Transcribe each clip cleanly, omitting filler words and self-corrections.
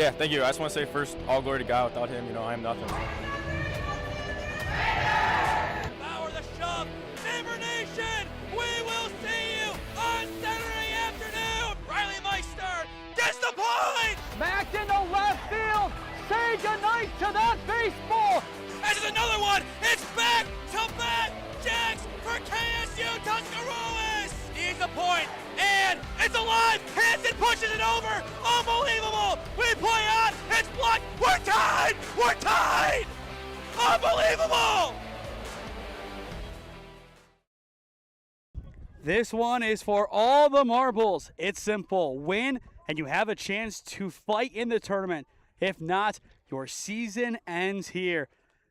Yeah, thank you. I just want to say first, all glory to God. Without him, I am nothing. Power the shove. Neighbor Nation, we will see you on Saturday afternoon. Riley Meister gets the point. Smacked into left field. Say goodnight to that baseball. This is another one. It's back to back jacks for KSU Tuscarawas. Needs a point, and it's alive. Hansen pushes it over. Unbelievable. We play on. It's blocked. We're tied. We're tied. Unbelievable. This one is for all the marbles. It's simple. Win, and you have a chance to fight in the tournament. If not, your season ends here.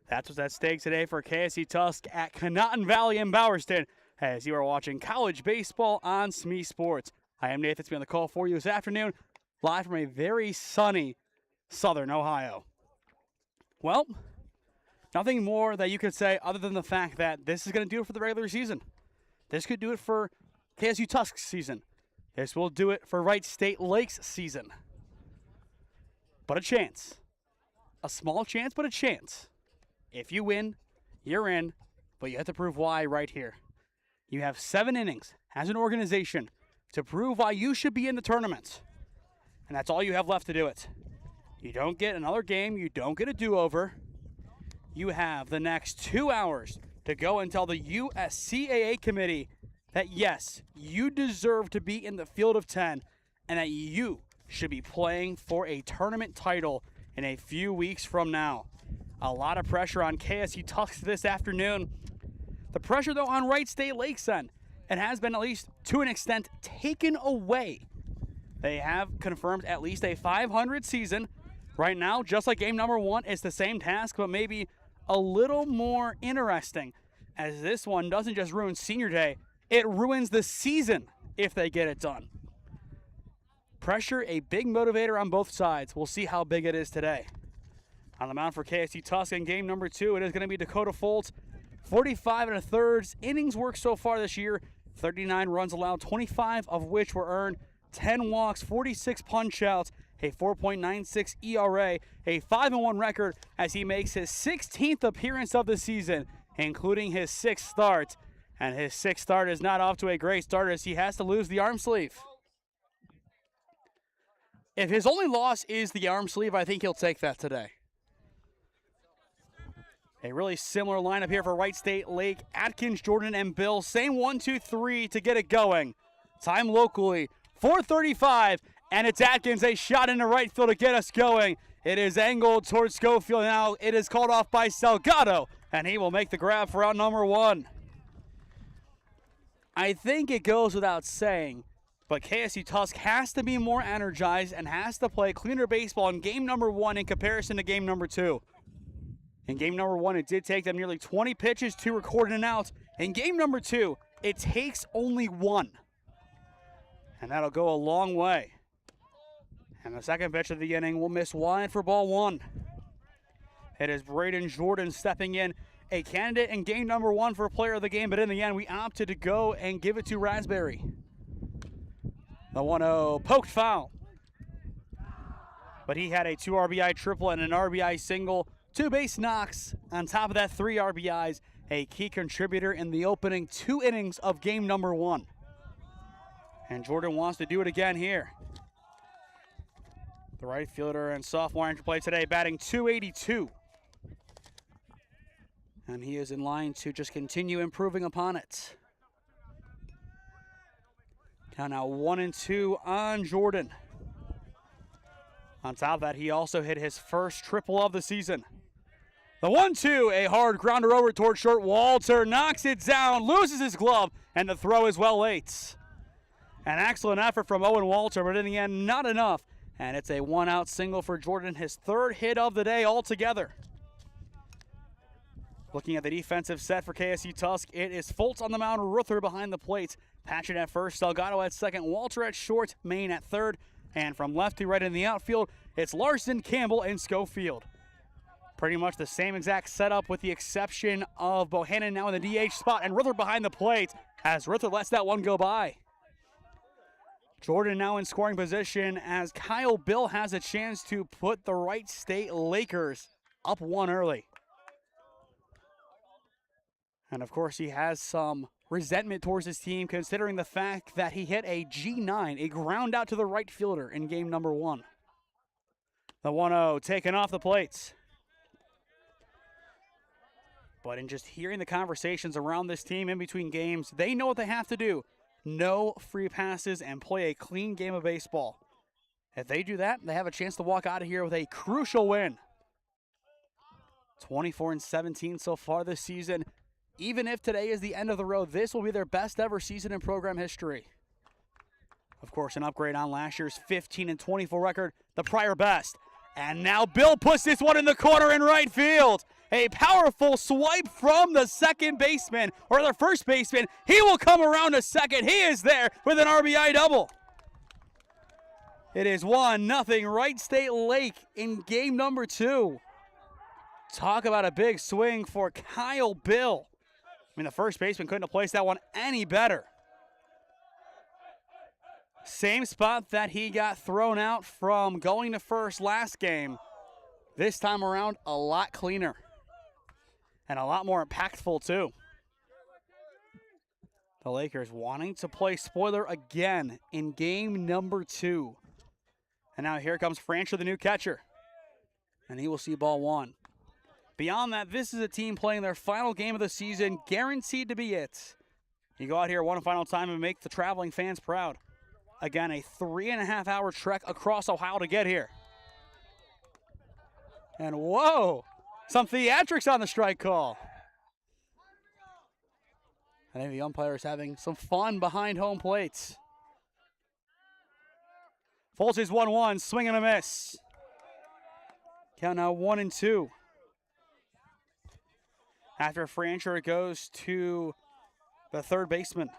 That's what's at stake today for KSU Tusk at Conotton Valley in Bowerston, as you are watching college baseball on SmeeSports. I am Nathan Smee on the call for you this afternoon, live from a very sunny Southern Ohio. Well, nothing more that you could say other than the fact that this is going to do it for the regular season. This could do it for KSU Tusk's season. This will do it for Wright State Lake's season. But a chance. A small chance, but a chance. If you win, you're in, but you have to prove why right here. You have 7 innings as an organization to prove why you should be in the tournament. And that's all you have left to do it. You don't get another game. You don't get a do-over. You have the next 2 hours to go and tell the USCAA committee that, yes, you deserve to be in the field of 10 and that you should be playing for a tournament title in a few weeks from now. A lot of pressure on KSU Tusk this afternoon. The pressure, though, on Wright State Lake's end, it has been, at least to an extent, taken away. They have confirmed at least a 500 season. Right now, just like game number 1, it's the same task, but maybe a little more interesting, as this one doesn't just ruin senior day, it ruins the season if they get it done. Pressure, a big motivator on both sides. We'll see how big it is today. On the mound for KSU Tusk in game number 2, it is going to be Dakota Foltz. 45 1/3 innings work so far this year. 39 runs allowed, 25 of which were earned. 10 walks, 46 punch-outs, a 4.96 ERA, a 5-1 record as he makes his 16th appearance of the season, including his 6th start. And his 6th start is not off to a great start as he has to lose the arm sleeve. If his only loss is the arm sleeve, I think he'll take that today. A really similar lineup here for Wright State Lake. Atkins, Jordan, and Bill. Same 1-2-3 to get it going. Time locally, 4:35, and it's Atkins. A shot into right field to get us going. It is angled towards Schofield. Now it is called off by Salgado, and he will make the grab for out number 1. I think it goes without saying, but KSU Tusk has to be more energized and has to play cleaner baseball in game number 1 in comparison to game number 2. In game number 1, it did take them nearly 20 pitches to record an out. In game number 2, it takes only 1. And that'll go a long way. And the second pitch of the inning will miss wide for ball 1. It is Braden Jordan stepping in, a candidate in game number 1 for player of the game, but in the end, we opted to go and give it to Raspberry. The 1-0 poked foul. But he had a 2 RBI triple and an RBI single. 2 base knocks on top of that, 3 RBIs, a key contributor in the opening 2 innings of game number 1. And Jordan wants to do it again here. The right fielder and sophomore entry play today, batting .282. And he is in line to just continue improving upon it. Count now 1-2 on Jordan. On top of that, he also hit his first triple of the season. The 1-2, a hard grounder over towards short. Walter knocks it down, loses his glove, and the throw is well late. An excellent effort from Owen Walter, but in the end, not enough. And it's a 1-out single for Jordan, his 3rd hit of the day altogether. Looking at the defensive set for KSU Tusk, it is Foltz on the mound, Ruther behind the plate. Patchen at first, Salgado at second, Walter at short, Main at third. And from left to right in the outfield, it's Larson, Campbell, and Schofield. Pretty much the same exact setup with the exception of Bohannon now in the DH spot and Ruther behind the plate as Ruther lets that one go by. Jordan now in scoring position as Kyle Bill has a chance to put the Wright State Lakers up 1 early. And of course, he has some resentment towards his team considering the fact that he hit a G9, a ground out to the right fielder in game number 1. The 1-0 taken off the plates. But in just hearing the conversations around this team in between games, they know what they have to do. No free passes and play a clean game of baseball. If they do that, they have a chance to walk out of here with a crucial win. 24-17 so far this season. Even if today is the end of the road, this will be their best ever season in program history. Of course, an upgrade on last year's 15-24 record, the prior best. And now Bill puts this one in the corner in right field. A powerful swipe from the second baseman, or the first baseman. He will come around to second. He is there with an RBI double. It is 1-0 Wright State Lake in game number 2. Talk about a big swing for Kyle Bill. I mean, the first baseman couldn't have placed that one any better. Same spot that he got thrown out from going to first last game. This time around, a lot cleaner. And a lot more impactful, too. The Lakers wanting to play spoiler again in game number 2. And now here comes Francher, the new catcher. And he will see ball 1. Beyond that, this is a team playing their final game of the season, guaranteed to be it. You go out here one final time and make the traveling fans proud. Again, a 3.5-hour trek across Ohio to get here. And whoa, some theatrics on the strike call. I think the umpire is having some fun behind home plates. Foltz is 1-1, swing and a miss. Count now 1-2. After Francher, it goes to the third baseman.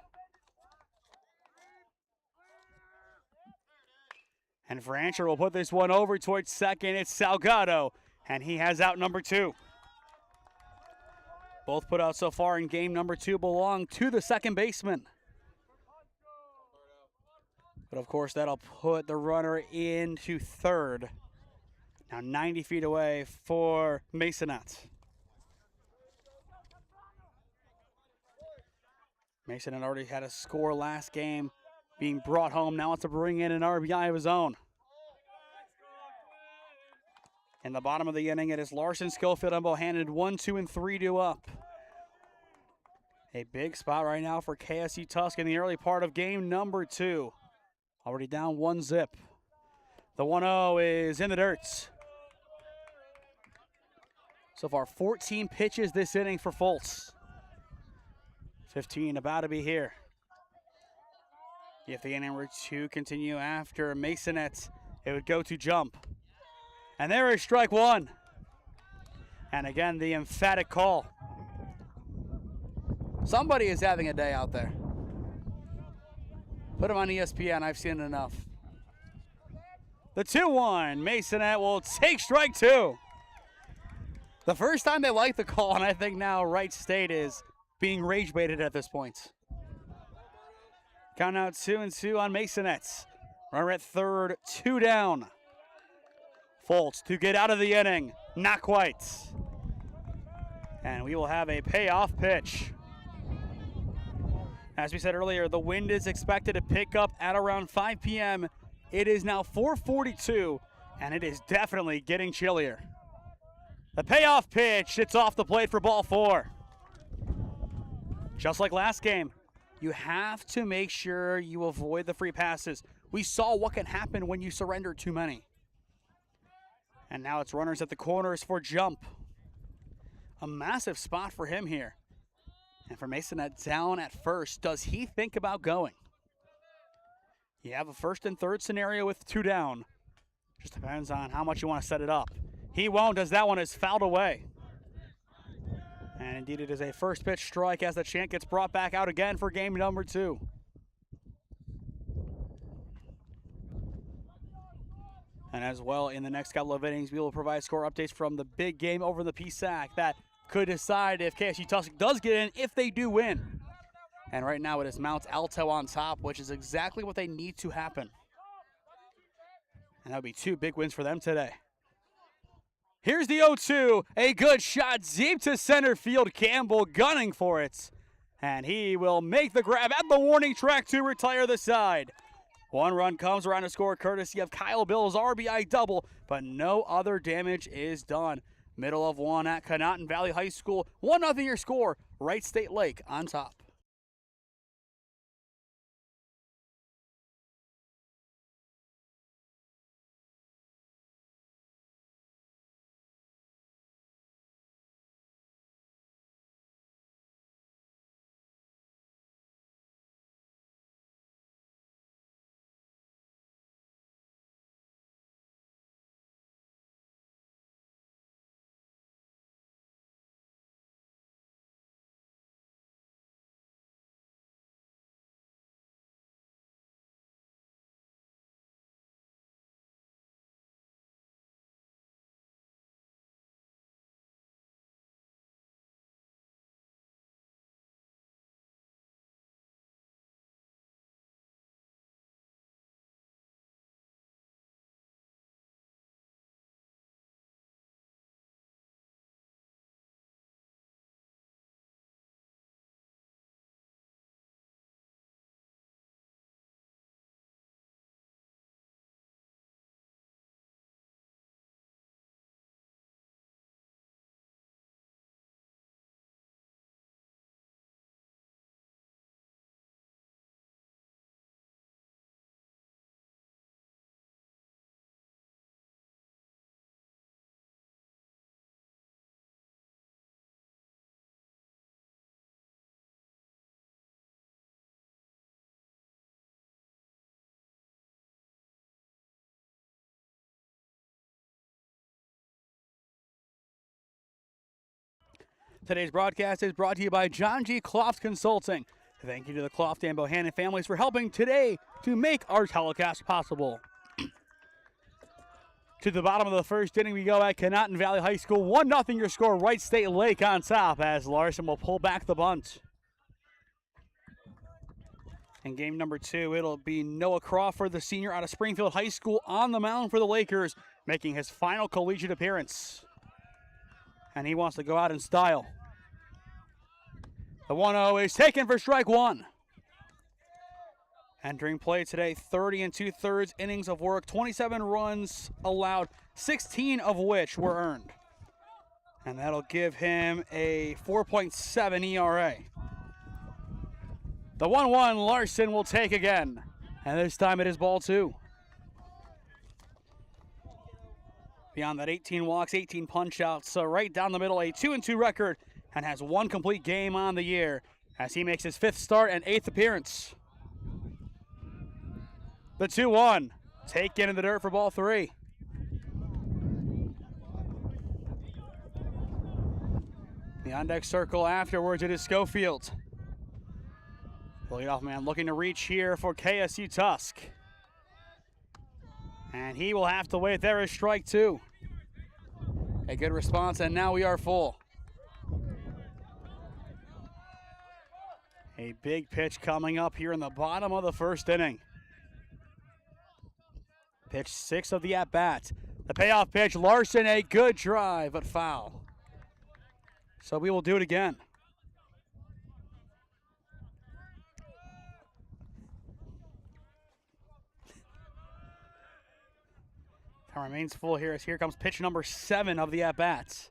And Francher will put this one over towards second. It's Salgado, and he has out number 2. Both put out so far in game number 2 belong to the second baseman. But of course, that'll put the runner into third. Now 90 feet away for Masonette. Mason had already had a score last game being brought home. Now it's to bring in an RBI of his own. In the bottom of the inning, it is Larson, Schofield, and Bohannon 1, 2, and 3-2 up. A big spot right now for KSU Tusk in the early part of game number 2. Already down 1-0. The 1-0 is in the dirt. So far, 14 pitches this inning for Foltz. 15 about to be here. If the inning were to continue after Masonette, it would go to jump. And there is strike 1. And again, the emphatic call. Somebody is having a day out there. Put him on ESPN, I've seen enough. The 2-1, Masonette will take strike 2. The first time they like the call, and I think now Wright State is being rage baited at this point. Count out 2-2 on Masonette. Runner at third, 2 down. Foltz to get out of the inning. Not quite. And we will have a payoff pitch. As we said earlier, the wind is expected to pick up at around 5 p.m. It is now 4:42, and it is definitely getting chillier. The payoff pitch, it's off the plate for ball 4. Just like last game, you have to make sure you avoid the free passes. We saw what can happen when you surrender too many. And now it's runners at the corners for jump. A massive spot for him here. And for Masonette down at first, does he think about going? You have a first and third scenario with 2 down. Just depends on how much you want to set it up. He won't, as that one is fouled away. And indeed, it is a first pitch strike as the chant gets brought back out again for game number 2. And as well, in the next couple of innings, we will provide score updates from the big game over the PSAC that could decide if KSU Tusk does get in if they do win. And right now it is Mount Alto on top, which is exactly what they need to happen. And that would be 2 big wins for them today. Here's the 0-2. A good shot deep to center field. Campbell gunning for it. And he will make the grab at the warning track to retire the side. 1 run comes around to score courtesy of Kyle Bill's RBI double, but no other damage is done. Middle of 1 at Conotton Valley High School. 1-0 your score. Wright State Lake on top. Today's broadcast is brought to you by John G. Cloft Consulting. Thank you to the Cloft and Bohannon families for helping today to make our telecast possible. To the bottom of the first inning we go at Conotton Valley High School. 1-0 your score. Wright State Lake on top as Larson will pull back the bunt. In game number 2, it'll be Noah Crawford, the senior out of Springfield High School, on the mound for the Lakers, making his final collegiate appearance. And he wants to go out in style. The 1-0 is taken for strike 1. Entering play today, 30 2/3 innings of work, 27 runs allowed, 16 of which were earned. And that'll give him a 4.7 ERA. The 1-1 Larson will take again. And this time it is ball 2. Beyond that, 18 walks, 18 punch-outs, so right down the middle, a 2-2 record, and has 1 complete game on the year as he makes his 5th start and 8th appearance. The 2-1, taken in the dirt for ball 3. The on-deck circle afterwards, it is Schofield. The leadoff man looking to reach here for KSU Tusk. And he will have to wait. There is strike 2. A good response, and now we are full. A big pitch coming up here in the bottom of the first inning. Pitch 6 of the at-bat. The payoff pitch, Larson, a good drive, but foul. So we will do it again. Time remains full here as here comes pitch number 7 of the at-bats.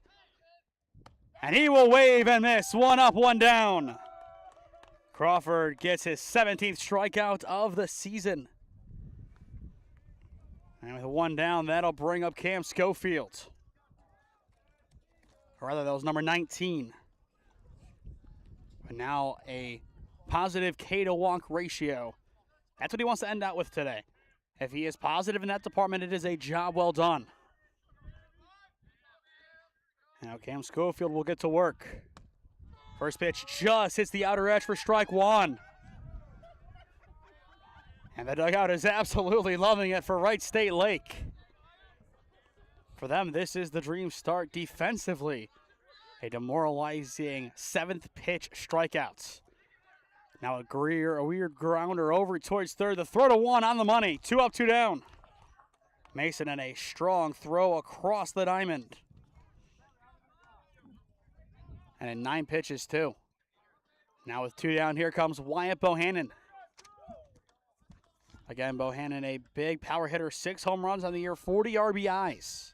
And he will wave and miss. 1 up, 1 down. Crawford gets his 17th strikeout of the season. And with 1 down, that'll bring up Cam Schofield. Or rather, that was number 19. But now a positive K to walk ratio. That's what he wants to end out with today. If he is positive in that department, it is a job well done. Now Cam Schofield will get to work. First pitch just hits the outer edge for strike 1. And the dugout is absolutely loving it for Wright State Lake. For them, this is the dream start defensively. A demoralizing 7th pitch strikeouts. Now a weird grounder over towards third. The throw to one on the money. 2 up, 2 down. Mason and a strong throw across the diamond. And in 9 pitches too. Now with 2 down, here comes Wyatt Bohannon. Again, Bohannon, a big power hitter, 6 home runs on the year, 40 RBIs.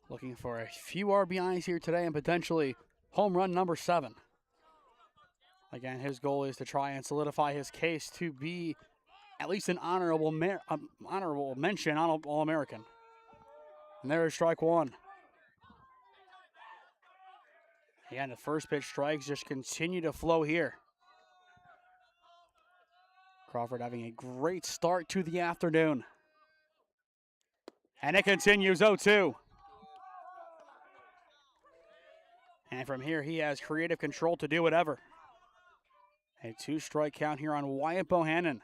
Looking for a few RBIs here today and potentially home run number 7. Again, his goal is to try and solidify his case to be at least an honorable mention on All-American. And there is strike 1. Again, the first pitch strikes just continue to flow here. Crawford having a great start to the afternoon. And it continues 0-2. And from here, he has creative control to do whatever. A 2-strike count here on Wyatt Bohannon.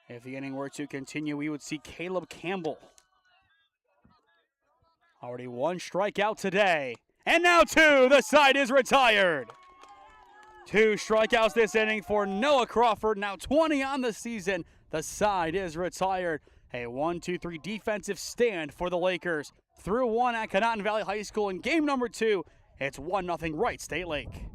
If the inning were to continue, we would see Caleb Campbell. Already 1 strikeout today. And now 2, the side is retired. 2 strikeouts this inning for Noah Crawford. Now 20 on the season. The side is retired. A 1-2-3 defensive stand for the Lakers. Through 1 at Conotton Valley High School in game number 2. It's 1-0 Wright State Lake.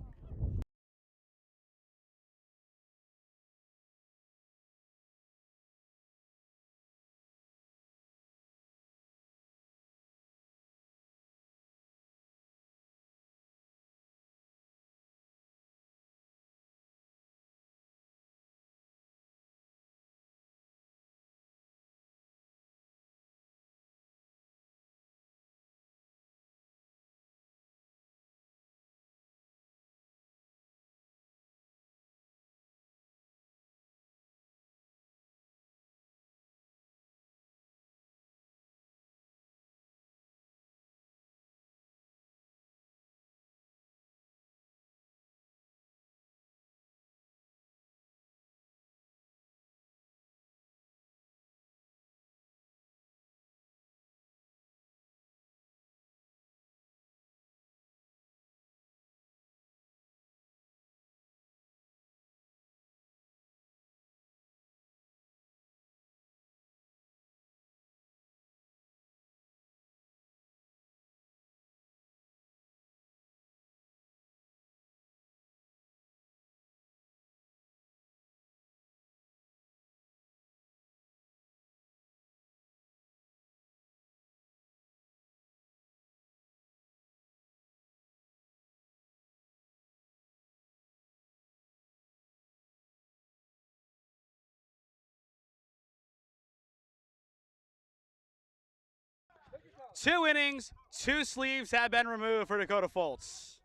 Two innings, 2 sleeves have been removed for Dakota Fultz.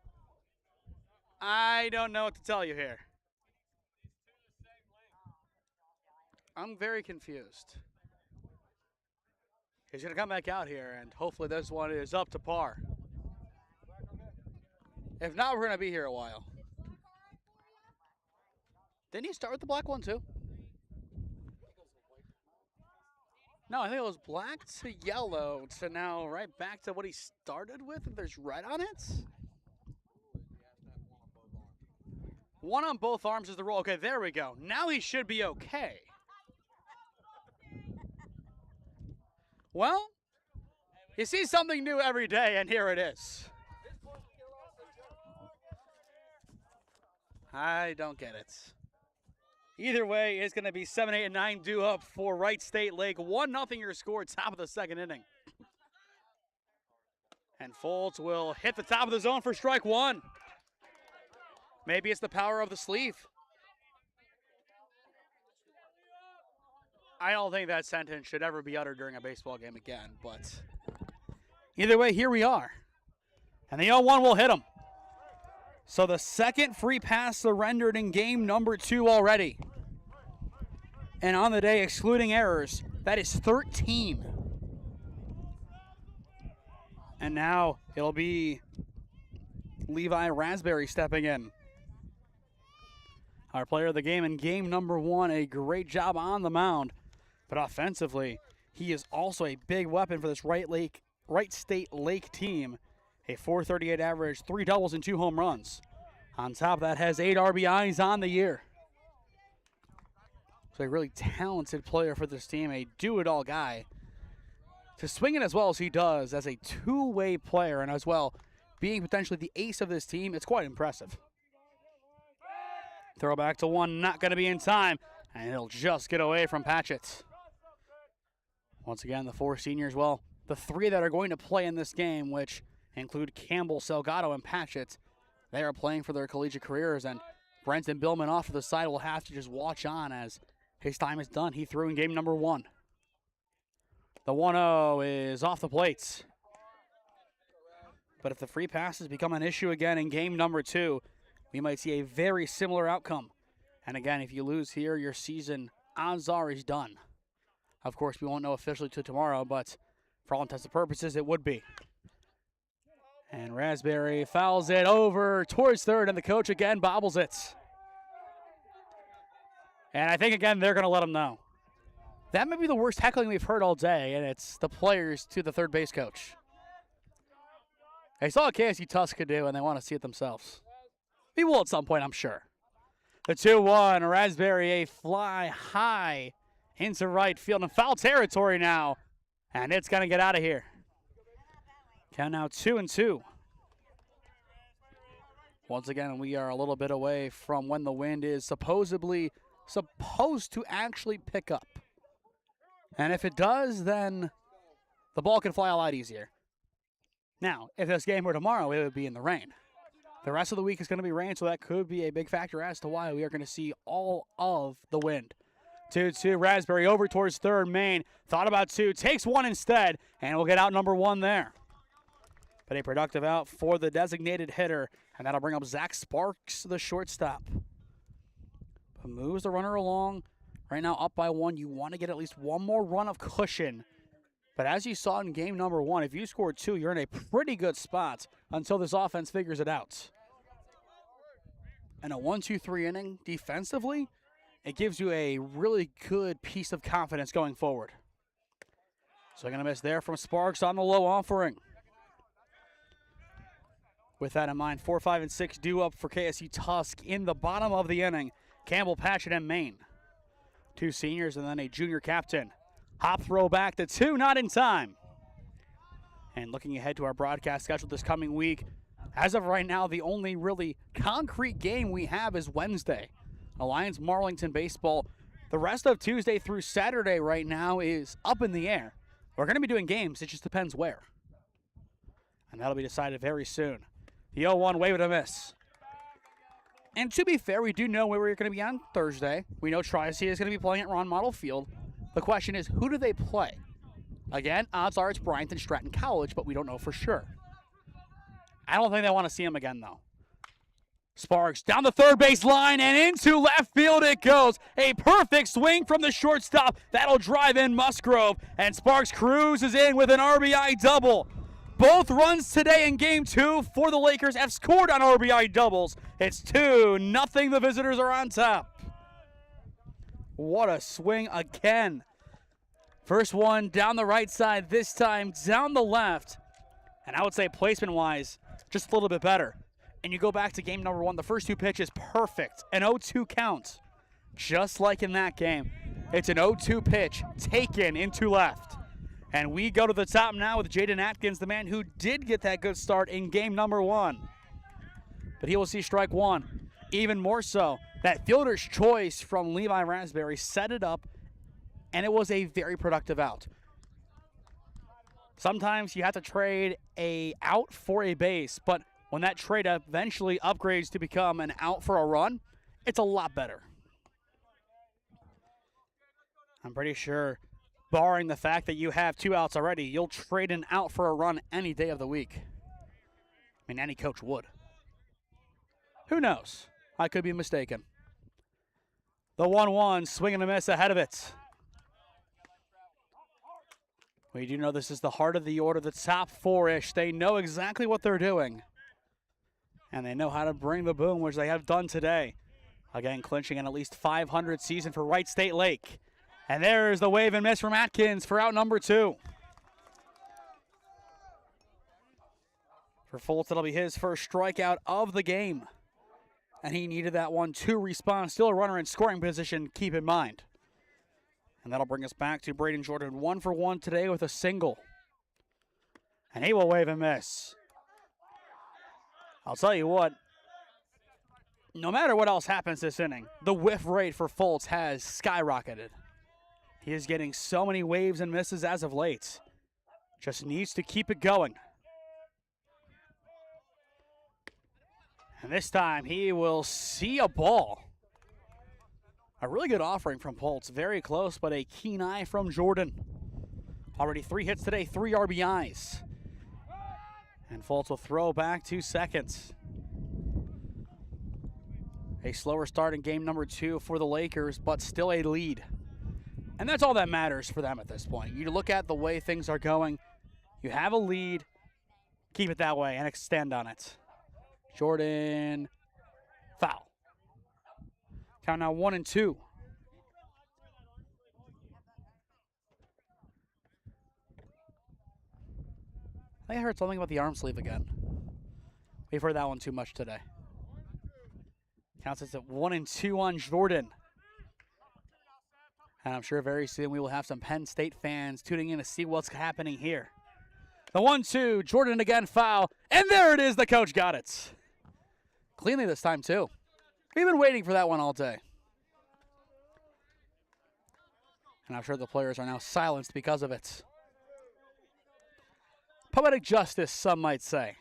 I don't know what to tell you here. I'm very confused. He's going to come back out here, and hopefully this one is up to par. If not, we're going to be here a while. Didn't he start with the black one, too? No, I think it was black to yellow to now right back to what he started with. If there's red on it. 1 on both arms is the rule. Okay, there we go. Now he should be okay. Well, you see something new every day, and here it is. I don't get it. Either way, it's going to be 7, 8, and 9 due up for Wright State Lake. 1-0 your score, top of the 2nd inning. And Fultz will hit the top of the zone for strike 1. Maybe it's the power of the sleeve. I don't think that sentence should ever be uttered during a baseball game again, but either way, here we are. And the 0-1 will hit him. So the 2nd free pass surrendered in game number 2 already. And on the day, excluding errors, that is 13. And now it'll be Levi Raspberry stepping in. Our player of the game in game number 1, a great job on the mound. But offensively, he is also a big weapon for this Wright State Lake team. A .438 average, 3 doubles and 2 home runs. On top of that, has 8 RBIs on the year. So a really talented player for this team, a do-it-all guy. To swing it as well as he does as a two-way player, and as well being potentially the ace of this team, it's quite impressive. Throw back to one, not going to be in time, and he'll just get away from Patchett. Once again, the 4 seniors, well, the 3 that are going to play in this game, which include Campbell, Salgado, and Patchett, they are playing for their collegiate careers, and Brenton Billman off to the side will have to just watch on as his time is done. He threw in game number 1. The 1-0 is off the plates. But if the free passes become an issue again in game number 2, we might see a very similar outcome. And again, if you lose here, your season, odds are, is done. Of course, we won't know officially till tomorrow, but for all intents and purposes, it would be. And Raspberry fouls it over towards third, and the coach again bobbles it. And I think, again, they're going to let him know. That may be the worst heckling we've heard all day, and it's the players to the third base coach. They saw what KSU Tusc could do, and they want to see it themselves. We will at some point, I'm sure. The 2-1, Raspberry, a fly high into right field, and foul territory now, and it's going to get out of here. Count now 2-2. Once again, we are a little bit away from when the wind is supposed to actually pick up. And if it does, then the ball can fly a lot easier. Now, if this game were tomorrow, it would be in the rain. The rest of the week is going to be rain, so that could be a big factor as to why we are going to see all of the wind. 2-2, Raspberry over towards third. Main thought about 2, takes 1 instead, and we'll get out number 1 there. But a productive out for the designated hitter, and that'll bring up Zach Sparks, the shortstop. But moves the runner along. Right now up by 1, you want to get at least one more run of cushion. But as you saw in game number 1, if you scored 2, you're in a pretty good spot until this offense figures it out. And a 1-2-3 inning defensively, it gives you a really good piece of confidence going forward. So I'm going to miss there from Sparks on the low offering. With that in mind, 4, 5, and 6 due up for KSU Tusc in the bottom of the inning. Campbell, Patchett, and Main. 2 seniors and then a junior captain. Hop throw back to 2, not in time. And looking ahead to our broadcast schedule this coming week, as of right now, the only really concrete game we have is Wednesday. Alliance Marlington baseball. The rest of Tuesday through Saturday right now is up in the air. We're going to be doing games. It just depends where. And that'll be decided very soon. The 0-1 wave and a miss. And to be fair, we do know where we're going to be on Thursday. We know Tri-C is going to be playing at Ron Model Field. The question is, who do they play? Again, odds are it's Bryant and Stratton College, but we don't know for sure. I don't think they want to see him again, though. Sparks down the third base line and into left field it goes. A perfect swing from the shortstop. That'll drive in Musgrove, and Sparks cruises in with an RBI double. Both runs today in game 2 for the Lakers have scored on RBI doubles. It's 2-0. The visitors are on top. What a swing again. First one down the right side, this time down the left. And I would say placement-wise, just a little bit better. And you go back to game number 1, the first 2 pitches, perfect. An 0-2 count. Just like in that game. It's an 0-2 pitch taken into left. And we go to the top now with Jaden Atkins, the man who did get that good start in game number 1. But he will see strike 1. Even more so, that fielder's choice from Levi Raspberry set it up, and it was a very productive out. Sometimes you have to trade a out for a base, but when that trade eventually upgrades to become an out for a run, it's a lot better. I'm pretty sure, barring the fact that you have 2 outs already, you'll trade an out for a run any day of the week. I mean, any coach would. Who knows? I could be mistaken. The 1-1, swing and a miss ahead of it. We do know this is the heart of the order, the top 4-ish. They know exactly what they're doing. And they know how to bring the boom, which they have done today. Again, clinching an at least 500 season for Wright State Lake. And there's the wave and miss from Atkins for out number 2. For Fultz, it'll be his first strikeout of the game. and he needed that one to respond. Still a runner in scoring position, keep in mind. And that'll bring us back to Braden Jordan, 1 for 1 today with a single. And he will wave and miss. I'll tell you what, no matter what else happens this inning, the whiff rate for Fultz has skyrocketed. He is getting so many waves and misses as of late. Just needs to keep it going. And this time he will see a ball. A really good offering from Fultz. Very close, but a keen eye from Jordan. Already 3 hits today, 3 RBIs. And Fultz will throw back to seconds. A slower start in game number 2 for the Lakers, but still a lead. And that's all that matters for them at this point. You look at the way things are going. You have a lead. Keep it that way and extend on it. Jordan, foul. Count now 1-2. I think I heard something about the arm sleeve again. We've heard that one too much today. Counts us at 1-2 on Jordan. And I'm sure very soon we will have some Penn State fans tuning in to see what's happening here. The 1-2, Jordan again, foul. And there it is, the coach got it. Cleanly this time too. We've been waiting for that one all day. And I'm sure the players are now silenced because of it. Poetic justice, some might say.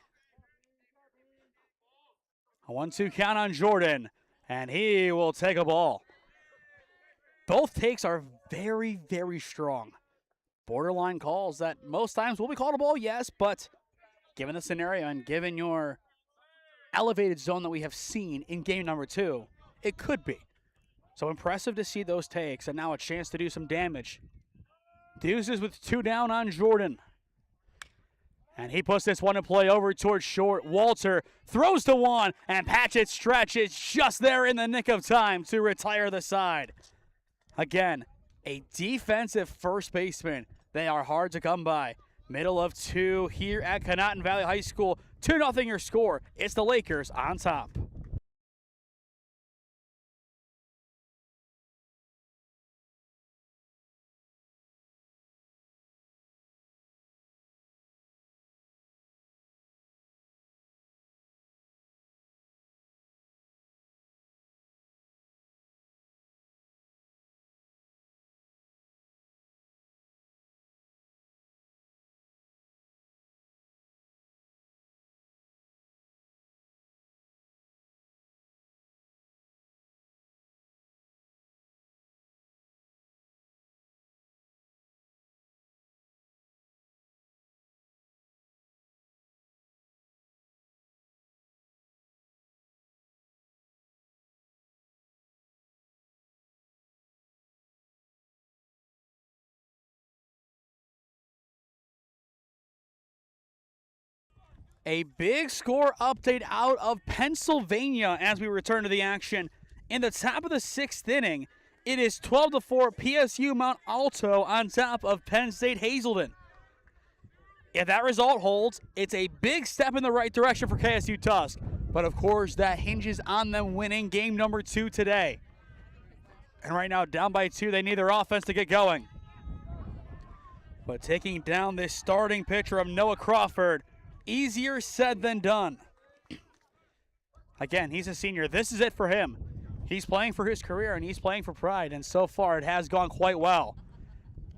A 1-2 count on Jordan, and he will take a ball. Both takes are very, very strong. Borderline calls that most times will be called a ball, yes, but given the scenario and given your elevated zone that we have seen in game number 2, it could be. So impressive to see those takes, and now a chance to do some damage. Deuces with 2 down on Jordan. And he puts this one in play over towards short. Walter throws to one, and Patchett stretches just there in the nick of time to retire the side. Again, a defensive first baseman. They are hard to come by. Middle of 2 here at Conotton Valley High School. 2-0 your score. It's the Lakers on top. A big score update out of Pennsylvania as we return to the action. In the top of the 6th inning, it is 12-4 PSU Mount Alto on top of Penn State Hazelden. If that result holds, it's a big step in the right direction for KSU Tusk. But of course, that hinges on them winning game number 2 today. And right now, down by 2, they need their offense to get going. But taking down this starting pitcher of Noah Crawford, easier said than done. Again, he's a senior. This is it for him. He's playing for his career, and he's playing for pride, and so far it has gone quite well.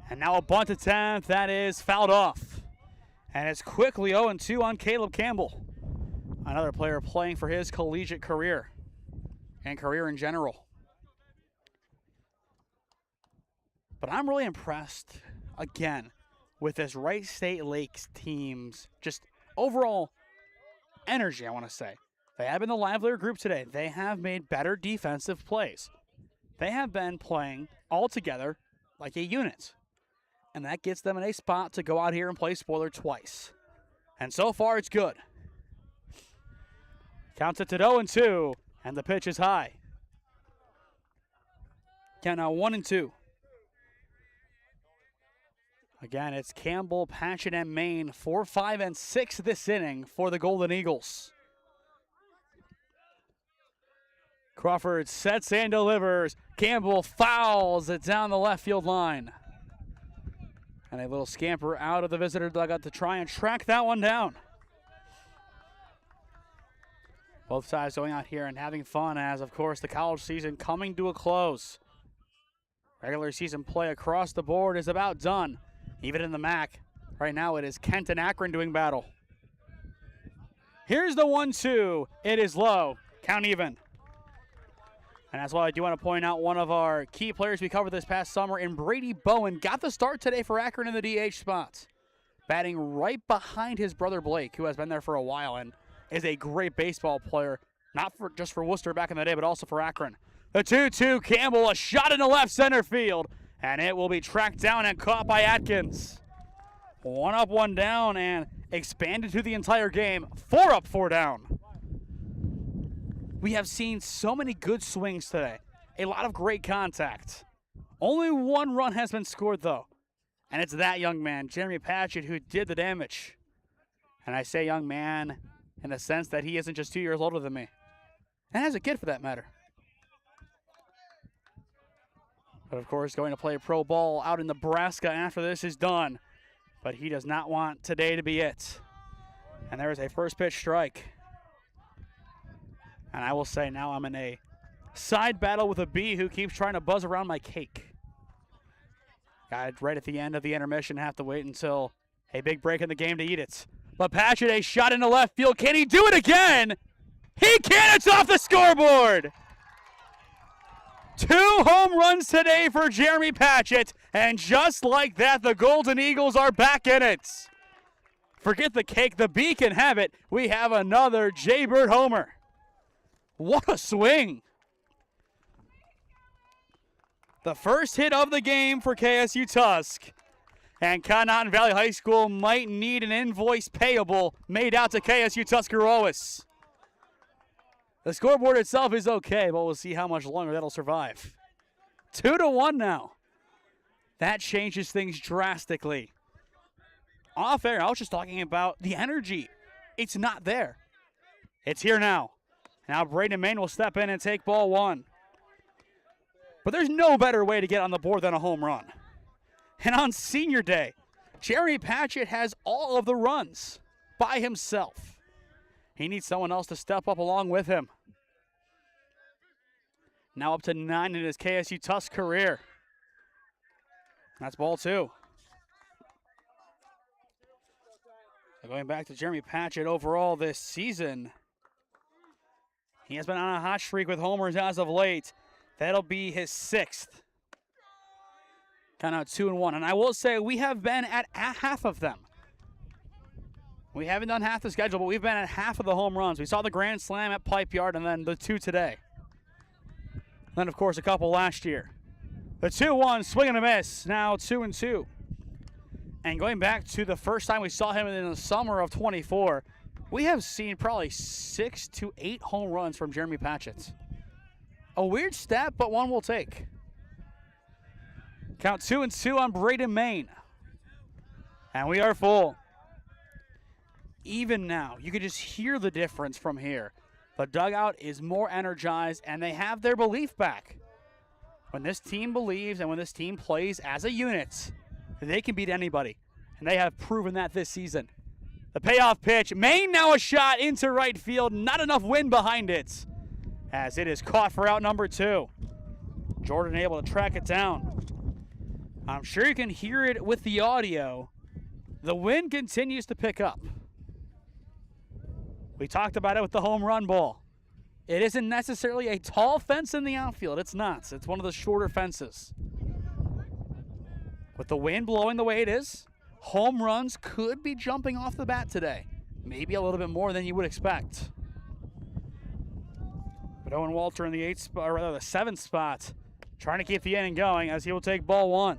And now a bunt attempt that is fouled off. And it's quickly 0-2 on Caleb Campbell. Another player playing for his collegiate career and career in general. But I'm really impressed, again, with this Wright State Lake's team's just overall energy, I want to say. They have been the livelier group today. They have made better defensive plays. They have been playing all together like a unit. And that gets them in a spot to go out here and play spoiler twice. And so far, it's good. Counts it to 0-2, and the pitch is high. Count now 1-2. Again, it's Campbell, Patchett, and Main, 4, 5, and 6 this inning for the Golden Eagles. Crawford sets and delivers. Campbell fouls it down the left field line. And a little scamper out of the visitor dugout to try and track that one down. Both sides going out here and having fun as, of course, the college season coming to a close. Regular season play across the board is about done. Even in the MAC, right now it is Kent and Akron doing battle. Here's the 1-2. It is low. Count even. And that's why I do want to point out one of our key players we covered this past summer in Brady Bowen got the start today for Akron in the DH spot. Batting right behind his brother Blake, who has been there for a while and is a great baseball player, not for just for Worcester back in the day, but also for Akron. The 2-2, Campbell, a shot into left center field, and it will be tracked down and caught by Atkins. 1 up, 1 down, and expanded to the entire game. 4 up, 4 down. We have seen so many good swings today. A lot of great contact. Only 1 run has been scored, though, and it's that young man, Jeremy Patchett, who did the damage. And I say young man in the sense that he isn't just 2 years older than me. And as a kid, for that matter. But, of course, going to play pro ball out in Nebraska after this is done. But he does not want today to be it. And there is a first pitch strike. And I will say now I'm in a side battle with a bee who keeps trying to buzz around my cake. Got right at the end of the intermission, have to wait until a big break in the game to eat it. But Patchett, a shot into left field. Can he do it again? He can! It's off the scoreboard! 2 home runs today for Jeremy Patchett. And just like that, the Golden Eagles are back in it. Forget the cake, the bee can have it. We have another Jaybird homer. What a swing. The first hit of the game for KSU Tusk. And Conotton Valley High School might need an invoice payable made out to KSU Tuscarawas. The scoreboard itself is okay, but we'll see how much longer that'll survive. 2-1 now. That changes things drastically. Off air, I was just talking about the energy. It's not there. It's here now. Now Braden Main will step in and take ball 1. But there's no better way to get on the board than a home run. And on senior day, Jeremy Patchett has all of the runs by himself. He needs someone else to step up along with him. Now up to 9 in his KSU Tusk career. That's ball 2. So going back to Jeremy Patchett overall this season, he has been on a hot streak with homers as of late. That'll be his 6th. Kind of 2-1. And I will say we have been at half of them. We haven't done half the schedule, but we've been at half of the home runs. We saw the grand slam at Pipe Yard and then the 2 today. And then, of course, a couple last year. The 2-1, swing and a miss. Now 2-2. And going back to the first time we saw him in the summer of 24, we have seen probably 6 to 8 home runs from Jeremy Patchett. A weird stat, but one we'll take. Count 2-2 on Braden Main. And we are full. Even now, you can just hear the difference from here. The dugout is more energized, and they have their belief back. When this team believes and when this team plays as a unit, they can beat anybody. And they have proven that this season. The payoff pitch. Main now a shot into right field. Not enough wind behind it, as it is caught for out number 2. Jordan able to track it down. I'm sure you can hear it with the audio. The wind continues to pick up. We talked about it with the home run ball. It isn't necessarily a tall fence in the outfield. It's not. It's one of the shorter fences. With the wind blowing the way it is, home runs could be jumping off the bat today. Maybe a little bit more than you would expect. But Owen Walter in the 8th spot, or rather the 7th spot, trying to keep the inning going as he will take ball 1.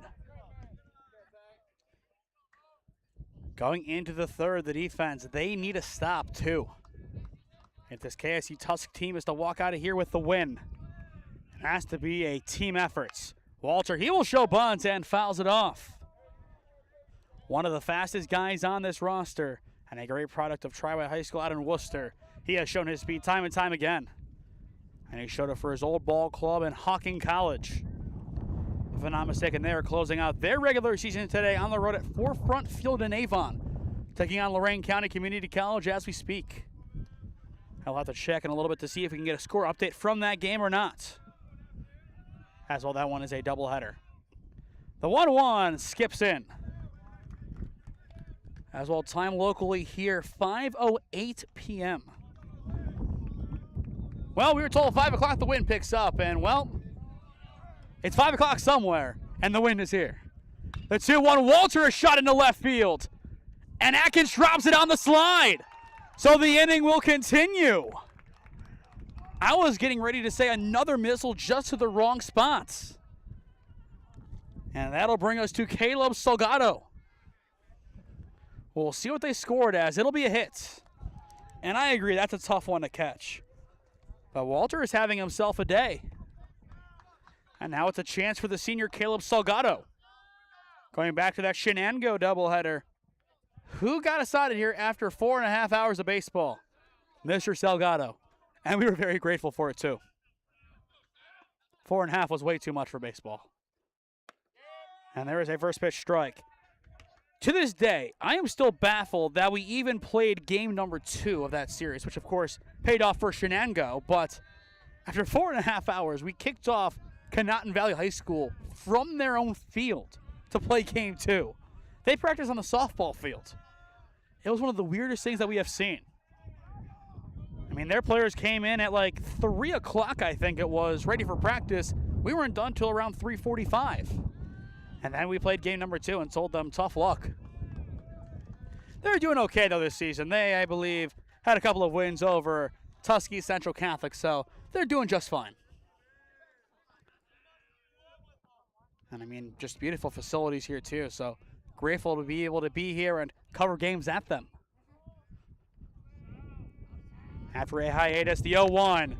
Going into the 3rd, the defense, they need a stop too. If this KSU Tusk team is to walk out of here with the win, it has to be a team effort. Walter, he will show bunt and fouls it off. One of the fastest guys on this roster and a great product of Tri-White High School out in Worcester. He has shown his speed time and time again. And he showed it for his old ball club in Hawking College. If I'm not mistaken, they are closing out their regular season today on the road at Forefront Field in Avon, taking on Lorain County Community College as we speak. I'll have to check in a little bit to see if we can get a score update from that game or not. As well, that one is a doubleheader. The 1-1 skips in. As well, time locally here, 5:08 p.m. Well, we were told 5 o'clock the wind picks up, and well, it's 5 o'clock somewhere, and the wind is here. The 2-1, Walter is shot into left field, and Atkins drops it on the slide. So the inning will continue. I was getting ready to say another missile just to the wrong spots. And that'll bring us to Caleb Salgado. We'll see what they scored as. It'll be a hit. And I agree, that's a tough one to catch. But Walter is having himself a day. And now it's a chance for the senior Caleb Salgado. Going back to that Shenango doubleheader. Who got us out of here after 4.5 hours of baseball? Mr. Salgado. And we were very grateful for it, too. 4.5 was way too much for baseball. And there is a first pitch strike. To this day, I am still baffled that we even played game number 2 of that series, which, of course, paid off for Shenango. But after 4.5 hours, we kicked off Conotton Valley High School from their own field to play game 2. They practiced on the softball field. It was one of the weirdest things that we have seen. I mean, their players came in at like 3 o'clock, I think it was, ready for practice. We weren't done till around 3:45. And then we played game number 2 and told them tough luck. They're doing okay, though, this season. They, I believe, had a couple of wins over Tuskegee Central Catholic, so they're doing just fine. And, I mean, just beautiful facilities here, too, so grateful to be able to be here and cover games at them. After a hiatus, the 0-1.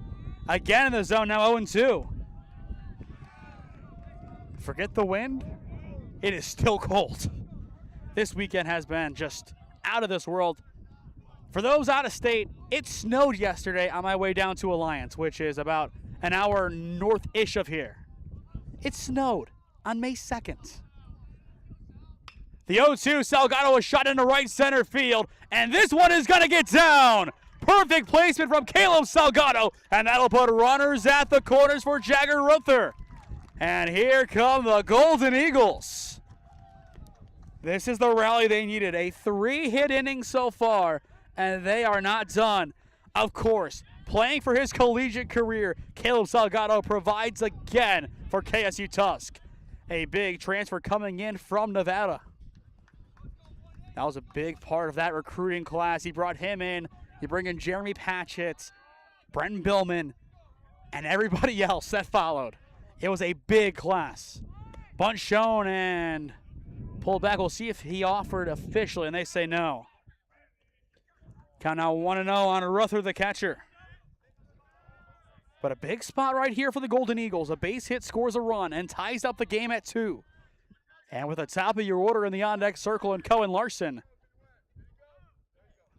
Again in the zone, now 0-2. Forget the wind. It is still cold. This weekend has been just out of this world. For those out of state, it snowed yesterday on my way down to Alliance, which is about an hour north-ish of here. It snowed on May 2nd. The 0-2, Salgado was shot into right center field, and this one is going to get down. Perfect placement from Caleb Salgado, and that'll put runners at the corners for Jagger Ruther. And here come the Golden Eagles. This is the rally they needed. A 3-hit inning so far, and they are not done. Of course, playing for his collegiate career, Caleb Salgado provides again for KSU Tusk. A big transfer coming in from Nevada. That was a big part of that recruiting class. He brought him in. You bring in Jeremy Patchett, Brenton Billman, and everybody else that followed. It was a big class. Bunt shown and pulled back. We'll see if he offered officially, and they say no. Count now 1-0 on Ruther, the catcher. But a big spot right here for the Golden Eagles. A base hit scores a run and ties up the game at 2. And with the top of your order in the on-deck circle and Cohen Larson,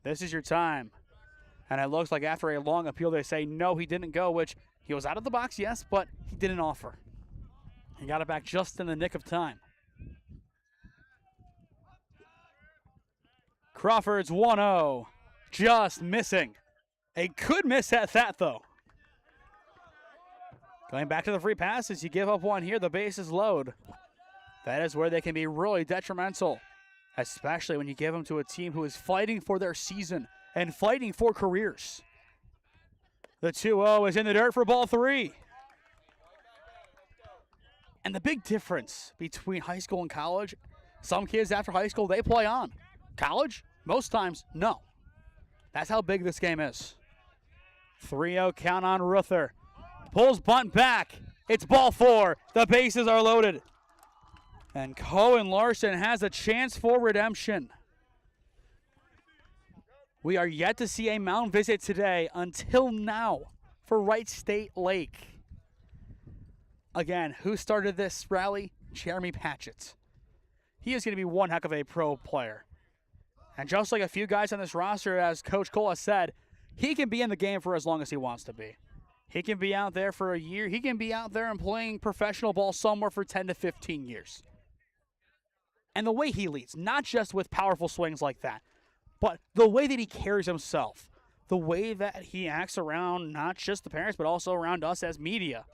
this is your time. And it looks like after a long appeal, they say no, he didn't go, which he was out of the box, yes, but he didn't offer. He got it back just in the nick of time. Crawford's 1-0, just missing. A good miss at that, though. Going back to the free passes, you give up one here, the bases load. That is where they can be really detrimental, especially when you give them to a team who is fighting for their season and fighting for careers. The 2-0 is in the dirt for ball 3. And the big difference between high school and college, some kids after high school, they play on. College, most times, no. That's how big this game is. 3-0 count on Ruther. Pulls bunt back. It's ball 4. The bases are loaded. And Cohen Larson has a chance for redemption. We are yet to see a mound visit today until now for Wright State Lake. Again, who started this rally? Jeremy Patchett. He is going to be one heck of a pro player. And just like a few guys on this roster, as Coach Cole has said, he can be in the game for as long as he wants to be. He can be out there for a year. He can be out there and playing professional ball somewhere for 10 to 15 years. And the way he leads, not just with powerful swings like that, but the way that he carries himself, the way that he acts around not just the parents, but also around us as media.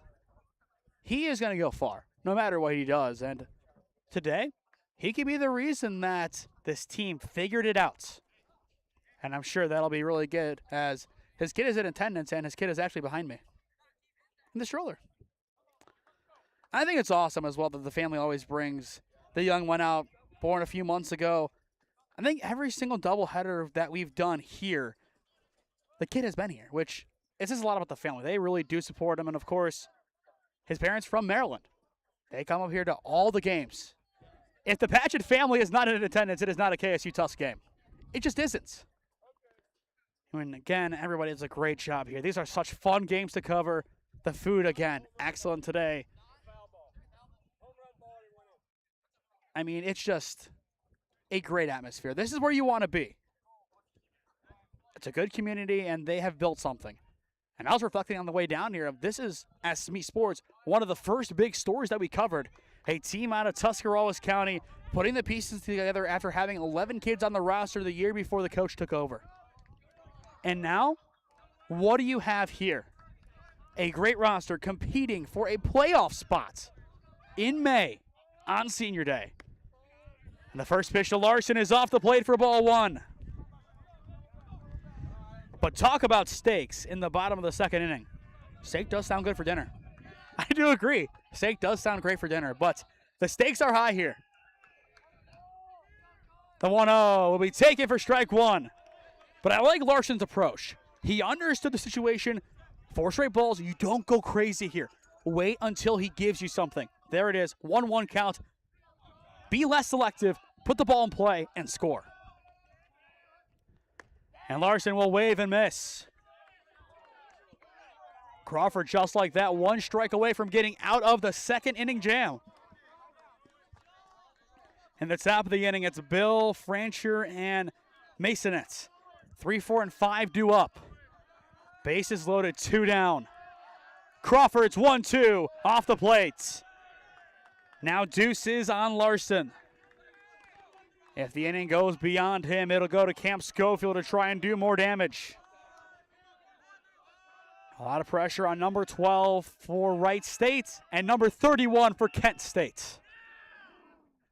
He is going to go far, no matter what he does. And today, he could be the reason that this team figured it out. And I'm sure that'll be really good, as his kid is in attendance and his kid is actually behind me in the stroller. I think it's awesome as well that the family always brings the young one out, born a few months ago. I think every single doubleheader that we've done here, the kid has been here, which it says a lot about the family. They really do support him. And, of course, his parents from Maryland. They come up here to all the games. If the Patchett family is not in attendance, it is not a KSU Tusk game. It just isn't. I mean, again, everybody does a great job here. These are such fun games to cover. The food, again, excellent today. I mean, it's just a great atmosphere. This is where you want to be. It's a good community, and they have built something. And I was reflecting on the way down here, this is, as SmeeSports, one of the first big stories that we covered. A team out of Tuscarawas County putting the pieces together after having 11 kids on the roster the year before the coach took over. And now, what do you have here? A great roster competing for a playoff spot in May on Senior Day. And the first pitch to Larson is off the plate for ball one. But talk about steaks in the bottom of the second inning. Steak does sound good for dinner. I do agree. Steak does sound great for dinner, but the stakes are high here. The 1-0 will be taken for strike one. But I like Larson's approach. He understood the situation. 4 straight balls, you don't go crazy here. Wait until he gives you something. There it is, 1-1 count. Be less selective, put the ball in play, and score. And Larson will wave and miss. Crawford just like that, 1 strike away from getting out of the second inning jam. In the top of the inning, it's Bill, Francher, and Masonette. 3, 4, and 5 due up. Bases loaded, 2 down. Crawford's 1-2 off the plate. Now deuces on Larson. If the inning goes beyond him, it'll go to Camp Schofield to try and do more damage. A lot of pressure on number 12 for Wright State and number 31 for Kent State.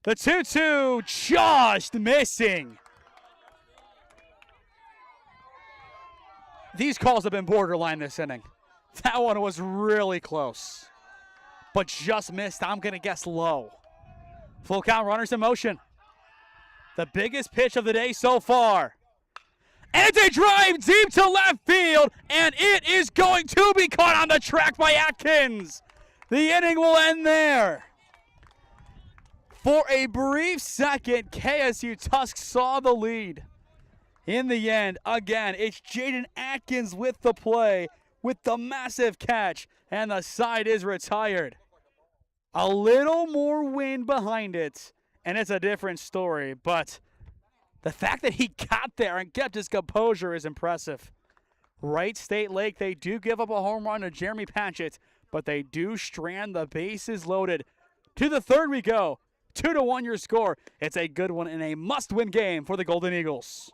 The 2-2 just missing. These calls have been borderline this inning. That one was really close, but just missed. I'm going to guess low. Full count, runners in motion. The biggest pitch of the day so far. And it's a drive deep to left field, and it is going to be caught on the track by Atkins. The inning will end there. For a brief second, KSU Tusk saw the lead. In the end, again, it's Jaden Atkins with the play, with the massive catch, and the side is retired. A little more wind behind it, and it's a different story, but the fact that he got there and kept his composure is impressive. Wright State Lake, they do give up a home run to Jeremy Patchett, but they do strand the bases loaded. To the third we go. 2-1 your score. It's a good one and a must-win game for the Golden Eagles.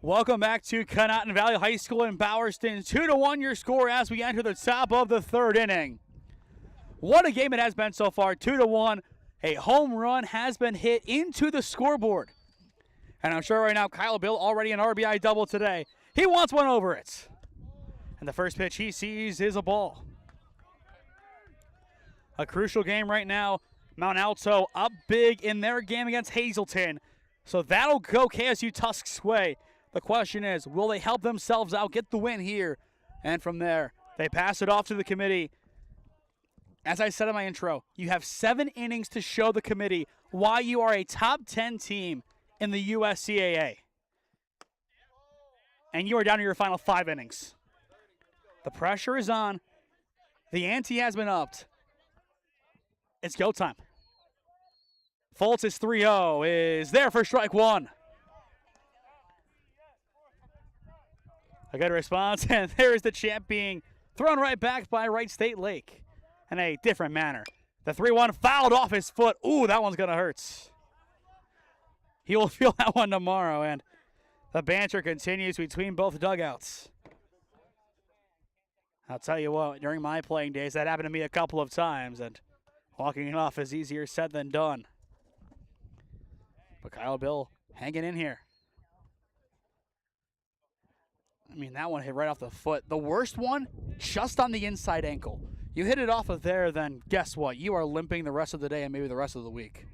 Welcome back to Conotton Valley High School in Bowerston. 2-1 your score as we enter the top of the third inning. What a game it has been so far. 2-1. A home run has been hit into the scoreboard. And I'm sure right now Kyle Bill already an RBI double today. He wants one over it. And the first pitch he sees is a ball. A crucial game right now. Mount Alto up big in their game against Hazleton. So that'll go KSU Tusk's way. The question is, will they help themselves out, get the win here? And from there, they pass it off to the committee. As I said in my intro, you have 7 innings to show the committee why you are a top 10 team in the USCAA. And you are down to your final 5 innings. The pressure is on. The ante has been upped. It's go time. Fultz is 3-0, is there for strike 1. A good response, and there is the champ being thrown right back by Wright State Lake in a different manner. The 3-1 fouled off his foot. Ooh, that one's going to hurt. He will feel that one tomorrow, and the banter continues between both dugouts. I'll tell you what, during my playing days, that happened to me a couple of times, and walking it off is easier said than done. But Kyle Bill hanging in here. I mean, that one hit right off the foot. The worst one, just on the inside ankle. You hit it off of there, then guess what? You are limping the rest of the day and maybe the rest of the week.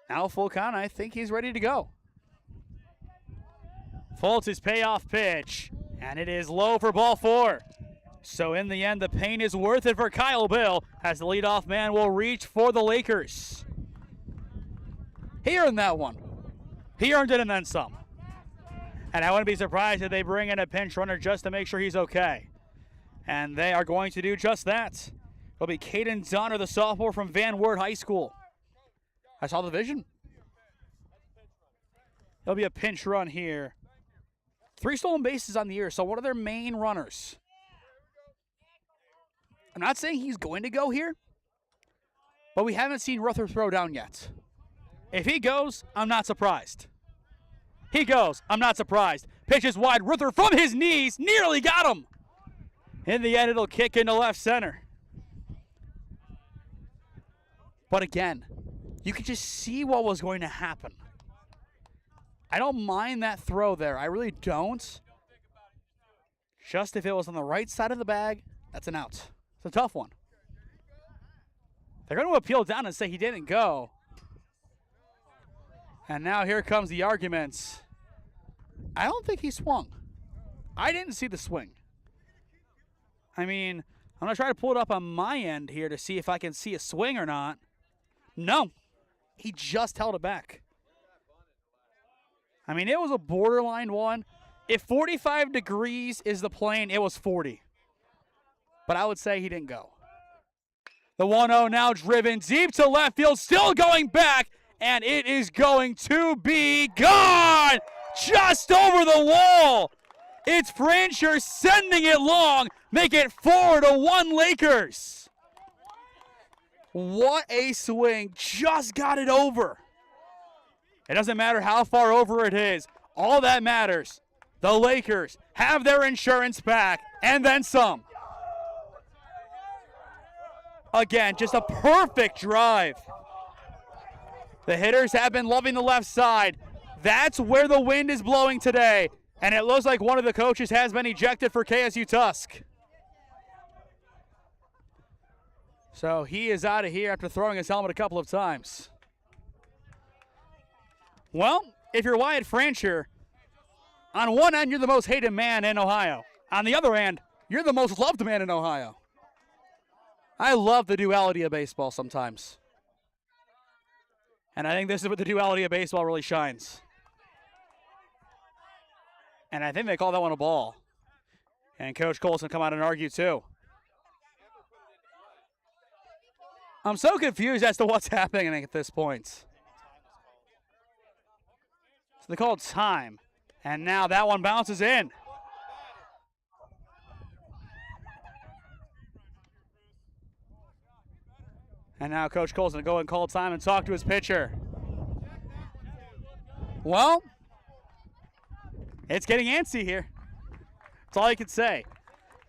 Now full count, I think he's ready to go. Fultz' payoff pitch, and it is low for ball 4. So in the end, the pain is worth it for Kyle Bill as the leadoff man will reach for the Lakers. He earned that one. He earned it and then some. And I wouldn't be surprised if they bring in a pinch runner just to make sure he's okay. And they are going to do just that. It'll be Caden Donner, the sophomore from Van Wert High School. I saw the vision. It'll be a pinch run here. 3 stolen bases on the year, so one of their main runners. I'm not saying he's going to go here, but we haven't seen Ruther throw down yet. If he goes, I'm not surprised. He goes, I'm not surprised. Pitches wide, Ruther from his knees, nearly got him. In the end, it'll kick into left center. But again, you could just see what was going to happen. I don't mind that throw there. I really don't. Just if it was on the right side of the bag, that's an out. It's a tough one. They're going to appeal down and say he didn't go. And now here comes the arguments. I don't think he swung. I didn't see the swing. I mean, I'm going to try to pull it up on my end here to see if I can see a swing or not. No. He just held it back. I mean, it was a borderline one. If 45 degrees is the plane, it was 40. But I would say he didn't go. The 1-0 now driven deep to left field, still going back, and it is going to be gone! Just over the wall! It's Francher sending it long, make it 4-1 Lakers. What a swing, just got it over. It doesn't matter how far over it is. All that matters, the Lakers have their insurance back and then some. Again, just a perfect drive. The hitters have been loving the left side. That's where the wind is blowing today. And it looks like one of the coaches has been ejected for KSU Tusk. So he is out of here after throwing his helmet a couple of times. Well, if you're Wyatt Francher, on one end, you're the most hated man in Ohio. On the other end, you're the most loved man in Ohio. I love the duality of baseball sometimes. And I think this is where the duality of baseball really shines. And I think they call that one a ball. And Coach Colson come out and argue too. I'm so confused as to what's happening at this point. So they called time. And now that one bounces in. And now Coach Colson will go and call time and talk to his pitcher. Well, it's getting antsy here. That's all I can say.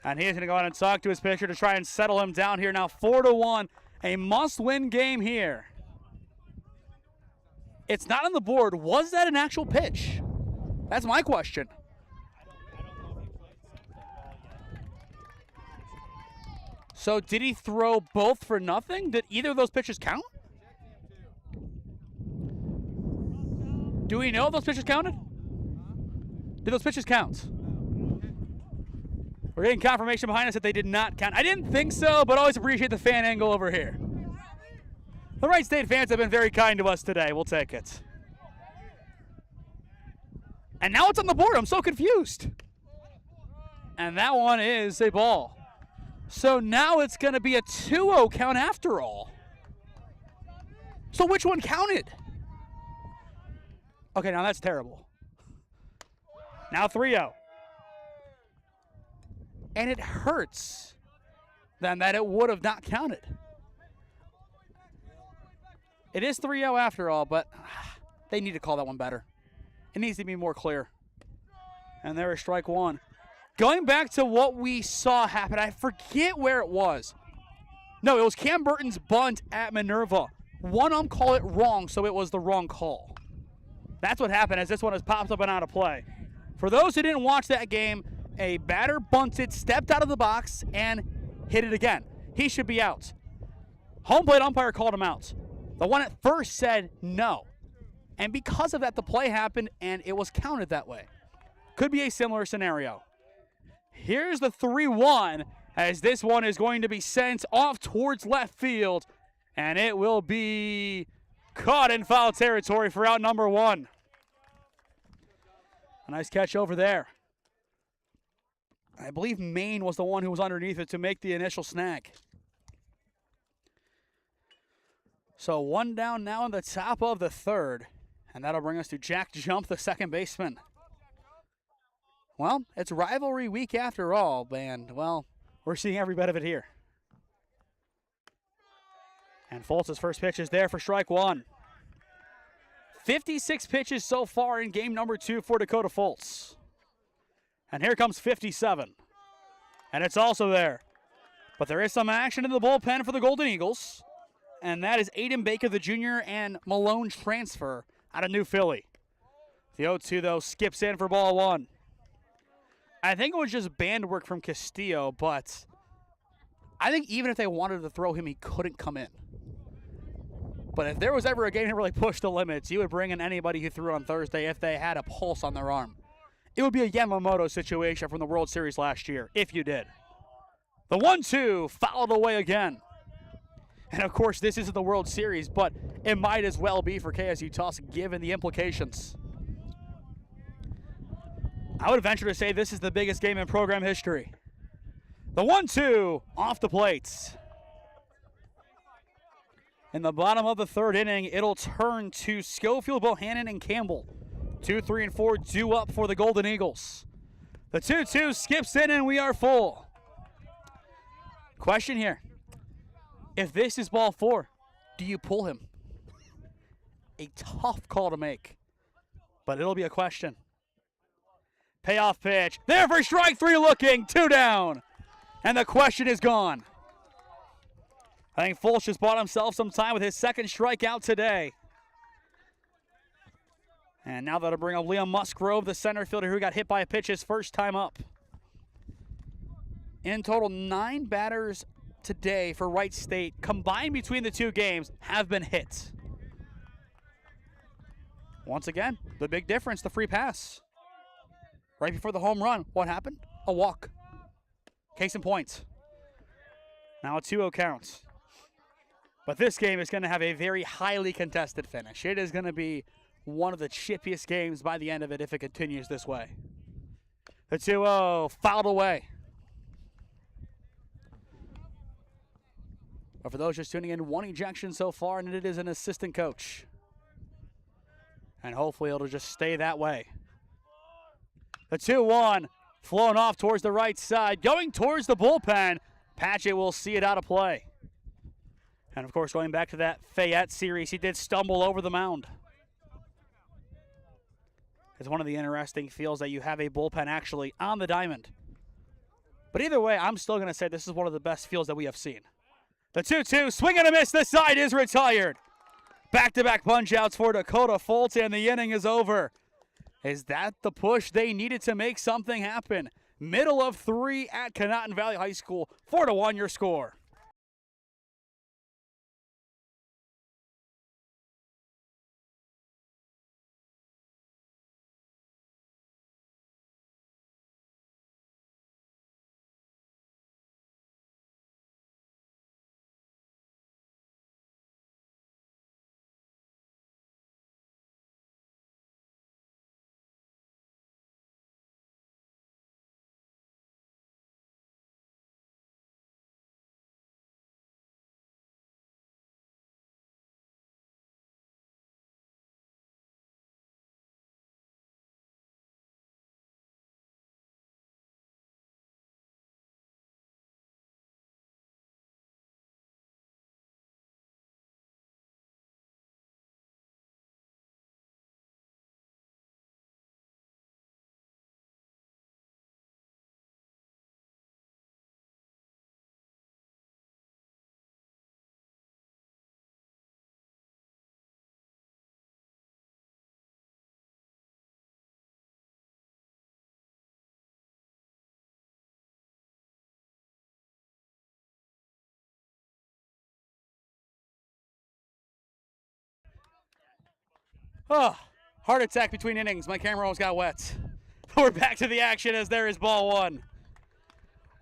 And he's going to go out and talk to his pitcher to try and settle him down here. Now 4-1, a must-win game here. It's not on the board. Was that an actual pitch? That's my question. So did he throw both for nothing? Did either of those pitches count? Do we know if those pitches counted? Did those pitches count? We're getting confirmation behind us that they did not count. I didn't think so, but always appreciate the fan angle over here. The Wright State fans have been very kind to us today. We'll take it. And now it's on the board. I'm so confused. And that one is a ball. So now it's going to be a 2-0 count after all. So which one counted? Okay, now that's terrible. Now 3-0. And it hurts then that it would have not counted. It is 3-0 after all, but they need to call that one better. It needs to be more clear. And there is strike one. Going back to what we saw happen, I forget where it was. No, it was Cam Burton's bunt at Minerva. One ump called it wrong, so it was the wrong call. That's what happened as this one has popped up and out of play. For those who didn't watch that game, a batter bunted, stepped out of the box, and hit it again. He should be out. Home plate umpire called him out. The one at first said no. And because of that, the play happened, and it was counted that way. Could be a similar scenario. Here's the 3-1, as this one is going to be sent off towards left field, and it will be caught in foul territory for out number one. A nice catch over there. I believe Maine was the one who was underneath it to make the initial snag. So one down now in the top of the third, and that'll bring us to Jack Jump, the second baseman. Well, it's rivalry week after all, and, well, we're seeing every bit of it here. And Foltz's first pitch is there for strike one. 56 pitches so far in game number 2 for Dakota Foltz. And here comes 57. And it's also there. But there is some action in the bullpen for the Golden Eagles. And that is Aiden Baker, the junior, and Malone transfer out of New Philly. The 0-2, though, skips in for ball one. I think it was just band work from Castillo, but I think even if they wanted to throw him, he couldn't come in. But if there was ever a game that really pushed the limits, you would bring in anybody who threw on Thursday if they had a pulse on their arm. It would be a Yamamoto situation from the World Series last year, if you did. The 1-2 fouled away again. And of course, this isn't the World Series, but it might as well be for KSU Tusk, given the implications. I would venture to say this is the biggest game in program history. The 1-2 off the plates. In the bottom of the third inning, it'll turn to Schofield, Bohannon, and Campbell. 2, 3, and 4 due up for the Golden Eagles. The 2-2 skips in, and we are full. Question here. If this is ball 4, do you pull him? A tough call to make, but it'll be a question. Payoff pitch. There for strike 3 looking. 2 down. And the question is gone. I think Foltz just bought himself some time with his second strikeout today. And now that'll bring up Liam Musgrove, the center fielder who got hit by a pitch his first time up. In total, 9 batters today for Wright State, combined between the two games, have been hit. Once again, the big difference, the free pass. Right before the home run, what happened? A walk. Case in point. Now a 2-0 count. But this game is going to have a very highly contested finish. It is going to be one of the chippiest games by the end of it if it continues this way. The 2-0 fouled away. But for those just tuning in, 1 ejection so far, and it is an assistant coach. And hopefully it'll just stay that way. The 2-1 flown off towards the right side, going towards the bullpen. Patchett will see it out of play. And of course, going back to that Fayette series, he did stumble over the mound. It's one of the interesting feels that you have a bullpen actually on the diamond. But either way, I'm still going to say this is one of the best fields that we have seen. The 2-2, swing and a miss. This side is retired. Back-to-back punch-outs for Dakota Fulton, and the inning is over. Is that the push they needed to make something happen? Middle of 3 at Conotton Valley High School. 4-1 your score. Oh, heart attack between innings. My camera almost got wet. We're back to the action as there is ball one.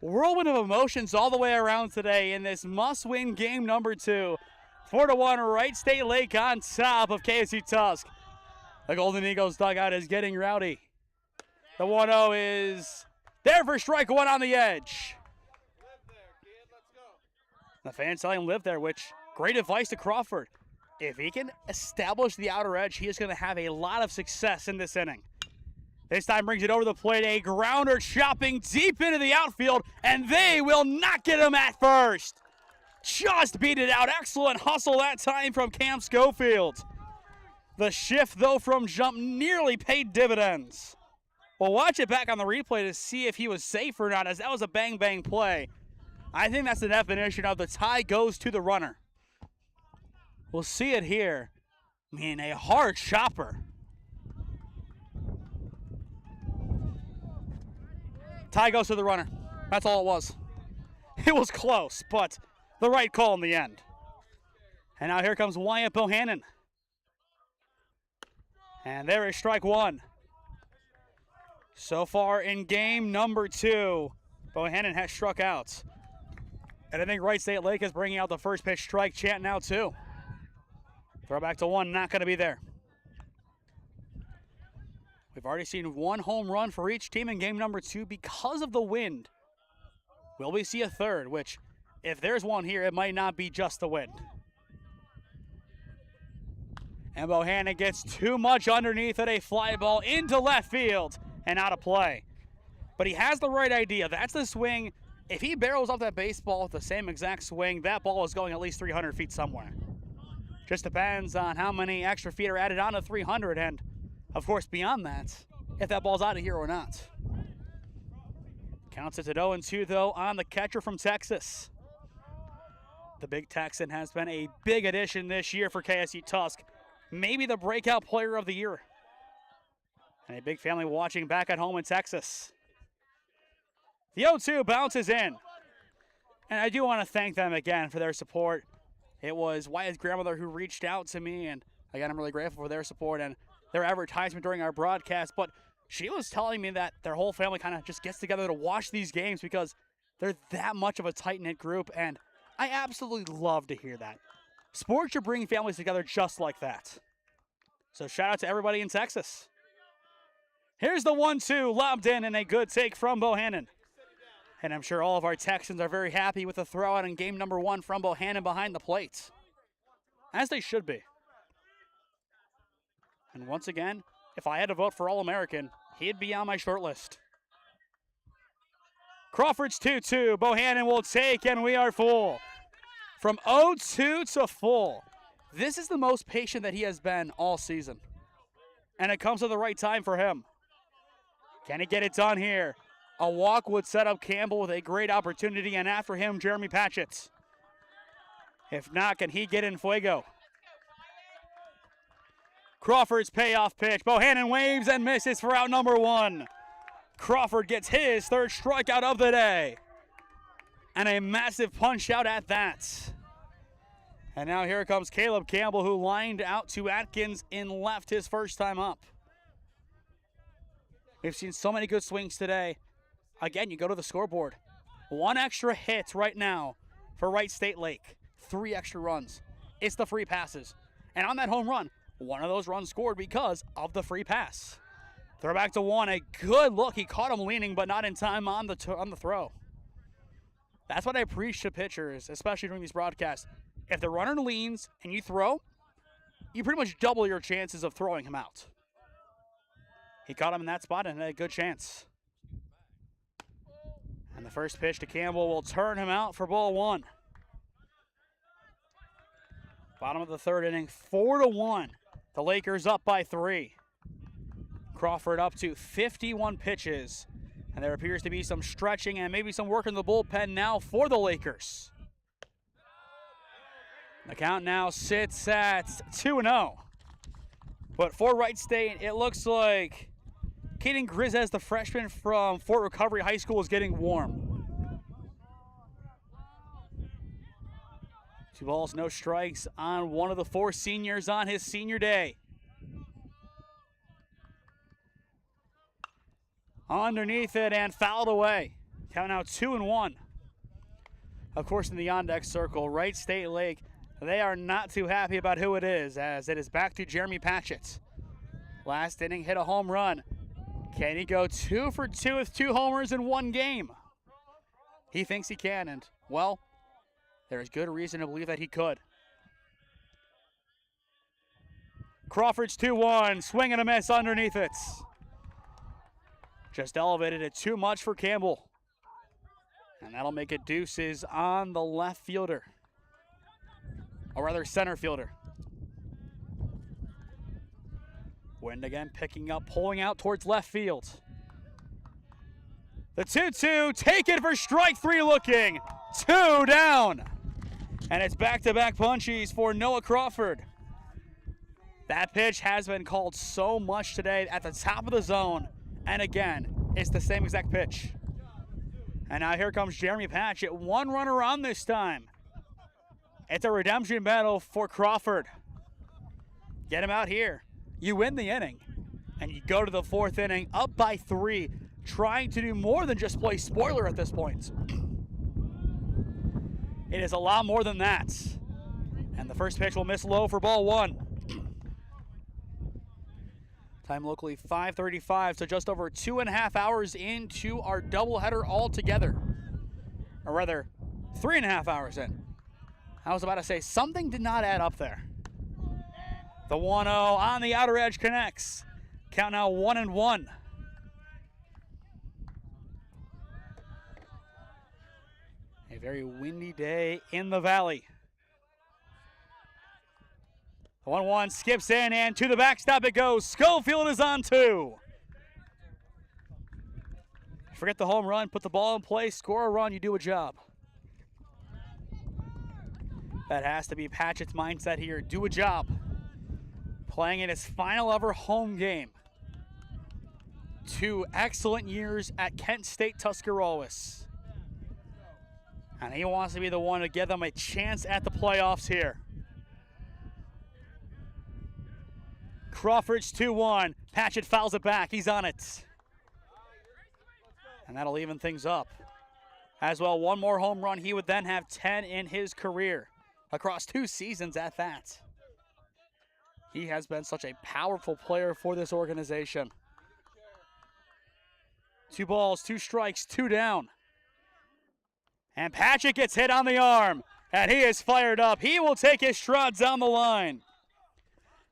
Whirlwind of emotions all the way around today in this must-win game number 2. 4-1 Wright State Lake on top of KSU Tusk. The Golden Eagles dugout is getting rowdy. The 1-0 is there for strike one on the edge. The fans telling him live there, which great advice to Crawford. If he can establish the outer edge, he is going to have a lot of success in this inning. This time brings it over the plate, a grounder chopping deep into the outfield, and they will not get him at first. Just beat it out. Excellent hustle that time from Cam Schofield. The shift, though, from jump nearly paid dividends. We'll watch it back on the replay to see if he was safe or not, as that was a bang-bang play. I think that's the definition of the tie goes to the runner. We'll see it here. I mean, a hard chopper. Tie goes to the runner. That's all it was. It was close, but the right call in the end. And now here comes Wyatt Bohannon. And there is strike one. So far in game number 2, Bohannon has struck out. And I think Wright State Lake is bringing out the first pitch strike chant now too. Throw back to 1, not going to be there. We've already seen 1 home run for each team in game number 2 because of the wind. Will we see a third, which, if there's one here, it might not be just the wind. And Bohannon gets too much underneath it, a fly ball into left field and out of play. But he has the right idea. That's the swing. If he barrels off that baseball with the same exact swing, that ball is going at least 300 feet somewhere. Just depends on how many extra feet are added on to 300, and of course beyond that, if that ball's out of here or not. Counts it at 0-2 though on the catcher from Texas. The big Texan has been a big addition this year for KSU Tusk. Maybe the breakout player of the year. And a big family watching back at home in Texas. The 0-2 bounces in. And I do want to thank them again for their support. It was Wyatt's grandmother who reached out to me, and again, I'm really grateful for their support and their advertisement during our broadcast. But she was telling me that their whole family kind of just gets together to watch these games because they're that much of a tight-knit group, and I absolutely love to hear that. Sports should bring families together just like that. So shout out to everybody in Texas. Here's the 1-2 lobbed in and a good take from Bohannon. And I'm sure all of our Texans are very happy with the throwout in game number 1 from Bohannon behind the plate. As they should be. And once again, if I had to vote for All-American, he'd be on my short list. Crawford's 2-2. Bohannon will take, and we are full. From 0-2 to full. This is the most patient that he has been all season. And it comes at the right time for him. Can he get it done here? A walk would set up Campbell with a great opportunity, and after him, Jeremy Patchett. If not, can he get in fuego? Crawford's payoff pitch. Bohannon waves and misses for out number 1. Crawford gets his 3rd strikeout of the day. And a massive punch out at that. And now here comes Caleb Campbell, who lined out to Atkins in left his first time up. We've seen so many good swings today. Again, you go to the scoreboard. 1 extra hit right now for Wright State Lake. 3 extra runs. It's the free passes. And on that home run, one of those runs scored because of the free pass. Throw back to 1. A good look. He caught him leaning, but not in time on the throw. That's what I preach to pitchers, especially during these broadcasts. If the runner leans and you throw, you pretty much double your chances of throwing him out. He caught him in that spot and had a good chance. And the first pitch to Campbell will turn him out for ball 1. Bottom of the 3rd inning, 4-1. The Lakers up by 3. Crawford up to 51 pitches. And there appears to be some stretching and maybe some work in the bullpen now for the Lakers. The count now sits at 2-0. But for Wright State, it looks like Caden Grizez, the freshman from Fort Recovery High School, is getting warm. 2 balls, no strikes on one of the 4 seniors on his senior day. Underneath it and fouled away. Count now 2-1. Of course, in the on-deck circle, Wright State Lake, they are not too happy about who it is, as it is back to Jeremy Patchett. Last inning, hit a home run. Can he go 2 for 2 with 2 homers in 1 game? He thinks he can, and, well, there's good reason to believe that he could. Crawford's 2-1, swing and a miss underneath it. Just elevated it too much for Campbell. And that'll make it deuces on the left fielder. Or rather, center fielder. Wind again picking up, pulling out towards left field. The 2-2, take it for strike 3 looking. 2 down. And it's back-to-back punchies for Noah Crawford. That pitch has been called so much today at the top of the zone. And again, it's the same exact pitch. And now here comes Jeremy Patchett. 1 runner on this time. It's a redemption battle for Crawford. Get him out here. You win the inning. And you go to the 4th inning up by 3, trying to do more than just play spoiler at this point. It is a lot more than that. And the first pitch will miss low for ball 1. Time locally 5:35, so just over 2.5 hours into our doubleheader altogether. Or rather, 3.5 hours in. I was about to say, something did not add up there. The 1-0 on the outer edge connects. Count now 1-1. A very windy day in the valley. The 1-1 skips in, and to the backstop it goes. Schofield is on 2. Forget the home run, put the ball in play, score a run, you do a job. That has to be Patchett's mindset here. Do a job. Playing in his final ever home game. 2 excellent years at Kent State Tuscarawas. And he wants to be the one to give them a chance at the playoffs here. Crawford's 2-1. Patchett fouls it back. He's on it. And that'll even things up. As well, 1 more home run. He would then have 10 in his career. Across 2 seasons at that. He has been such a powerful player for this organization. 2 balls, 2 strikes, 2 down. And Patchett gets hit on the arm. And he is fired up. He will take his strides down the line.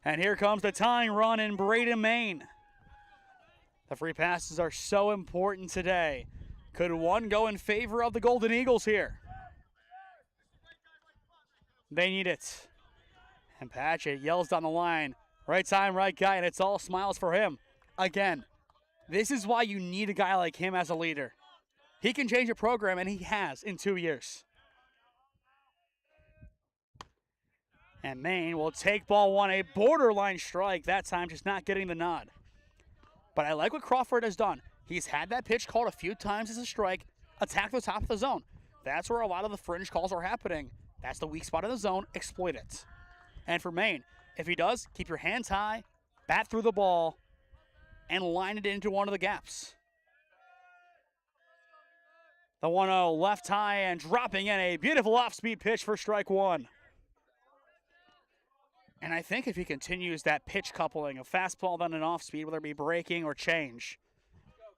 And here comes the tying run in Braden, Maine. The free passes are so important today. Could one go in favor of the Golden Eagles here? They need it. And Patchett yells down the line. Right time, right guy, and it's all smiles for him. Again, this is why you need a guy like him as a leader. He can change a program, and he has in 2 years. And Maine will take ball one, a borderline strike. That time just not getting the nod. But I like what Crawford has done. He's had that pitch called a few times as a strike, attack the top of the zone. That's where a lot of the fringe calls are happening. That's the weak spot in the zone. Exploit it. And for Maine, if he does, keep your hands high, bat through the ball, and line it into one of the gaps. The 1-0 left high and dropping in a beautiful off-speed pitch for strike one. And I think if he continues that pitch coupling of fastball then an off-speed, whether it be breaking or change,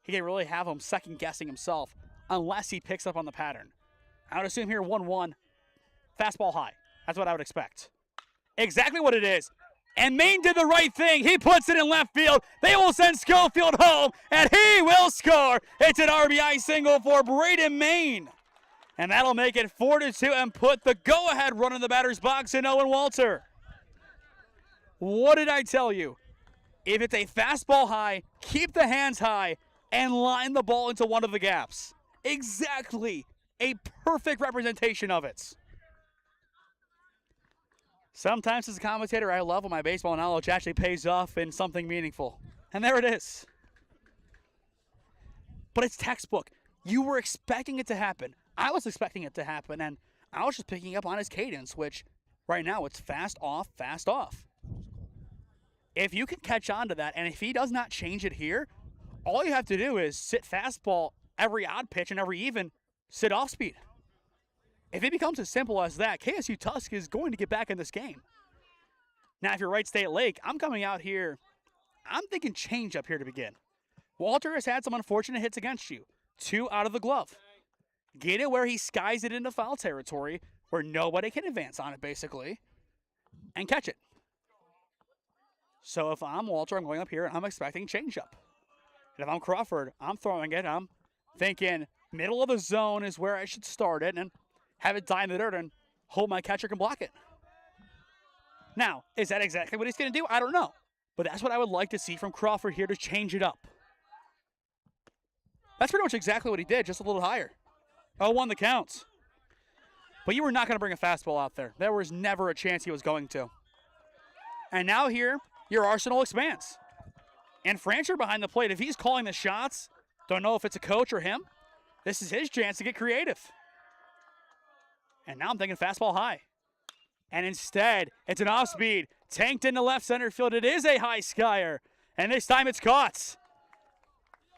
he can really have him second-guessing himself unless he picks up on the pattern. I would assume here 1-1, fastball high. That's what I would expect. Exactly what it is. And Maine did the right thing. He puts it in left field. They will send Schofield home, and he will score. It's an RBI single for Braden Maine. And that'll make it 4-2 and put the go-ahead run in the batter's box in Owen Walter. What did I tell you? If it's a fastball high, keep the hands high and line the ball into one of the gaps. Exactly. A perfect representation of it. Sometimes as a commentator, I love when my baseball knowledge actually pays off in something meaningful. And there it is. But it's textbook. You were expecting it to happen. I was expecting it to happen, and I was just picking up on his cadence, which right now it's fast off, fast off. If you can catch on to that, and if he does not change it here, all you have to do is sit fastball every odd pitch and every even, sit off speed. If it becomes as simple as that, KSU Tusk is going to get back in this game. Now, if you're Wright State Lake, I'm coming out here, I'm thinking change up here to begin. Walter has had some unfortunate hits against you. 2 out of the glove. Get it where he skies it into foul territory, where nobody can advance on it, basically, and catch it. So if I'm Walter, I'm going up here, and I'm expecting changeup. And if I'm Crawford, I'm throwing it. I'm thinking middle of the zone is where I should start it and have it die in the dirt and hope my catcher can block it. Now, is that exactly what he's going to do? I don't know. But that's what I would like to see from Crawford here to change it up. That's pretty much exactly what he did, just a little higher. 0-1 the count. But you were not going to bring a fastball out there. There was never a chance he was going to. And now here, your arsenal expands. And Francher behind the plate, if he's calling the shots, don't know if it's a coach or him, this is his chance to get creative. And now I'm thinking fastball high. And instead, it's an off-speed, tanked into left center field. It is a high skyer, and this time it's caught.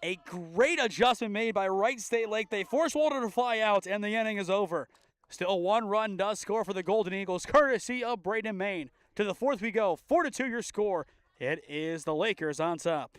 A great adjustment made by Wright State Lake. They force Walter to fly out, and the inning is over. Still 1 run does score for the Golden Eagles, courtesy of Braden Maine. To the 4th we go, 4-2 your score. It is the Lakers on top.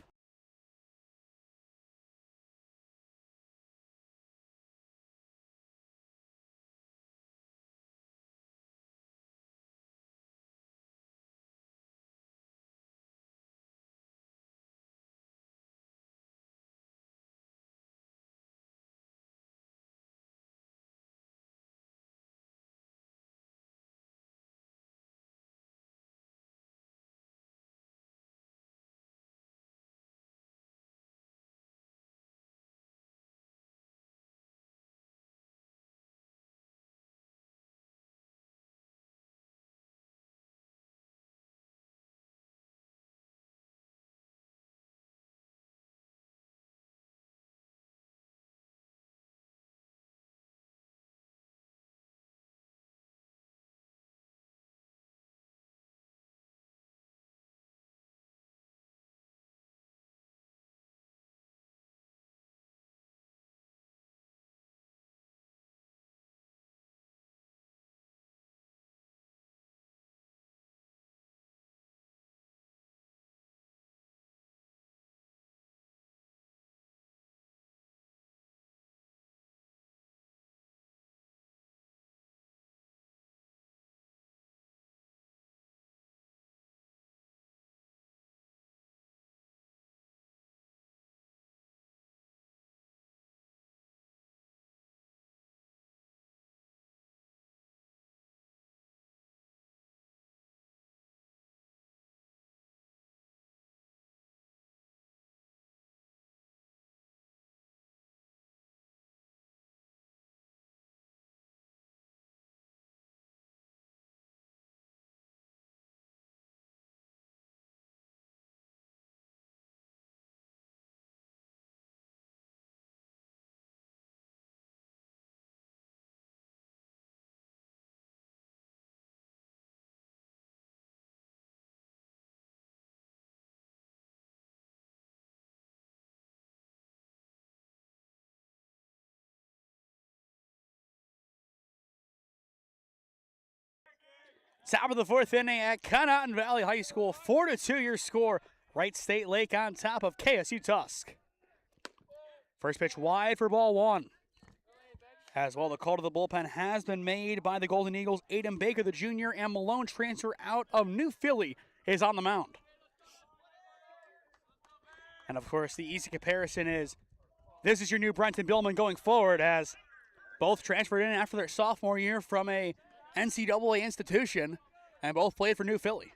Top of the fourth inning at Conotton Valley High School. 4-2 your score. Wright State Lake on top of KSU Tusk. First pitch wide for ball one. As well, the call to the bullpen has been made by the Golden Eagles. Aiden Baker, the junior, and Malone, transfer out of New Philly, is on the mound. And, of course, the easy comparison is this is your new Brenton Billman going forward, as both transferred in after their sophomore year from a NCAA institution and both played for New Philly.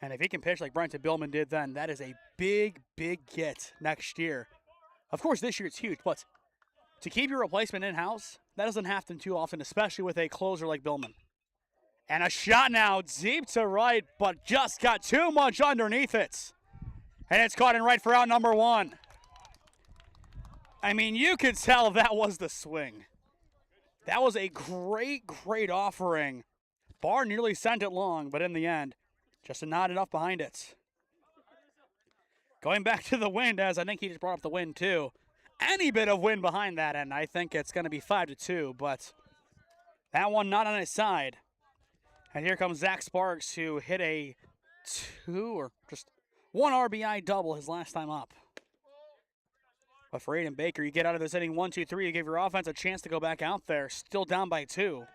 And if he can pitch like Brenton Billman did then, that is a big, big get next year. Of course, this year it's huge, but to keep your replacement in-house, that doesn't happen too often, especially with a closer like Billman. And a shot now deep to right, but just got too much underneath it. And it's caught in right for out number one. I mean, you could tell that was the swing. That was a great, great offering. Barr nearly sent it long, but in the end, just not enough behind it. Going back to the wind, as I think he just brought up the wind too. Any bit of wind behind that, and I think it's going to be 5-2, but that one not on his side. And here comes Zach Sparks, who hit a 2 or just 1 RBI double his last time up. But for Aiden Baker, you get out of this inning 1-2-3, you give your offense a chance to go back out there, still down by 2.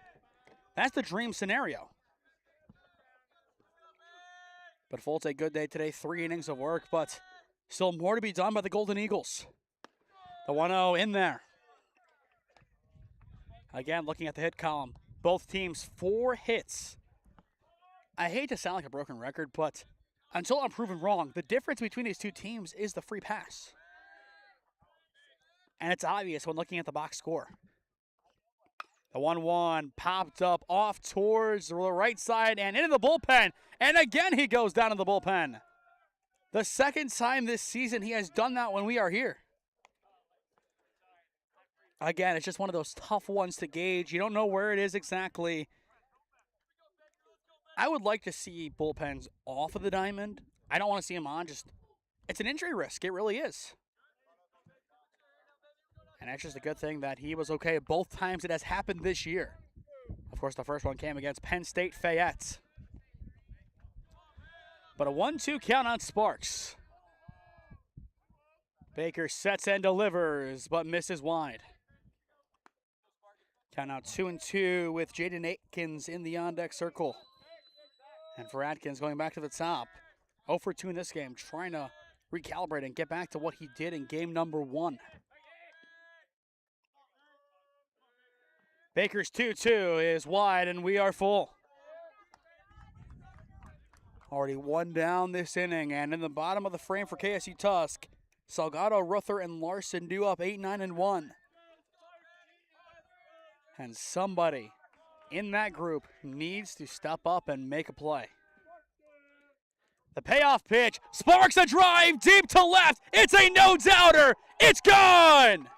That's the dream scenario. But Foltz, a good day today, 3 innings of work, but still more to be done by the Golden Eagles. The 1-0 in there. Again, looking at the hit column, both teams 4 hits. I hate to sound like a broken record, but until I'm proven wrong, the difference between these two teams is the free pass. And it's obvious when looking at the box score. The 1-1 popped up off towards the right side and into the bullpen. And again, he goes down in the bullpen. The second time this season he has done that when we are here. Again, it's just one of those tough ones to gauge. You don't know where it is exactly. I would like to see bullpens off of the diamond. I don't want to see them on. It's an injury risk. It really is. And it's just a good thing that he was okay both times it has happened this year. Of course, the first one came against Penn State Fayette. But a 1-2 count on Sparks. Baker sets and delivers, but misses wide. Count out 2-2 with Jaden Atkins in the on-deck circle. And for Atkins, going back to the top. 0 for 2 in this game, trying to recalibrate and get back to what he did in game number 1. Baker's 2-2 is wide, and we are full. Already 1 down this inning, and in the bottom of the frame for KSU Tusk, Salgado, Ruther, and Larson do up 8, 9, and 1. And somebody in that group needs to step up and make a play. The payoff pitch, Sparks a drive deep to left. It's a no-doubter. It's gone.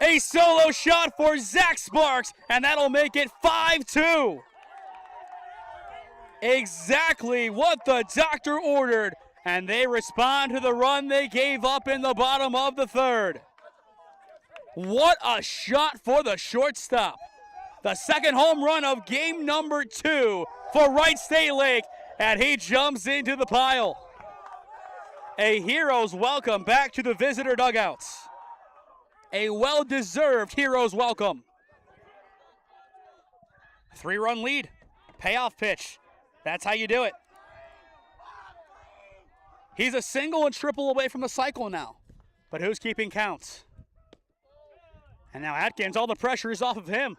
A solo shot for Zach Sparks, and that'll make it 5-2. Exactly what the doctor ordered, and they respond to the run they gave up in the bottom of the 3rd. What a shot for the shortstop. The second home run of game number 2 for Wright State Lake, and he jumps into the pile. A hero's welcome back to the visitor dugouts. A well-deserved hero's welcome. 3-run lead, payoff pitch. That's how you do it. He's a single and triple away from the cycle now. But who's keeping counts? And now Atkins, all the pressure is off of him.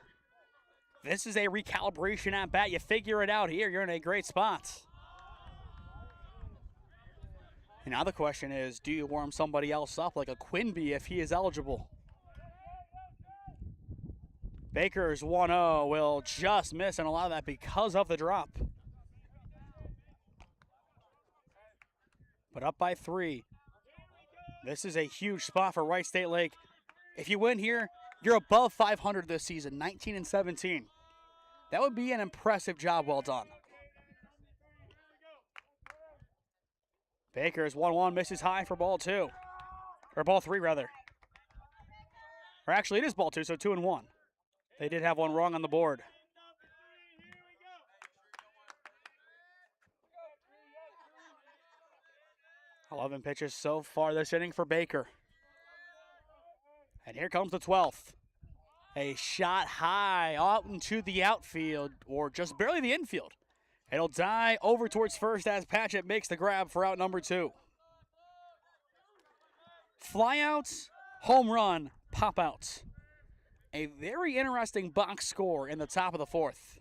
This is a recalibration at bat. You figure it out here, you're in a great spot. And now the question is, do you warm somebody else up like a Quinby if he is eligible? Baker's 1-0 will just miss, and a lot of that because of the drop. But up by 3. This is a huge spot for Wright State Lake. If you win here, you're above 500 this season, 19-17. That would be an impressive job well done. Baker's 1-1 misses high for ball 2. Or ball 3, rather. Or actually, it is ball 2, so 2-1. They did have one wrong on the board. 11 pitches so far this inning for Baker. And here comes the 12th. A shot high out into the outfield, or just barely the infield. It'll die over towards first as Patchett makes the grab for out number 2. Flyouts, home run, pop outs. A very interesting box score in the top of the 4th.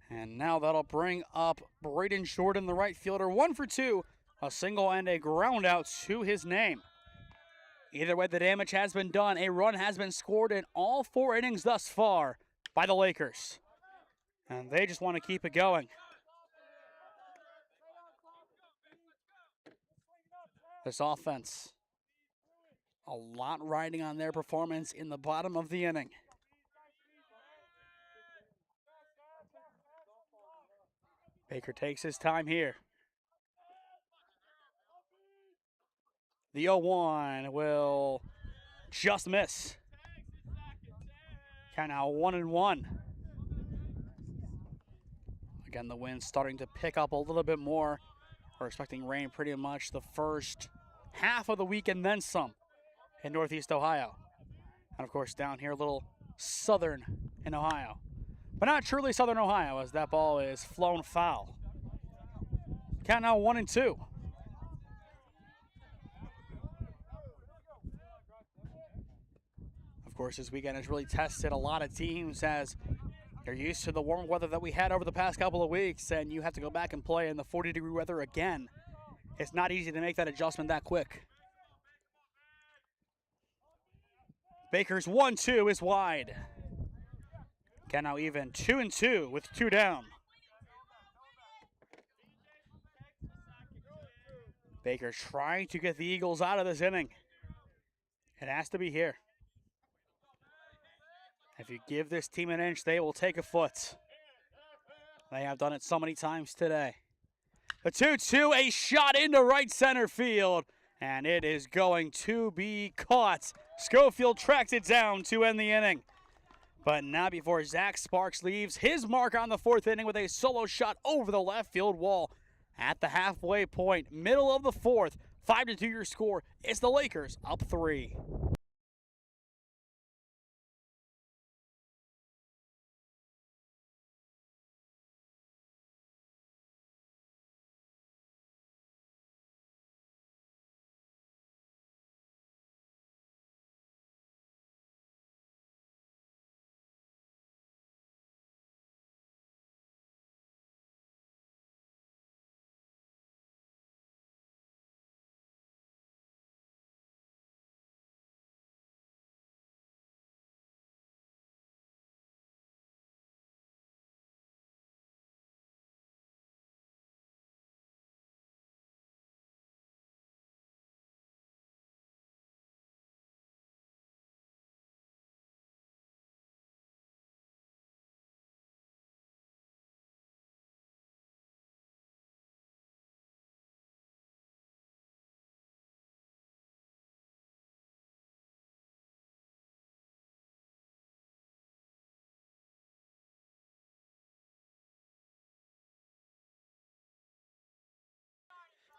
And now that'll bring up Braden Jordan, the right fielder, 1 for 2. A single and a ground out to his name. Either way, the damage has been done. A run has been scored in all 4 innings thus far by the Lakers. And they just want to keep it going. This offense, a lot riding on their performance in the bottom of the inning. Baker takes his time here. The 0-1 will just miss. Count now 1-1. Again, the wind's starting to pick up a little bit more. We're expecting rain pretty much the first half of the week and then some in Northeast Ohio. And of course down here a little southern in Ohio. But not truly southern Ohio, as that ball is flown foul. Count now 1-2. Of course, this weekend has really tested a lot of teams as they're used to the warm weather that we had over the past couple of weeks, and you have to go back and play in the 40-degree weather again. It's not easy to make that adjustment that quick. Baker's 1-2 is wide. Count now even 2-2 with 2 down. Baker trying to get the Eagles out of this inning. It has to be here. If you give this team an inch, they will take a foot. They have done it so many times today. The 2-2, a shot into right center field, and it is going to be caught. Schofield tracks it down to end the inning. But not before Zach Sparks leaves his mark on the 4th inning with a solo shot over the left field wall. At the halfway point, middle of the 4th, 5-2 your score. It's the Lakers up 3.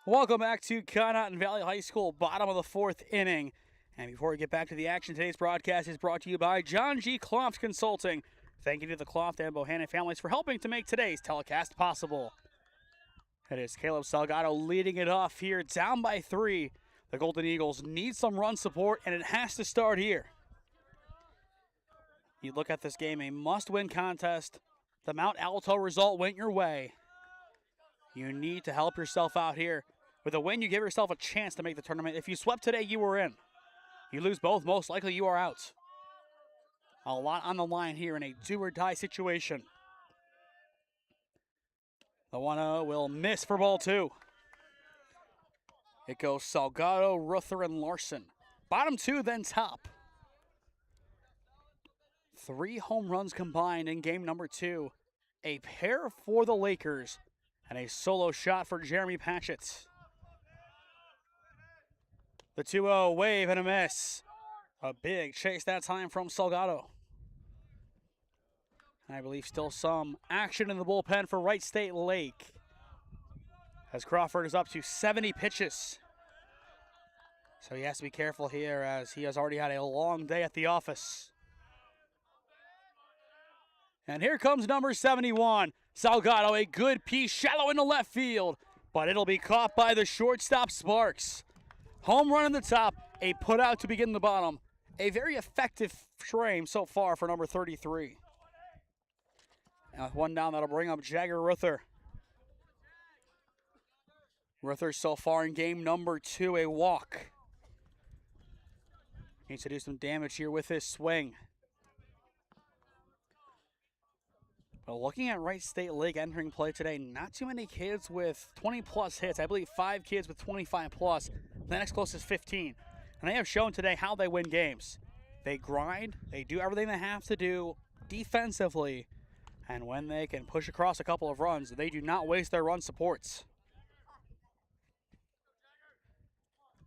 Welcome back to Conotton Valley High School, bottom of the 4th inning. And before we get back to the action, today's broadcast is brought to you by John G. Cloft Consulting. Thank you to the Cloft and Bohannon families for helping to make today's telecast possible. It is Caleb Salgado leading it off here, down by 3. The Golden Eagles need some run support, and it has to start here. You look at this game, a must-win contest. The Mount Alto result went your way. You need to help yourself out here. With a win, you give yourself a chance to make the tournament. If you swept today, you were in. You lose both, most likely you are out. A lot on the line here in a do-or-die situation. The 1-0 will miss for ball 2. It goes Salgado, Ruther, and Larson. Bottom 2, then top. 3 home runs combined in game number 2. A pair for the Lakers, and a solo shot for Jeremy Patchett. The 2-0 wave and a miss. A big chase that time from Salgado. And I believe still some action in the bullpen for Wright State Lake. as Crawford is up to 70 pitches. So he has to be careful here as he has already had a long day at the office. And here comes number 71, Salgado, a good piece, shallow into left field, but it'll be caught by the shortstop Sparks. Home run in the top, a put out to begin the bottom. A very effective frame so far for number 33. And with one down, that'll bring up Jagger Ruther. Ruther so far in game number 2, a walk. Needs to do some damage here with his swing. But looking at Wright State Lake entering play today, not too many kids with 20-plus hits. I believe 5 kids with 25-plus. The next closest is 15. And they have shown today how they win games. They grind. They do everything they have to do defensively. And when they can push across a couple of runs, they do not waste their run supports.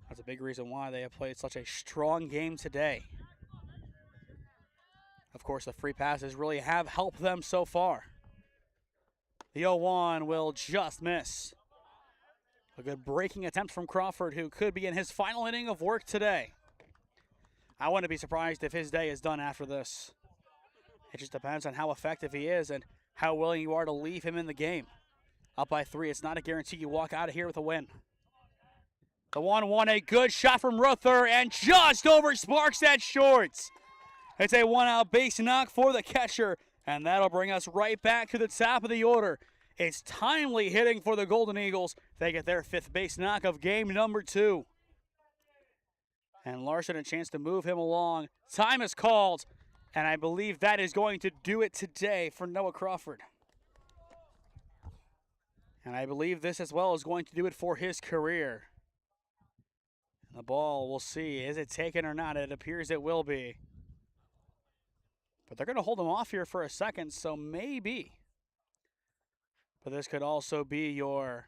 That's a big reason why they have played such a strong game today. Of course, the free passes really have helped them so far. The 0-1 will just miss. A good breaking attempt from Crawford, who could be in his final inning of work today. I wouldn't be surprised if his day is done after this. It just depends on how effective he is and how willing you are to leave him in the game. Up by 3, it's not a guarantee you walk out of here with a win. The 1-1, a good shot from Ruther, and just over Sparks at shorts. It's a 1-out base knock for the catcher, and that'll bring us right back to the top of the order. It's timely hitting for the Golden Eagles. They get their 5th base knock of game number 2. And Larson a chance to move him along. Time is called, and I believe that is going to do it today for Noah Crawford. And I believe this as well is going to do it for his career. And the ball, we'll see. Is it taken or not? It appears it will be. But they're going to hold him off here for a second, so maybe. But this could also be your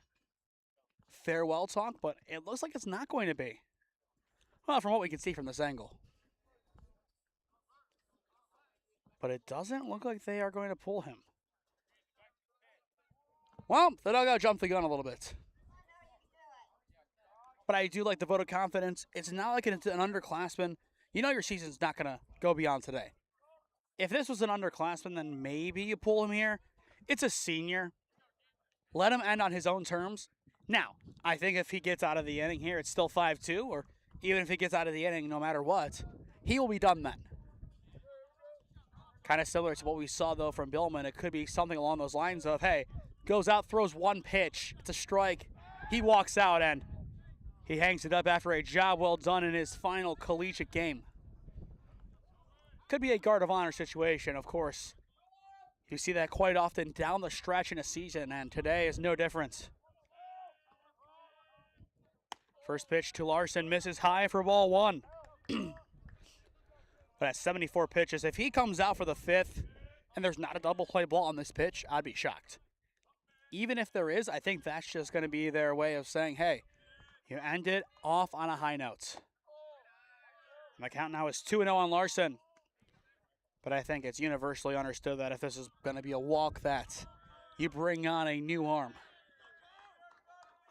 farewell talk, but it looks like it's not going to be. Well, from what we can see from this angle. But it doesn't look like they are going to pull him. Well, the dugout jumped the gun a little bit. But I do like the vote of confidence. It's not like it's an underclassman. You know your season's not going to go beyond today. If this was an underclassman, then maybe you pull him here. It's a senior. Let him end on his own terms. Now, I think if he gets out of the inning here, it's still 5-2, or even if he gets out of the inning, no matter what, he will be done then. Kind of similar to what we saw, though, from Billman. It could be something along those lines of, hey, goes out, throws one pitch, it's a strike, he walks out, and he hangs it up after a job well done in his final collegiate game. Could be a guard of honor situation, of course. You see that quite often down the stretch in a season, and today is no different. First pitch to Larson, misses high for ball 1. But at 74 pitches, if he comes out for the 5th and there's not a double play ball on this pitch, I'd be shocked. Even if there is, I think that's just going to be their way of saying, hey, you ended off on a high note. My count now is 2-0 on Larson. But I think it's universally understood that if this is going to be a walk, that you bring on a new arm.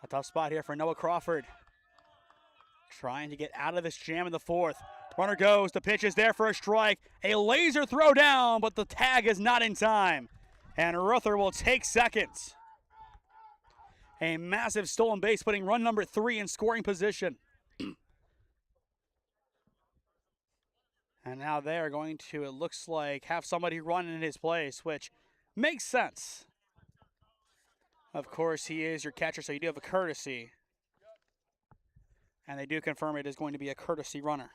A tough spot here for Noah Crawford. Trying to get out of this jam in the 4th. Runner goes, the pitch is there for a strike. A laser throw down, but the tag is not in time. And Ruther will take seconds. A massive stolen base, putting run number 3 in scoring position. And now they are going to, it looks like, have somebody run in his place, which makes sense. Of course, he is your catcher, so you do have a courtesy. And they do confirm it is going to be a courtesy runner.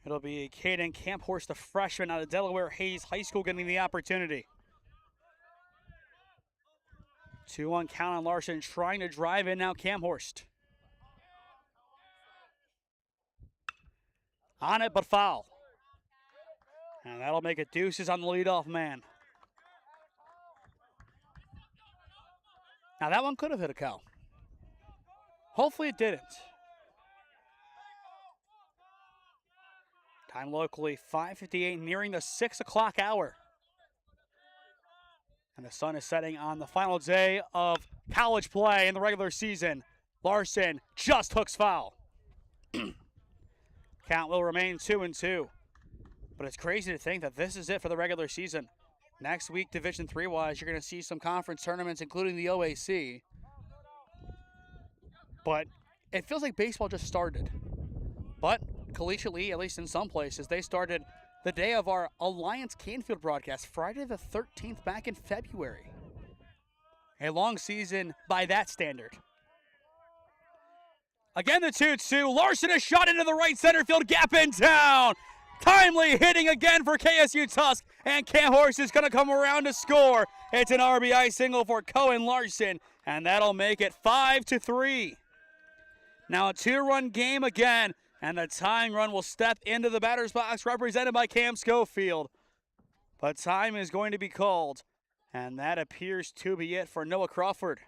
It'll be Caden Camphorst, a freshman out of Delaware Hayes High School, getting the opportunity. 2-1 count on Larson, trying to drive in now Camphorst. On it, but foul. And that'll make it deuces on the leadoff man. Now that one could have hit a cow. Hopefully it didn't. Time locally, 5:58, nearing the 6 o'clock hour. And the sun is setting on the final day of college play in the regular season. Larson just hooks foul. Count will remain 2-2. But it's crazy to think that this is it for the regular season. Next week, Division III-wise, you're going to see some conference tournaments, including the OAC. But it feels like baseball just started. But collegiately, at least in some places, they started the day of our Alliance Canfield broadcast, Friday the 13th, back in February. A long season by that standard. Again, the 2-2. Larson is shot into the right center field, gap in town. Timely hitting again for KSU Tusk, and Cam Horse is going to come around to score. It's an RBI single for Cohen Larson, and that'll make it 5-3. Now a 2-run game again, and the tying run will step into the batter's box, represented by Cam Schofield. But time is going to be called, and that appears to be it for Noah Crawford.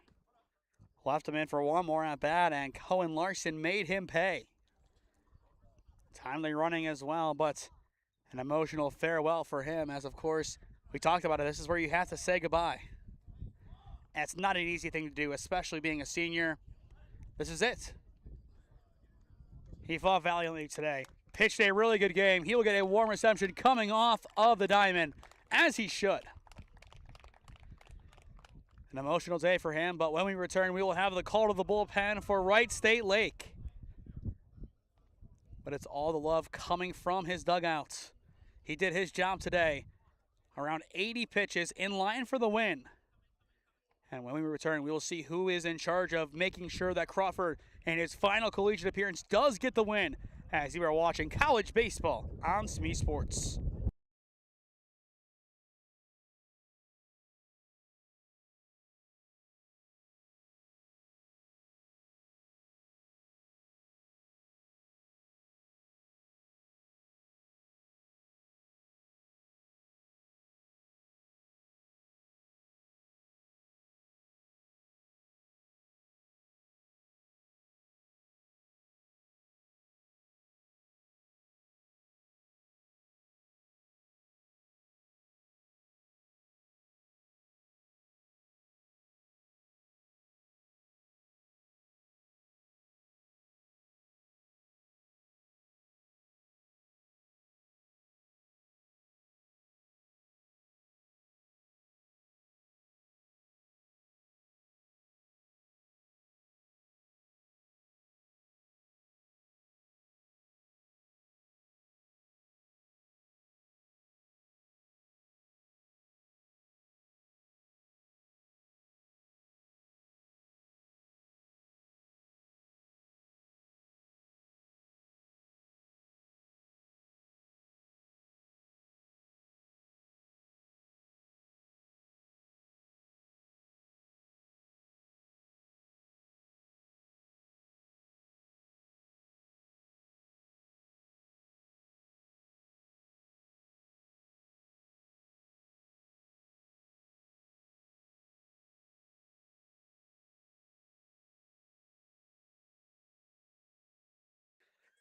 Left him in for one more at bat, and Cohen Larson made him pay. Timely running as well, but an emotional farewell for him, as of course, we talked about it. This is where you have to say goodbye. And it's not an easy thing to do, especially being a senior. This is it. He fought valiantly today. Pitched a really good game. He will get a warm reception coming off of the diamond, as he should. An emotional day for him, but when we return, we will have the call to the bullpen for Wright State Lake. But it's all the love coming from his dugout. He did his job today. Around 80 pitches in line for the win. And when we return, we will see who is in charge of making sure that Crawford, in his final collegiate appearance, does get the win, as you are watching college baseball on SmeeSports.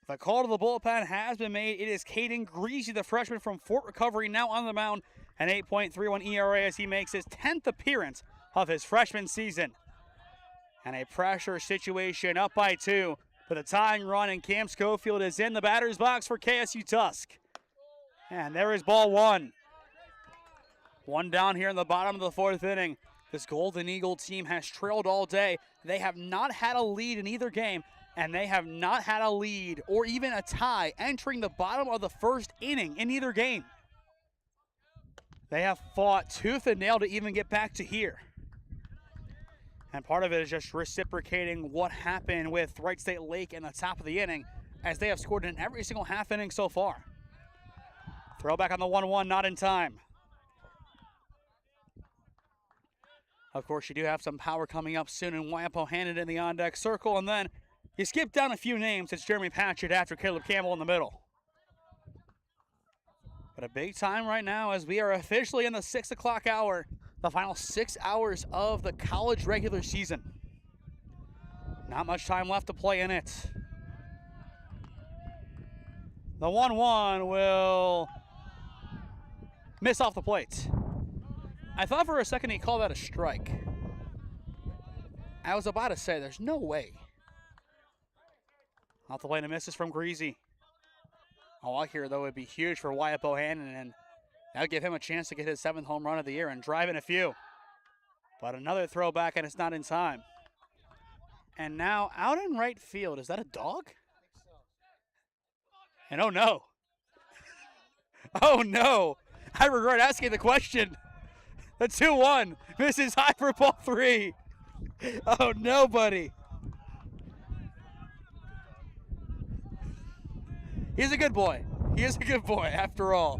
The call to the bullpen has been made. It is Caden Greasy, the freshman from Fort Recovery, now on the mound, an 8.31 ERA as he makes his 10th appearance of his freshman season. And a pressure situation, up by 2 with a tying run, and Cam Schofield is in the batter's box for KSU Tusk. And there is ball 1. 1 down here in the bottom of the 4th inning. This Golden Eagle team has trailed all day. They have not had a lead in either game, and they have not had a lead or even a tie entering the bottom of the 1st inning in either game. They have fought tooth and nail to even get back to here. And part of it is just reciprocating what happened with Wright State Lake in the top of the inning, as they have scored in every single half inning so far. Throwback on the 1-1, not in time. Of course, you do have some power coming up soon, and Wampo handed in the on-deck circle, and then you skip down a few names. It's Jeremy Patchett after Caleb Campbell in the middle. But a big time right now as we are officially in the 6 o'clock hour, the final 6 hours of the college regular season. Not much time left to play in it. The 1-1 will miss off the plate. I thought for a second he called that a strike. I was about to say, there's no way. Off the lane of misses from Greasy. A walk here, though, would be huge for Wyatt Bohannon, and that would give him a chance to get his 7th home run of the year and drive in a few. But another throwback, and it's not in time. And now out in right field, is that a dog? And oh no. Oh no. I regret asking the question. The 2-1 misses high for ball 3. Oh no, buddy. He's a good boy. He is a good boy after all.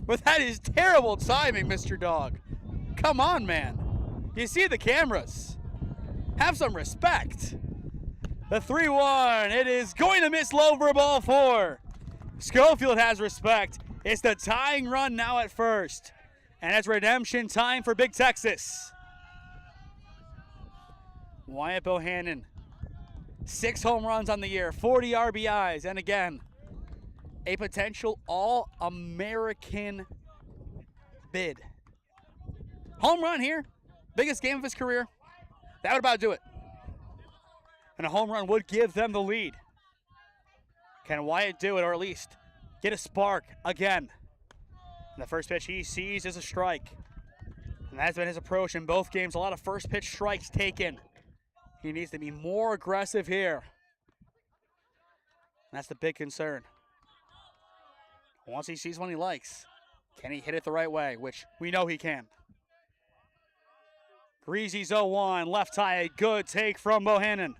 But that is terrible timing, Mr. Dog. Come on, man. You see the cameras. Have some respect. The 3-1. It is going to miss low for ball 4. Schofield has respect. It's the tying run now at first. And it's redemption time for Big Texas. Wyatt Bohannon. 6 home runs on the year, 40 RBIs, and again, a potential All-American bid. Home run here, biggest game of his career. That would about do it. And a home run would give them the lead. Can Wyatt do it, or at least get a spark again? And the first pitch he sees is a strike. And that's been his approach in both games. A lot of first pitch strikes taken. He needs to be more aggressive here. And that's the big concern. Once he sees one he likes, can he hit it the right way, which we know he can. Greasy's 0-1, left high, a good take from Bohannon.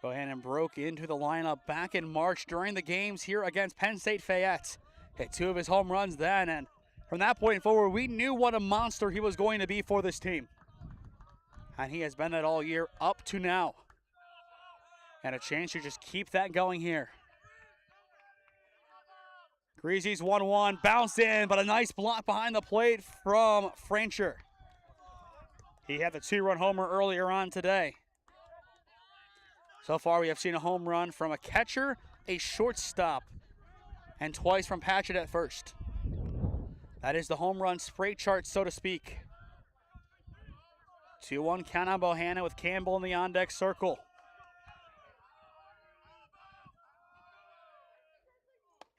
Bohannon broke into the lineup back in March during the games here against Penn State Fayette. Hit 2 of his home runs then, and from that point forward, we knew what a monster he was going to be for this team. And he has been that all year up to now. And a chance to just keep that going here. Greasy's 1-1, bounced in, but a nice block behind the plate from Francher. He had the 2-run homer earlier on today. So far, we have seen a home run from a catcher, a shortstop, and twice from Patchett at first. That is the home run spray chart, so to speak. 2-1 count on Bohannon with Campbell in the on-deck circle.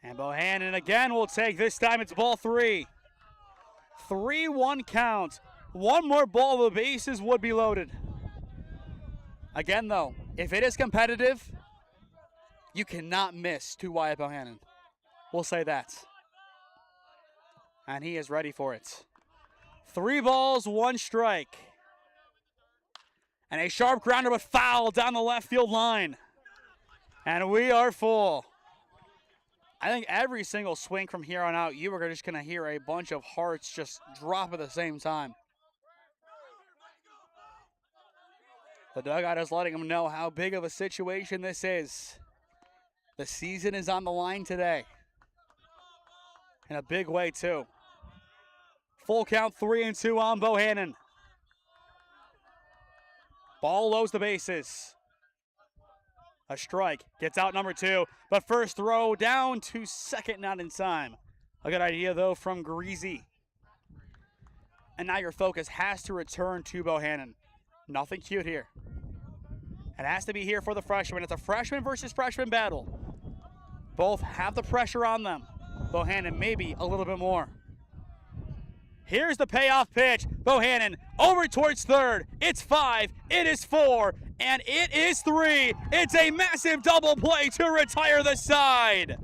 And Bohannon again will take, this time it's ball 3. 3-1 count. One more ball, the bases would be loaded. Again though, if it is competitive, you cannot miss to Wyatt Bohannon. We'll say that. And he is ready for it. 3 balls, 1 strike. And a sharp grounder but foul down the left field line. And we are full. I think every single swing from here on out, you are just going to hear a bunch of hearts just drop at the same time. The dugout is letting them know how big of a situation this is. The season is on the line today. In a big way, too. Full count, 3-2 on Bohannon. Ball lows the bases. A strike, gets out number 2, but first throw down to second, not in time. A good idea, though, from Greasy. And now your focus has to return to Bohannon. Nothing cute here. It has to be here for the freshman. It's a freshman versus freshman battle. Both have the pressure on them. Bohannon maybe a little bit more. Here's the payoff pitch. Bohannon over towards third. It's 5, it is 4, and it is 3. It's a massive double play to retire the side.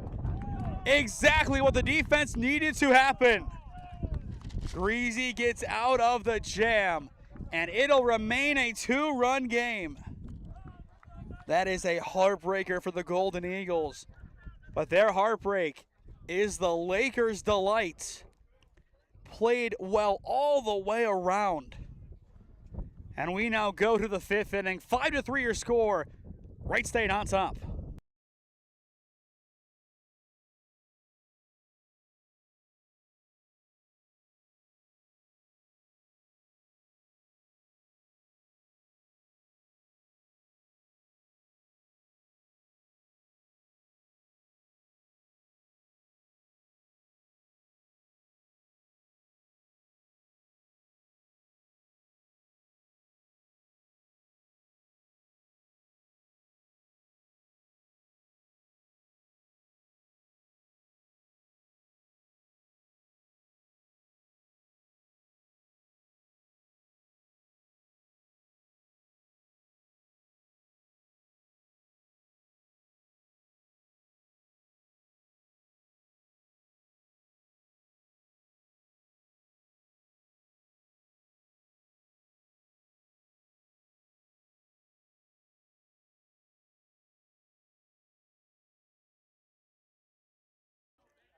Exactly what the defense needed to happen. Greasy gets out of the jam, and it'll remain a 2-run game. That is a heartbreaker for the Golden Eagles. But their heartbreak is the Lakers' delight. Played well all the way around. And we now go to the 5th inning. 5-3 your score. Wright State on top.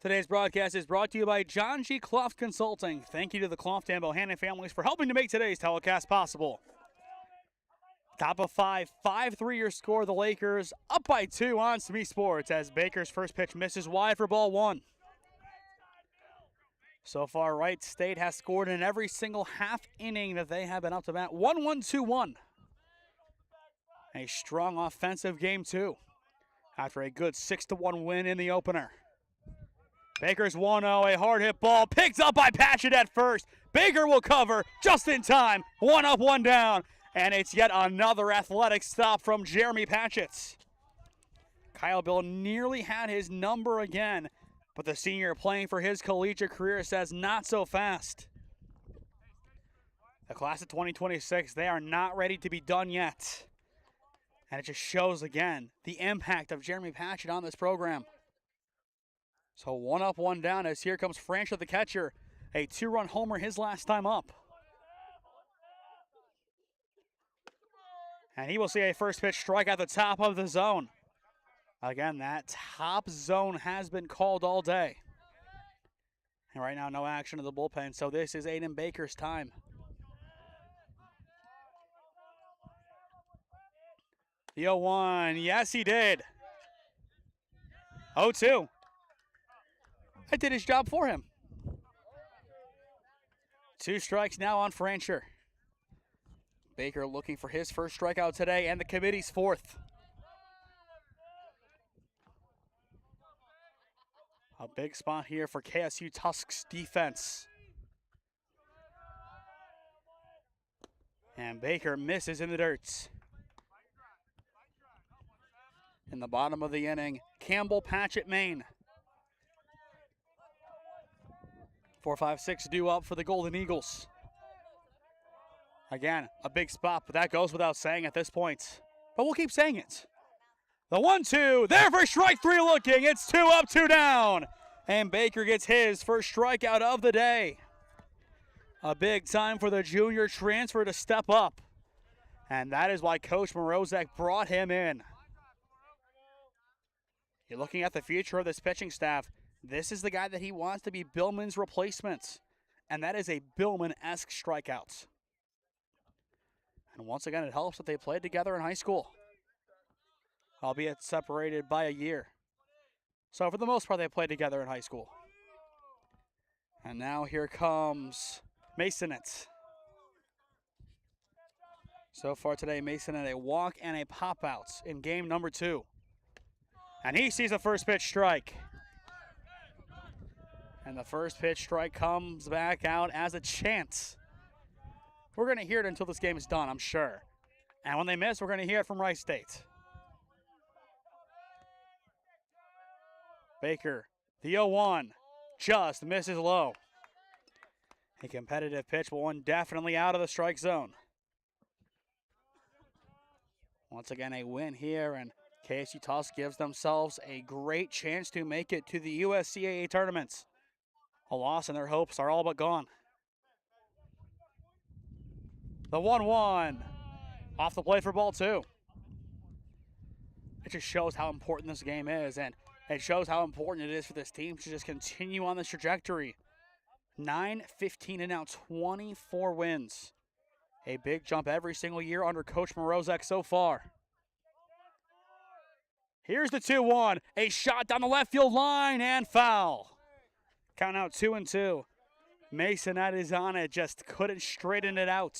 Today's broadcast is brought to you by John G. Clough Consulting. Thank you to the Clough and Bohannon families for helping to make today's telecast possible. Top of 5, 5-3 your score. The Lakers up by 2 on SmeeSports as Baker's first pitch misses wide for ball 1. So far, Wright State has scored in every single half inning that they have been up to bat. 1-1-2-1. A strong offensive game, too, after a good 6-1 win in the opener. Baker's 1-0, a hard hit ball, picked up by Patchett at first. Baker will cover just in time. 1 up, 1 down, and it's yet another athletic stop from Jeremy Patchett. Kyle Bill nearly had his number again, but the senior playing for his collegiate career says not so fast. The class of 2026, they are not ready to be done yet. And it just shows again the impact of Jeremy Patchett on this program. So 1 up, 1 down as here comes Franchia, the catcher. A 2-run homer his last time up. And he will see a first pitch strike at the top of the zone. Again, that top zone has been called all day. And right now, no action in the bullpen, so this is Aiden Baker's time. The 0-1, yes he did. 0-2. I did his job for him. 2 strikes now on Franchia. Baker looking for his first strikeout today and the committee's 4th. A big spot here for KSU Tusk's defense. And Baker misses in the dirt. In the bottom of the inning, Campbell, Patchett, Maine. 4-5-6 due up for the Golden Eagles. Again, a big spot, but that goes without saying at this point. But we'll keep saying it. The 1-2, there for strike 3 looking. It's 2 up, 2 down. And Baker gets his first strikeout of the day. A big time for the junior transfer to step up. And that is why Coach Morozek brought him in. You're looking at the future of this pitching staff. This is the guy that he wants to be Billman's replacement. And that is a Billman-esque strikeout. And once again, it helps that they played together in high school, albeit separated by a year. So for the most part, they played together in high school. And now here comes Masonette. So far today, Masonette a walk and a pop-out in game number 2. And he sees a first pitch strike. And the first pitch strike comes back out as a chance. We're going to hear it until this game is done, I'm sure. And when they miss, we're going to hear it from Wright State. Baker, the 0-1, just misses low. A competitive pitch, but one definitely out of the strike zone. Once again, a win here, and KSU Tusk gives themselves a great chance to make it to the USCAA tournament. A loss and their hopes are all but gone. The 1-1, off the plate for ball 2. It just shows how important this game is, and it shows how important it is for this team to just continue on this trajectory. 9-15 and now 24 wins. A big jump every single year under Coach Morozek so far. Here's the 2-1, a shot down the left field line and foul. Count out 2-2. Masonette is on it, just couldn't straighten it out.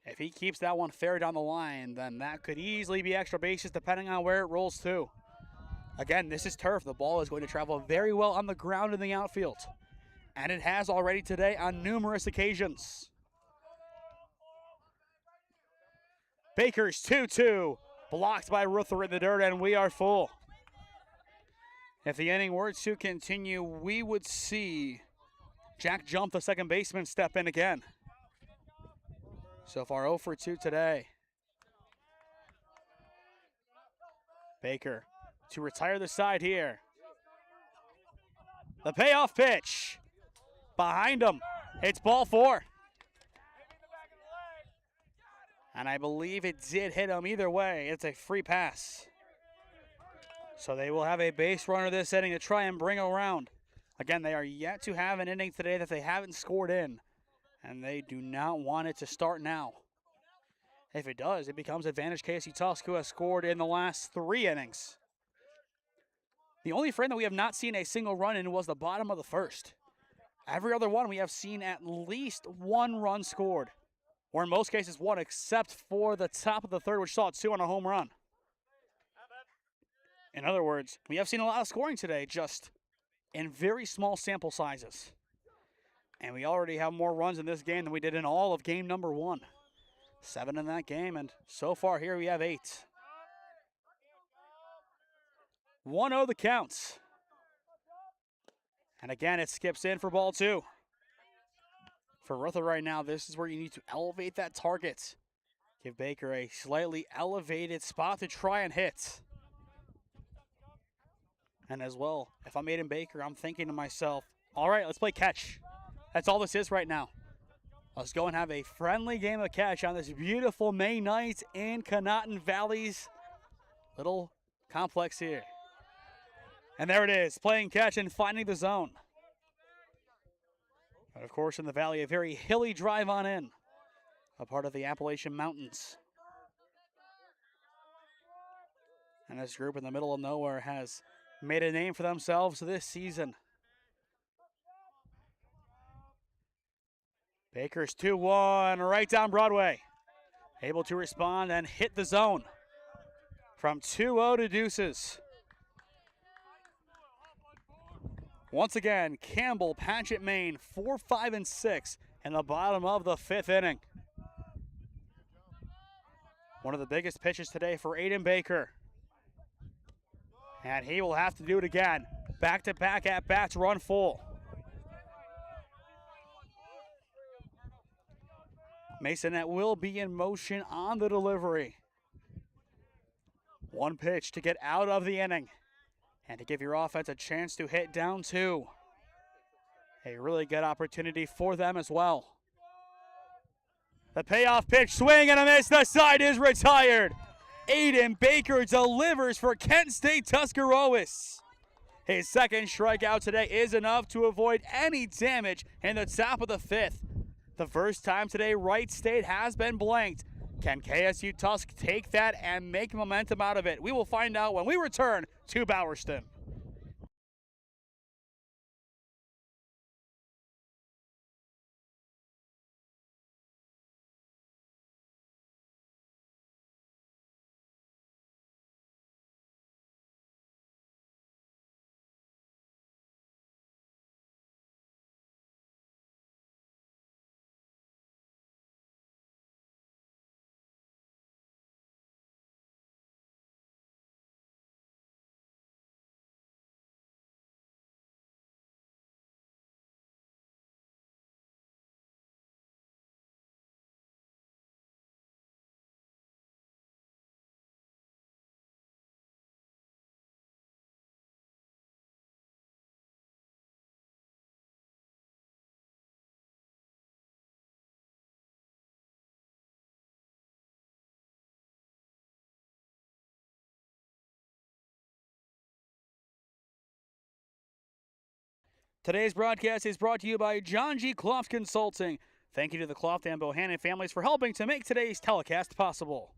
If he keeps that one fair down the line, then that could easily be extra bases depending on where it rolls to. Again, this is turf. The ball is going to travel very well on the ground in the outfield. And it has already today on numerous occasions. Baker's 2-2, blocked by Ruther in the dirt, and we are full. If the inning were to continue, we would see Jack Jump, the second baseman, step in again. So far, 0 for 2 today. Baker to retire the side here. The payoff pitch. Behind him, it's ball 4. And I believe it did hit him either way. It's a free pass. So they will have a base runner this inning to try and bring around. Again, they are yet to have an inning today that they haven't scored in, and they do not want it to start now. If it does, it becomes advantage KSU Tusk, who has scored in the last 3 innings. The only frame that we have not seen a single run in was the bottom of the first. Every other one we have seen at least 1 run scored, or in most cases 1, except for the top of the third, which saw 2 on a home run. In other words, we have seen a lot of scoring today, just in very small sample sizes. And we already have more runs in this game than we did in all of game number 1. 7 in that game, and so far here we have 8. 1-0 the counts. And again, it skips in for ball 2. For Ruther right now, this is where you need to elevate that target. Give Baker a slightly elevated spot to try and hit. And as well, if I'm Aiden Baker, I'm thinking to myself, all right, let's play catch. That's all this is right now. Let's go and have a friendly game of catch on this beautiful May night in Conotton Valley's little complex here. And there it is, playing catch and finding the zone. But of course, in the valley, a very hilly drive on in, a part of the Appalachian Mountains. And this group in the middle of nowhere has made a name for themselves this season. Baker's 2-1 right down Broadway. Able to respond and hit the zone. From 2-0 to deuces. Once again, Campbell, Patchett, Maine, 4, 5, and 6 in the bottom of the 5th inning. One of the biggest pitches today for Aiden Baker. And he will have to do it again. Back-to-back at-bats run full. Masonette will be in motion on the delivery. 1 pitch to get out of the inning and to give your offense a chance to hit down 2. A really good opportunity for them as well. The payoff pitch, swing and a miss. The side is retired. Aiden Baker delivers for Kent State Tuscarawas. His second strikeout today is enough to avoid any damage in the top of the 5th. The first time today Wright State has been blanked. Can KSU Tusk take that and make momentum out of it? We will find out when we return to Bowerston. Today's broadcast is brought to you by John G. Cloft Consulting. Thank you to the Cloft and Bohannon families for helping to make today's telecast possible.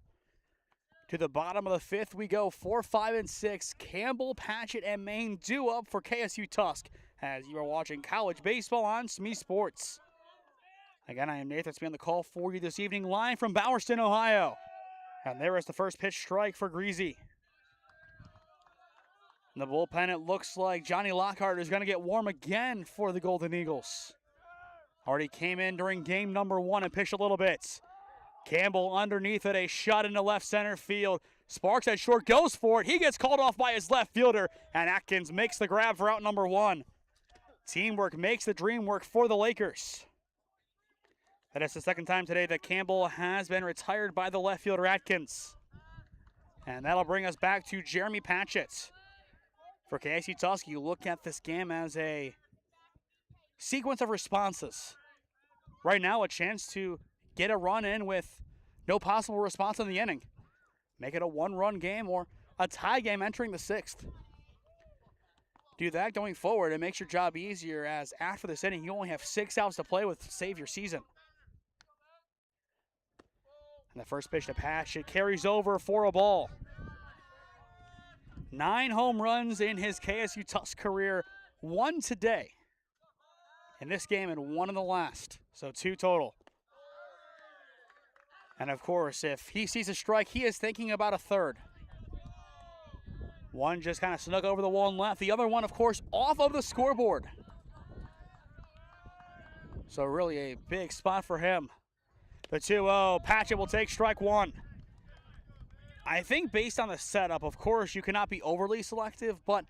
To the bottom of the 5th we go. 4, 5, and 6. Campbell, Patchett, and Maine due up for KSU Tusk as you are watching college baseball on SmeeSports. Again, I am Nathan Smee on the call for you this evening, live from Bowerston, Ohio. And there is the first pitch strike for Greasy. In the bullpen, it looks like Johnny Lockhart is going to get warm again for the Golden Eagles. Already came in during game number 1 and pitched a little bit. Campbell underneath it, a shot into left center field. Sparks at short, goes for it. He gets called off by his left fielder, and Atkins makes the grab for out number 1. Teamwork makes the dream work for the Lakers. That is the second time today that Campbell has been retired by the left fielder Atkins. And that'll bring us back to Jeremy Patchett. For KSU Tusk, you look at this game as a sequence of responses. Right now, a chance to get a run in with no possible response in the inning. Make it a 1-run game or a tie game entering the 6th. Do that going forward. It makes your job easier, as after this inning, you only have 6 outs to play with to save your season. And the first pitch to Patch, it carries over for a ball. 9 home runs in his KSU Tusk career, 1 today. In this game and 1 in the last, so 2 total. And of course, if he sees a strike, he is thinking about a third. One just kind of snuck over the wall and left. The other one, of course, off of the scoreboard. So really a big spot for him. The 2-0, Patchett will take strike 1. I think based on the setup, of course, you cannot be overly selective, but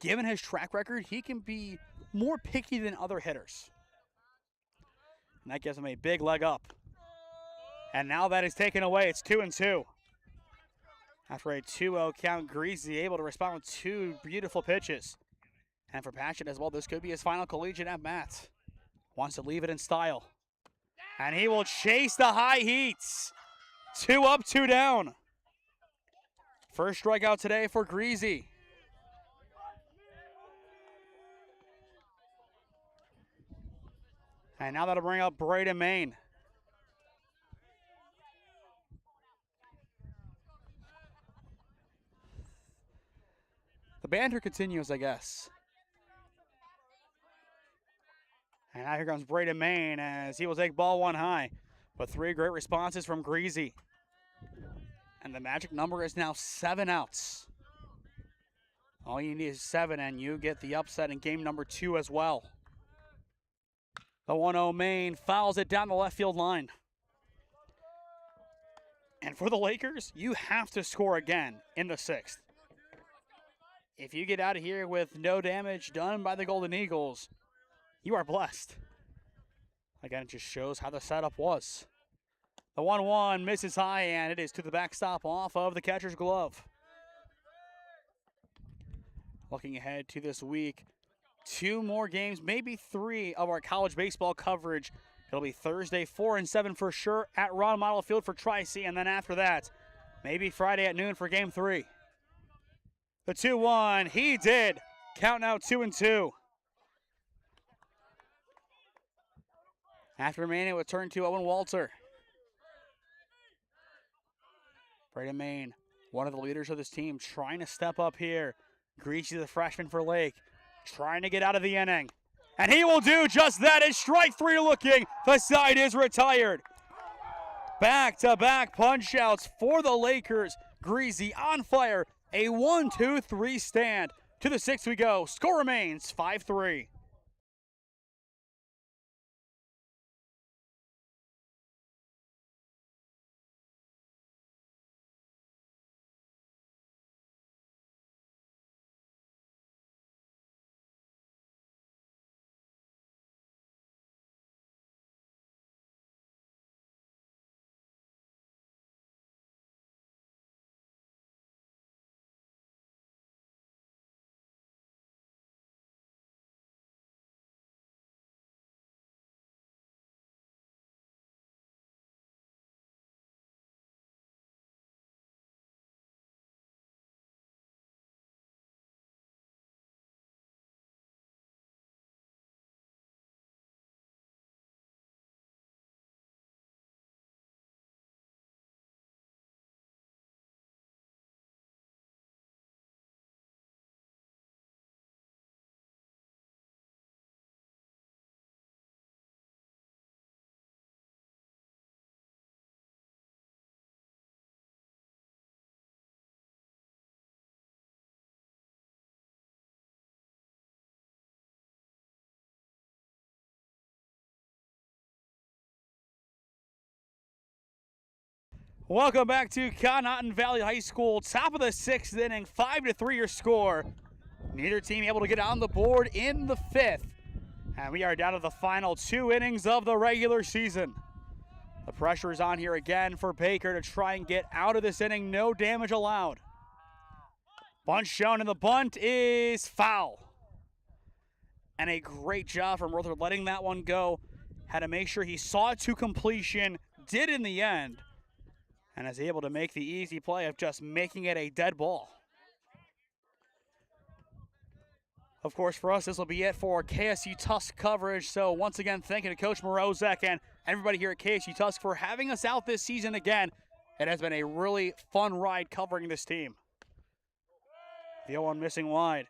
given his track record, he can be more picky than other hitters. And that gives him a big leg up. And now that is taken away. It's 2-2. After a 2-0 count, Greasy able to respond with 2 beautiful pitches. And for Patchett as well, this could be his final collegiate at-bat. Wants to leave it in style. And he will chase the high heats. 2 up, 2 down. First strikeout today for Greasy. And now that'll bring up Braden Main. The banter continues, I guess. And now here comes Braden Main as he will take ball 1 high. But 3 great responses from Greasy. And the magic number is now 7 outs. All you need is 7 and you get the upset in game number 2 as well. The 1-0 Main fouls it down the left field line. And for the Lakers, you have to score again in the 6th. If you get out of here with no damage done by the Golden Eagles, you are blessed. Again, it just shows how the setup was. The 1-1 misses high, and it is to the backstop off of the catcher's glove. Looking ahead to this week, 2 more games, maybe 3 of our college baseball coverage. It'll be Thursday, 4 and 7 for sure at Ron Model Field for Tri-C, and then after that, maybe Friday at noon for game 3. The 2-1, he did. Count now 2-2. After remaining, it would turn to Owen Walter. Braden Main, one of the leaders of this team, trying to step up here. Greasy, the freshman for Lake, trying to get out of the inning. And he will do just that. It's strike 3 looking. The side is retired. Back-to-back punch-outs for the Lakers. Greasy on fire. A 1-2-3 stand. To the 6th we go. Score remains 5-3. Welcome back to Conotton Valley High School. Top of the 6th inning, 5-3 your score. Neither team able to get on the board in the 5th. And we are down to the final 2 innings of the regular season. The pressure is on here again for Baker to try and get out of this inning. No damage allowed. Bunt shown, and the bunt is foul. And a great job from Rutherford letting that one go. Had to make sure he saw it to completion. Did in the end. And is able to make the easy play of just making it a dead ball. Of course, for us, this will be it for KSU Tusk coverage. So once again, thank you to Coach Morozek and everybody here at KSU Tusk for having us out this season again. It has been a really fun ride covering this team. The 0-1 missing wide.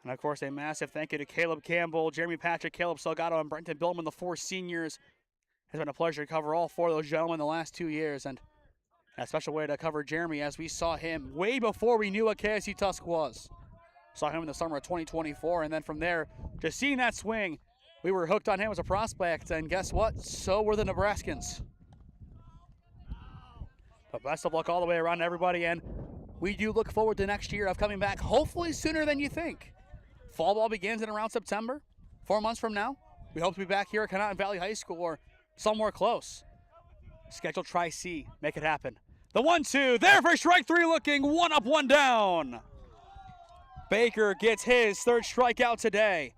And of course, a massive thank you to Caleb Campbell, Jeremy Patrick, Caleb Salgado, and Brenton Billman, the 4 seniors. It's been a pleasure to cover all 4 of those gentlemen the last 2 years. And a special way to cover Jeremy, as we saw him way before we knew what KSU Tusk was. Saw him in the summer of 2024, and then from there, just seeing that swing, we were hooked on him as a prospect, and guess what? So were the Nebraskans. But best of luck all the way around to everybody, and we do look forward to next year of coming back, hopefully sooner than you think. Fall ball begins in around September, 4 months from now. We hope to be back here at Conotton Valley High School or somewhere close. Schedule Tri-C, make it happen. The 1-2, there for strike 3, looking 1 up, 1 down. Baker gets his 3rd strikeout today.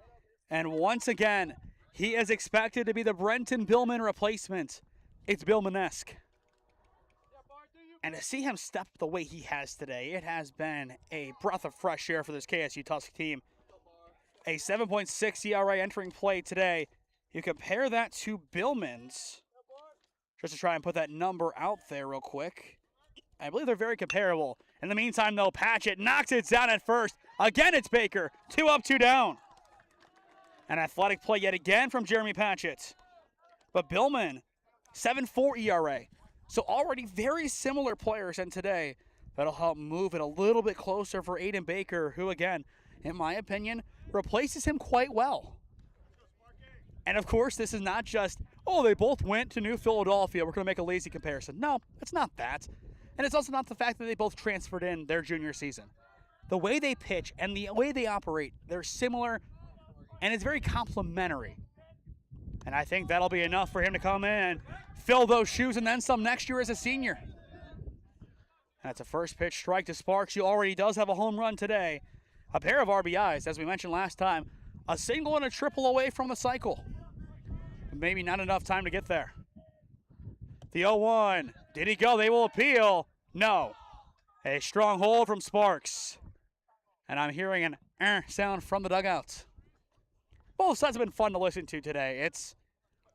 And once again, he is expected to be the Brenton Billman replacement. It's Billman-esque. And to see him step the way he has today, it has been a breath of fresh air for this KSU Tusk team. A 7.6 ERA entering play today. You compare that to Billman's, just to try and put that number out there real quick. I believe they're very comparable. In the meantime, though, Patchett knocks it down at first. Again, it's Baker. 2 up, 2 down. An athletic play yet again from Jeremy Patchett. But Billman, 7.4 ERA. So already very similar players, and today that'll help move it a little bit closer for Aiden Baker, who again, in my opinion, replaces him quite well. And of course, this is not just, oh, they both went to New Philadelphia, we're going to make a lazy comparison. No, it's not that. And it's also not the fact that they both transferred in their junior season. The way they pitch and the way they operate, they're similar, and it's very complementary. And I think that'll be enough for him to come in and fill those shoes and then some next year as a senior. That's a first pitch strike to Sparks, who already does have a home run today. A pair of RBIs, as we mentioned last time. A single and a triple away from the cycle. Maybe not enough time to get there. The 0-1. Did he go? They will appeal. No. A strong hold from Sparks. And I'm hearing an sound from the dugout. Both sides have been fun to listen to today. It's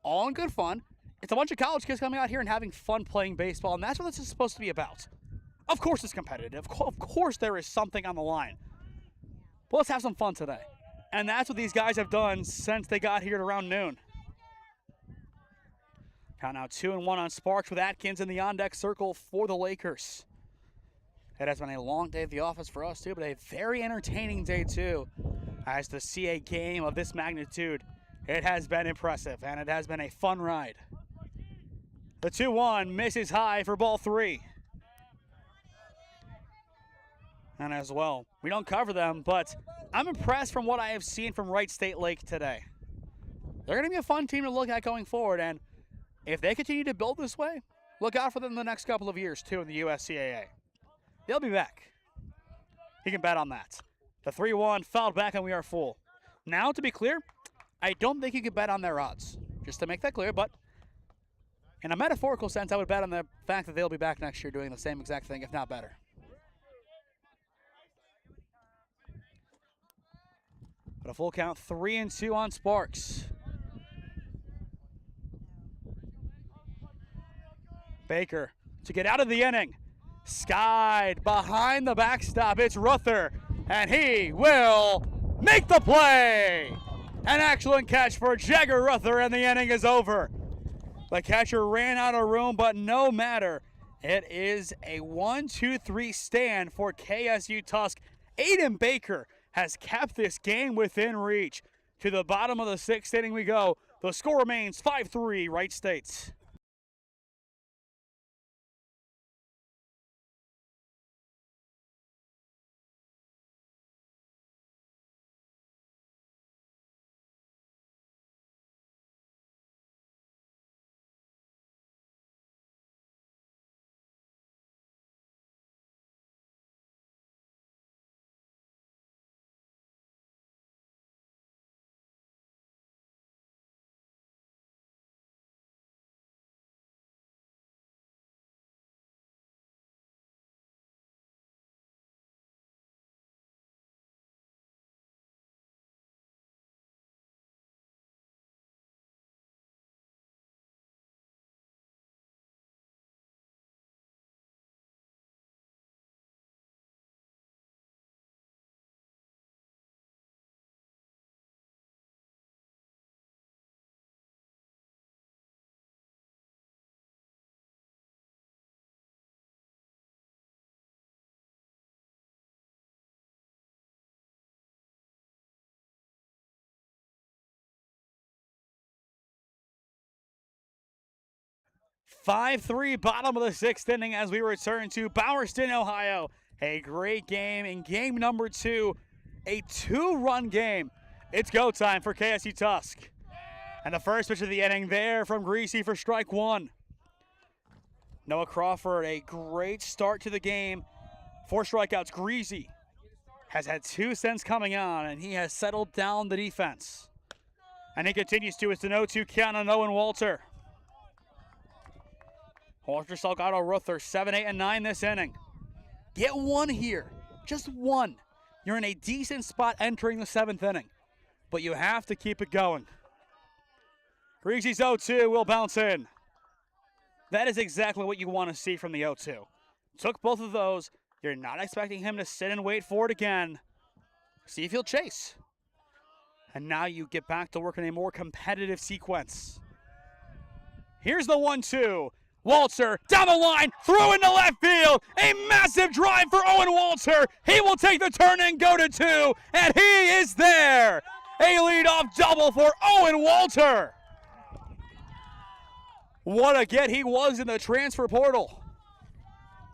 all in good fun. It's a bunch of college kids coming out here and having fun playing baseball, and that's what this is supposed to be about. Of course it's competitive. Of course there is something on the line. But let's have some fun today. And that's what these guys have done since they got here at around noon. Count now 2-1 on Sparks with Atkins in the on-deck circle for the Lakers. It has been a long day at the office for us too, but a very entertaining day too. As to see a game of this magnitude, it has been impressive, and it has been a fun ride. The 2-1 misses high for ball 3. And as well, we don't cover them, but I'm impressed from what I have seen from Wright State Lake today. They're going to be a fun team to look at going forward, and if they continue to build this way, look out for them in the next couple of years, too, in the USCAA. They'll be back. You can bet on that. The 3-1 fouled back, and we are full. Now, to be clear, I don't think you can bet on their odds, just to make that clear, but in a metaphorical sense, I would bet on the fact that they'll be back next year doing the same exact thing, if not better. But a full count, 3-2 on Sparks. Baker to get out of the inning. Skied behind the backstop. It's Ruther, and he will make the play. An excellent catch for Jagger Ruther, and the inning is over. The catcher ran out of room, but no matter. It is a 1-2-3 stand for KSU Tusk. Aiden Baker has kept this game within reach. To the bottom of the 6th inning we go. The score remains 5-3 Wright State. 5-3, bottom of the 6th inning as we return to Bowerston, Ohio. A great game in game number 2, a 2-run game. It's go time for KSU Tusk. And the first pitch of the inning there from Greasy for strike 1. Noah Crawford, a great start to the game. 4 strikeouts. Greasy has had 2 since coming on, and he has settled down the defense. And he continues to. It's an 0-2 count on Owen Walter. Walter, Salgado, Ruther, 7, 8, and 9 this inning. Get 1 here, just 1. You're in a decent spot entering the 7th inning, but you have to keep it going. Greasy's 0-2 will bounce in. That is exactly what you want to see from the 0-2. Took both of those. You're not expecting him to sit and wait for it again. See if he'll chase. And now you get back to work in a more competitive sequence. Here's the 1-2. Walter down the line, through into left field. A massive drive for Owen Walter. He will take the turn and go to 2, and he is there. A leadoff double for Owen Walter. What a get he was in the transfer portal.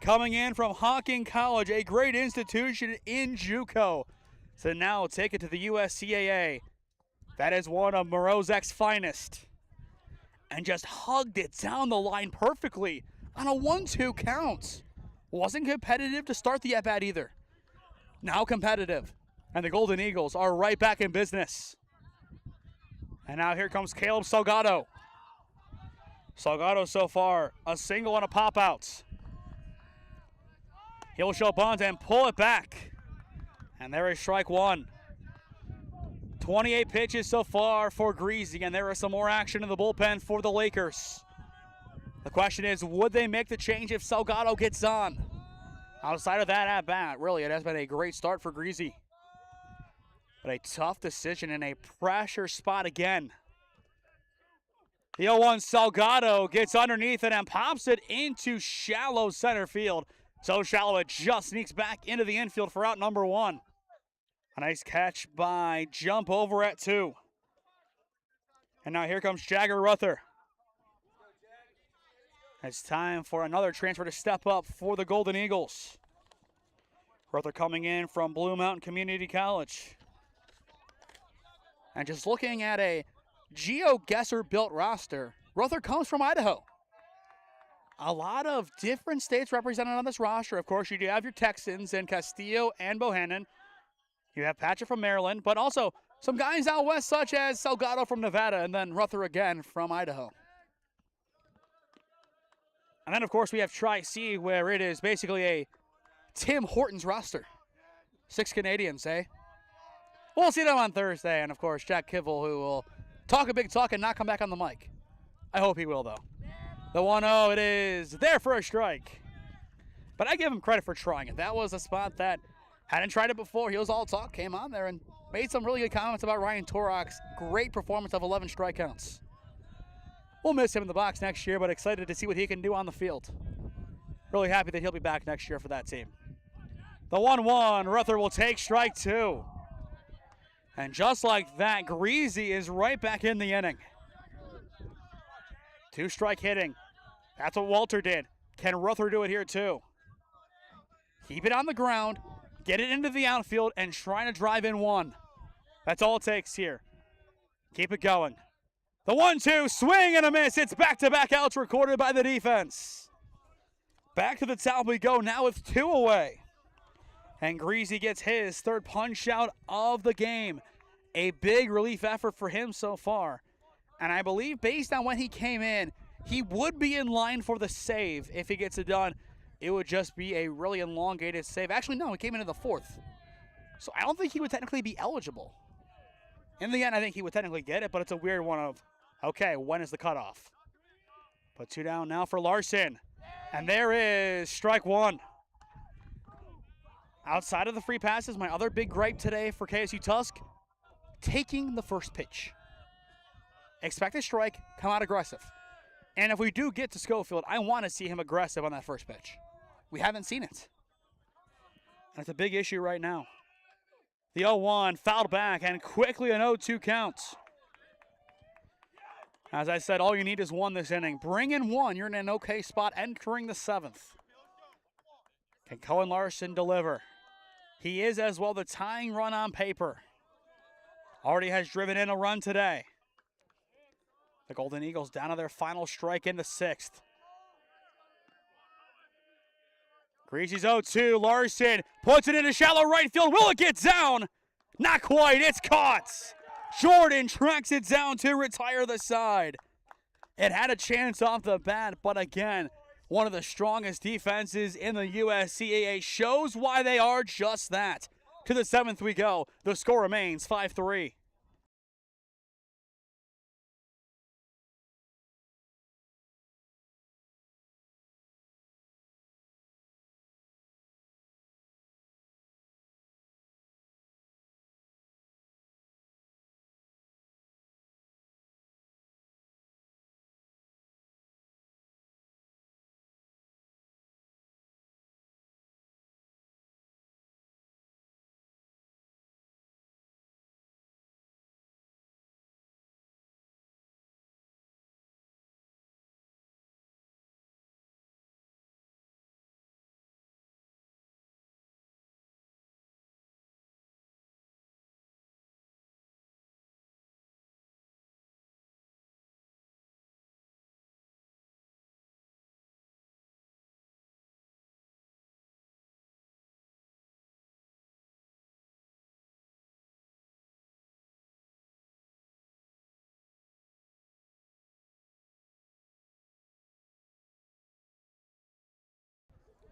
Coming in from Hocking College, a great institution in JUCO. So now take it to the USCAA. That is one of Morozek's finest. And just hugged it down the line perfectly on a 1-2 count. Wasn't competitive to start the at-bat either. Now competitive. And the Golden Eagles are right back in business. And now here comes Caleb Salgado. Salgado so far, a single and a pop-out. He'll show bunt and pull it back. And there is strike 1. 28 pitches so far for Greasy, and there is some more action in the bullpen for the Lakers. The question is, would they make the change if Salgado gets on? Outside of that at-bat, really, it has been a great start for Greasy. But a tough decision in a pressure spot again. The 0-1 Salgado gets underneath it and pops it into shallow center field. So shallow it just sneaks back into the infield for out number 1. A nice catch by Jump over at 2. And now here comes Jagger Ruther. It's time for another transfer to step up for the Golden Eagles. Ruther coming in from Blue Mountain Community College. And just looking at a GeoGuessr built roster, Ruther comes from Idaho. A lot of different states represented on this roster. Of course, you do have your Texans and Castillo and Bohannon. You have Patrick from Maryland, but also some guys out west such as Salgado from Nevada and then Ruther again from Idaho. And then, of course, we have Tri-C, where it is basically a Tim Hortons roster. 6 Canadians, eh? We'll see them on Thursday. And, of course, Jack Kivel, who will talk a big talk and not come back on the mic. I hope he will, though. The 1-0, it is there for a strike. But I give him credit for trying it. That was a spot that hadn't tried it before. He was all talk, came on there and made some really good comments about Ryan Torok's great performance of 11 strikeouts. We'll miss him in the box next year, but excited to see what he can do on the field. Really happy that he'll be back next year for that team. The 1-1, Ruther will take strike 2. And just like that, Greasy is right back in the inning. 2-strike hitting. That's what Walter did. Can Ruther do it here too? Keep it on the ground, get it into the outfield, and trying to drive in 1. That's all it takes here. Keep it going. The 1-2, swing and a miss. It's back-to-back outs recorded by the defense. Back to the top we go now with 2 away. And Greasy gets his 3rd punch out of the game. A big relief effort for him so far. And I believe based on when he came in, he would be in line for the save if he gets it done. It would just be a really elongated save. Actually, no, he came into the 4th. So I don't think he would technically be eligible. In the end, I think he would technically get it, but it's a weird one of, okay, when is the cutoff? But 2 down now for Larson. And there is strike 1. Outside of the free passes, my other big gripe today for KSU Tusk, taking the first pitch. Expect a strike, come out aggressive. And if we do get to Schofield, I want to see him aggressive on that first pitch. We haven't seen it. And it's a big issue right now. The 0-1 fouled back and quickly an 0-2 count. As I said, all you need is one this inning. Bring in one. You're in an okay spot entering the 7th. Can Cohen Larson deliver? He is as well the tying run on paper. Already has driven in a run today. The Golden Eagles down to their final strike in the 6th. Greasy's 0-2. Larson puts it into shallow right field. Will it get down? Not quite. It's caught. Jordan tracks it down to retire the side. It had a chance off the bat, but again, one of the strongest defenses in the USCAA shows why they are just that. To the 7th we go. The score remains 5-3.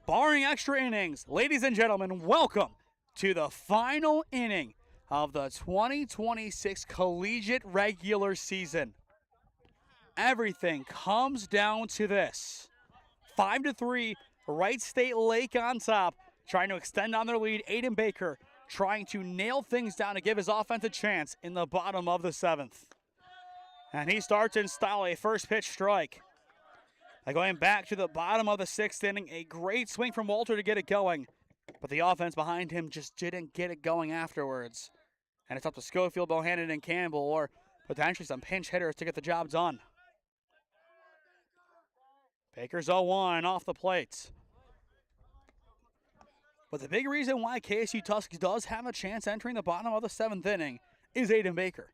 Barring extra innings, ladies and gentlemen, welcome to the final inning of the 2026 collegiate regular season. Everything comes down to this. 5-3, Wright State Lake on top, trying to extend on their lead. Aiden Baker trying to nail things down to give his offense a chance in the bottom of the 7th. And he starts in style, a first pitch strike. Going back to the bottom of the 6th inning, a great swing from Walter to get it going, but the offense behind him just didn't get it going afterwards. And it's up to Schofield, Bohannon, and Campbell, or potentially some pinch hitters to get the job done. Baker's 0-1 off the plate. But the big reason why KSU Tusks does have a chance entering the bottom of the 7th inning is Aiden Baker.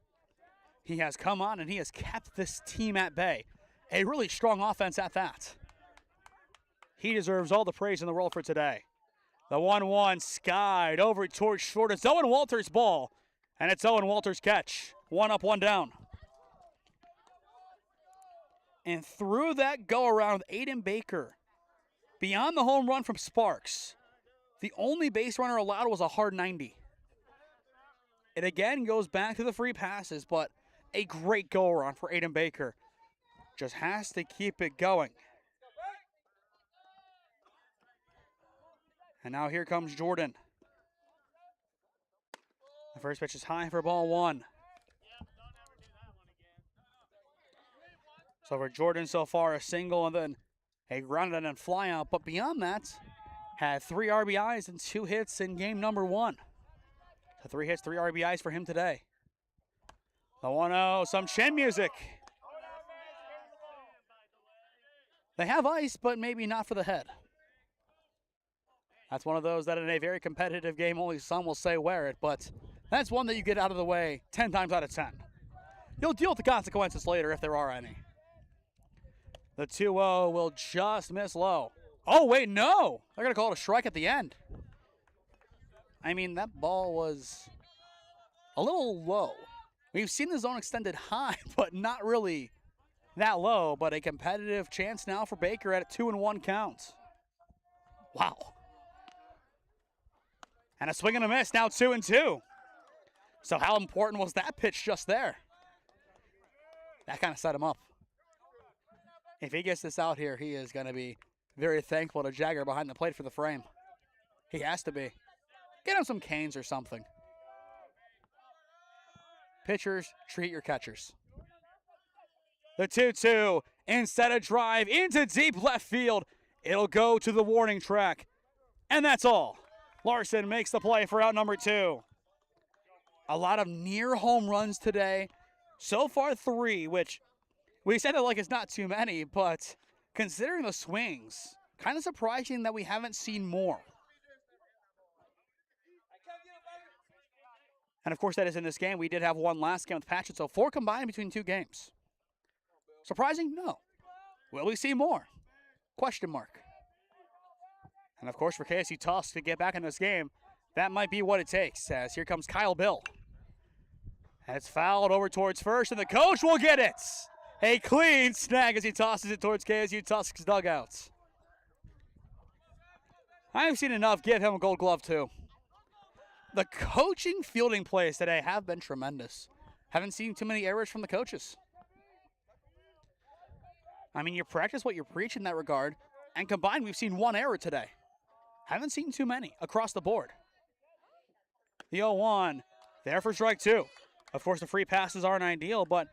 He has come on and he has kept this team at bay. A really strong offense at that. He deserves all the praise in the world for today. The 1-1 skied over towards short. It's Owen Walters' ball, and it's Owen Walters' catch. 1 up, 1 down. And through that go-around, Aiden Baker, beyond the home run from Sparks, the only base runner allowed was a hard 90. It again goes back to the free passes, but a great go-around for Aiden Baker. Just has to keep it going. And now here comes Jordan. The first pitch is high for ball 1. So for Jordan so far, a single and then a grounded and fly out. But beyond that, had 3 RBIs and 2 hits in game number 1. So 3 hits, 3 RBIs for him today. The 1-0, some chin music. They have ice, but maybe not for the head. That's one of those that in a very competitive game, only some will say wear it, but that's one that you get out of the way 10 times out of 10. You'll deal with the consequences later if there are any. The 2-0 will just miss low. Oh, wait, no! They're going to call it a strike at the end. I mean, that ball was a little low. We've seen the zone extended high, but not really that low, but a competitive chance now for Baker at a 2-1 count. Wow. And a swing and a miss, now 2-2. So how important was that pitch just there? That kind of set him up. If he gets this out here, he is going to be very thankful to Jagger behind the plate for the frame. He has to be. Get him some canes or something. Pitchers, treat your catchers. The 2-2, instead of drive into deep left field, it'll go to the warning track. And that's all. Larson makes the play for out number 2. A lot of near home runs today. So far 3, which We said it like it's not too many, but considering the swings, kind of surprising that we haven't seen more. And of course, that is in this game. We did have one last game with Patchett, so 4 combined between 2 games. Surprising? No. Will we see more? Question mark. And of course, for KSU Tusk to get back in this game, that might be what it takes, as here comes Kyle Bill. And it's fouled over towards first, and the coach will get it. A clean snag as he tosses it towards KSU Tusk's dugouts. I've seen enough. Give him a gold glove, too. The coaching fielding plays today have been tremendous. Haven't seen too many errors from the coaches. I mean, you practice what you preach in that regard, and combined, we've seen 1 error today. Haven't seen too many across the board. The 0-1, there for strike 2. Of course, the free passes aren't ideal, but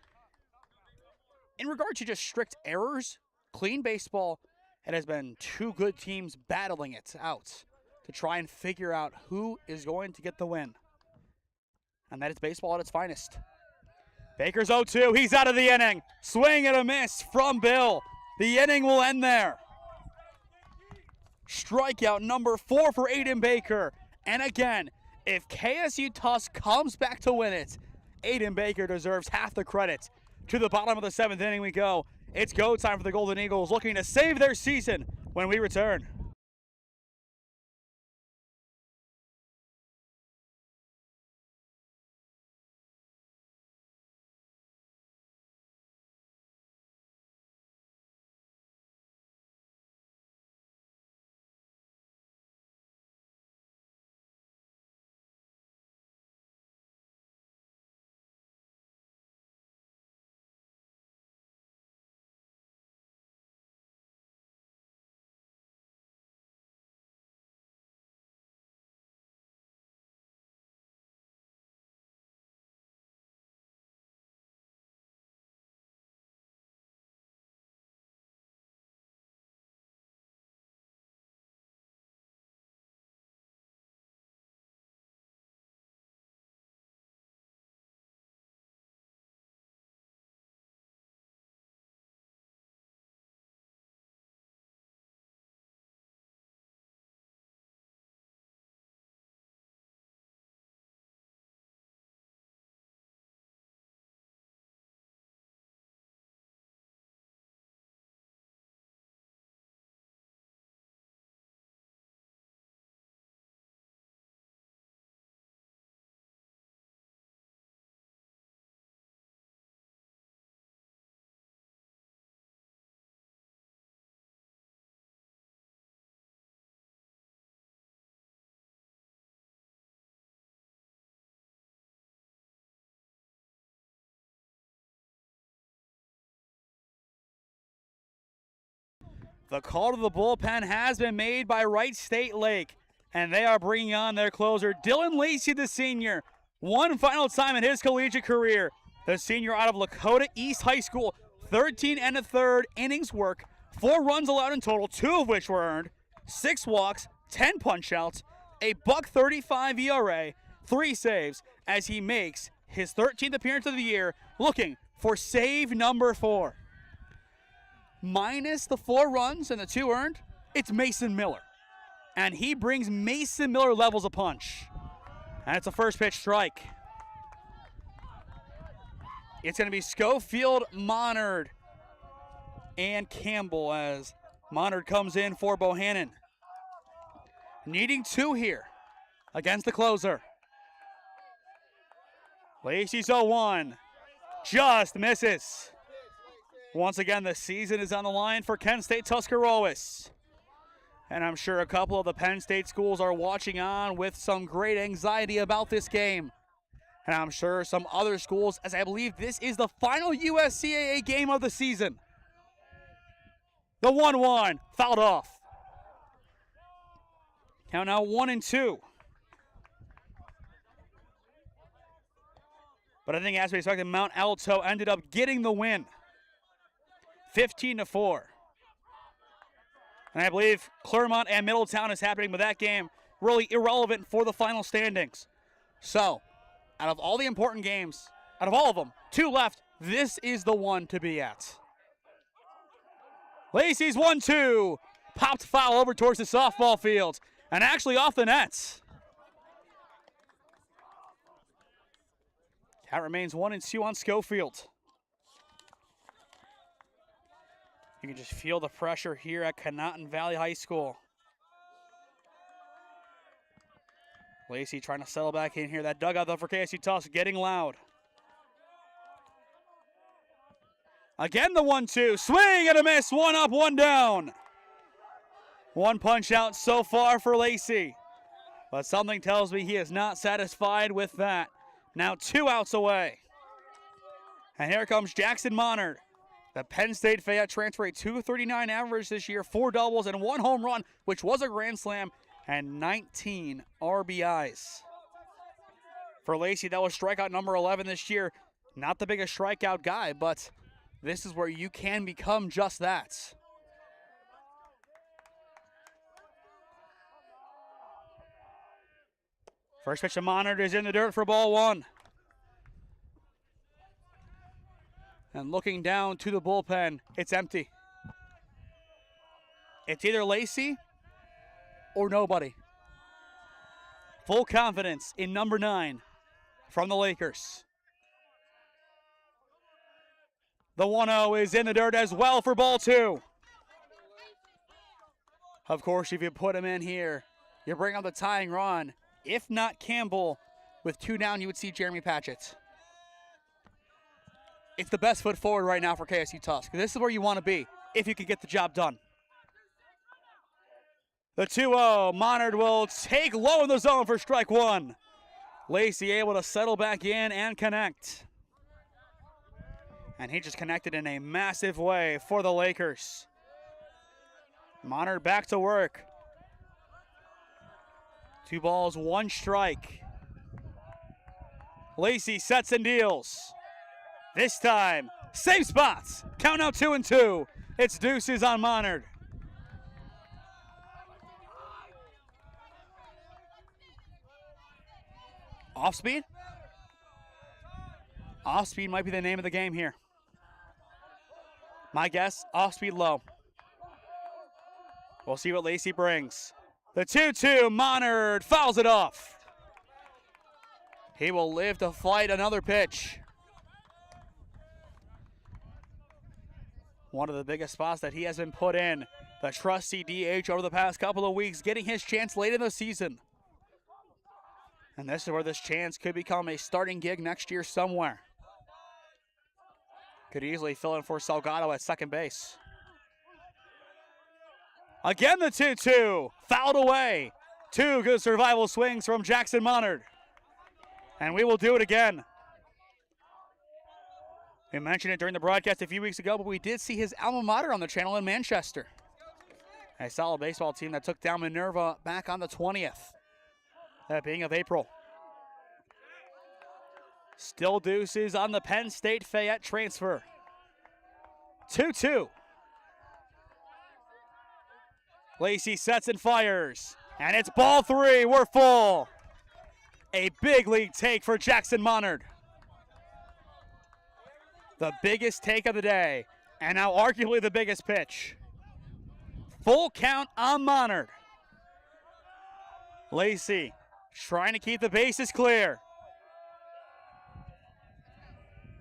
in regard to just strict errors, clean baseball, it has been 2 good teams battling it out to try and figure out who is going to get the win. And that is baseball at its finest. Baker's 0-2. He's out of the inning. Swing and a miss from Bill. The inning will end there. Strikeout number 4 for Aiden Baker. And again, if KSU Tusk comes back to win it, Aiden Baker deserves half the credit. To the bottom of the 7th inning we go. It's go time for the Golden Eagles, looking to save their season when we return. The call to the bullpen has been made by Wright State Lake, and they are bringing on their closer, Dylan Lacey, the senior. One final time in his collegiate career. The senior out of Lakota East High School, 13 1/3 innings work, 4 runs allowed in total, 2 of which were earned, 6 walks, 10 punch-outs, a .35 ERA, 3 saves, as he makes his 13th appearance of the year, looking for save number 4. Minus the 4 runs and the 2 earned, it's Mason Miller. And he brings Mason Miller levels of punch. And it's a first pitch strike. It's going to be Schofield, Monard, and Campbell as Monard comes in for Bohannon. Needing 2 here against the closer. Lacey's 0-1. Just misses. Once again, the season is on the line for Kent State Tuscarawas. And I'm sure a couple of the Penn State schools are watching on with some great anxiety about this game. And I'm sure some other schools, as I believe this is the final USCAA game of the season. The 1-1, fouled off. Count now 1-2. But I think as we expected, Mount Alto ended up getting the win. 15-4. And I believe Claremont and Middletown is happening, but that game really irrelevant for the final standings. So, out of all the important games, out of all of them, 2 left, This is the one to be at. Lacey's 1-2. Popped foul over towards the softball field. And actually off the nets. That remains 1-2 on Schofield. You can just feel the pressure here at Conotton Valley High School. Lacey trying to settle back in here. That dugout, though, for KSU Tuscarawas getting loud. Again, the 1-2. Swing and a miss. One up, one down. One punch out so far for Lacey. But something tells me he is not satisfied with that. Now 2 outs away. And here comes Jackson Monard. The Penn State Fayette transfer, a .239 average this year, 4 doubles and 1 home run, which was a grand slam, and 19 RBIs. For Lacey, that was strikeout number 11 this year. Not the biggest strikeout guy, but this is where you can become just that. First pitch to Monard is in the dirt for ball 1. And looking down to the bullpen, it's empty. It's either Lacey or nobody. Full confidence in number 9 from the Lakers. The 1-0 is in the dirt as well for ball 2. Of course, if you put him in here, you bring up the tying run. If not Campbell, with 2 down, you would see Jeremy Patchett. It's the best foot forward right now for KSU Tuscarawas. This is where you want to be if you can get the job done. The 2-0, Monard will take low in the zone for strike 1. Lacey able to settle back in and connect. And he just connected in a massive way for the Lakers. Monard back to work. 2 balls, 1 strike. Lacey sets and deals. This time, same spots. Count now 2-2. It's deuces on Monard. Off speed? Off speed might be the name of the game here. My guess, off speed low. We'll see what Lacey brings. The 2-2, Monard fouls it off. He will live to fight another pitch. One of the biggest spots that he has been put in. The trusty DH over the past couple of weeks, getting his chance late in the season. And this is where this chance could become a starting gig next year somewhere. Could easily fill in for Salgado at second base. Again the 2-2, fouled away. 2 good survival swings from Jackson Monard. And we will do it again. We mentioned it during the broadcast a few weeks ago, but we did see his alma mater on the channel in Manchester. A solid baseball team that took down Minerva back on the 20th. That being of April. Still deuces on the Penn State Fayette transfer. 2-2. Lacey sets and fires. And it's ball 3. We're full. A big league take for Jackson Monard. The biggest take of the day. And now arguably the biggest pitch. Full count on Monard. Lacey trying to keep the bases clear.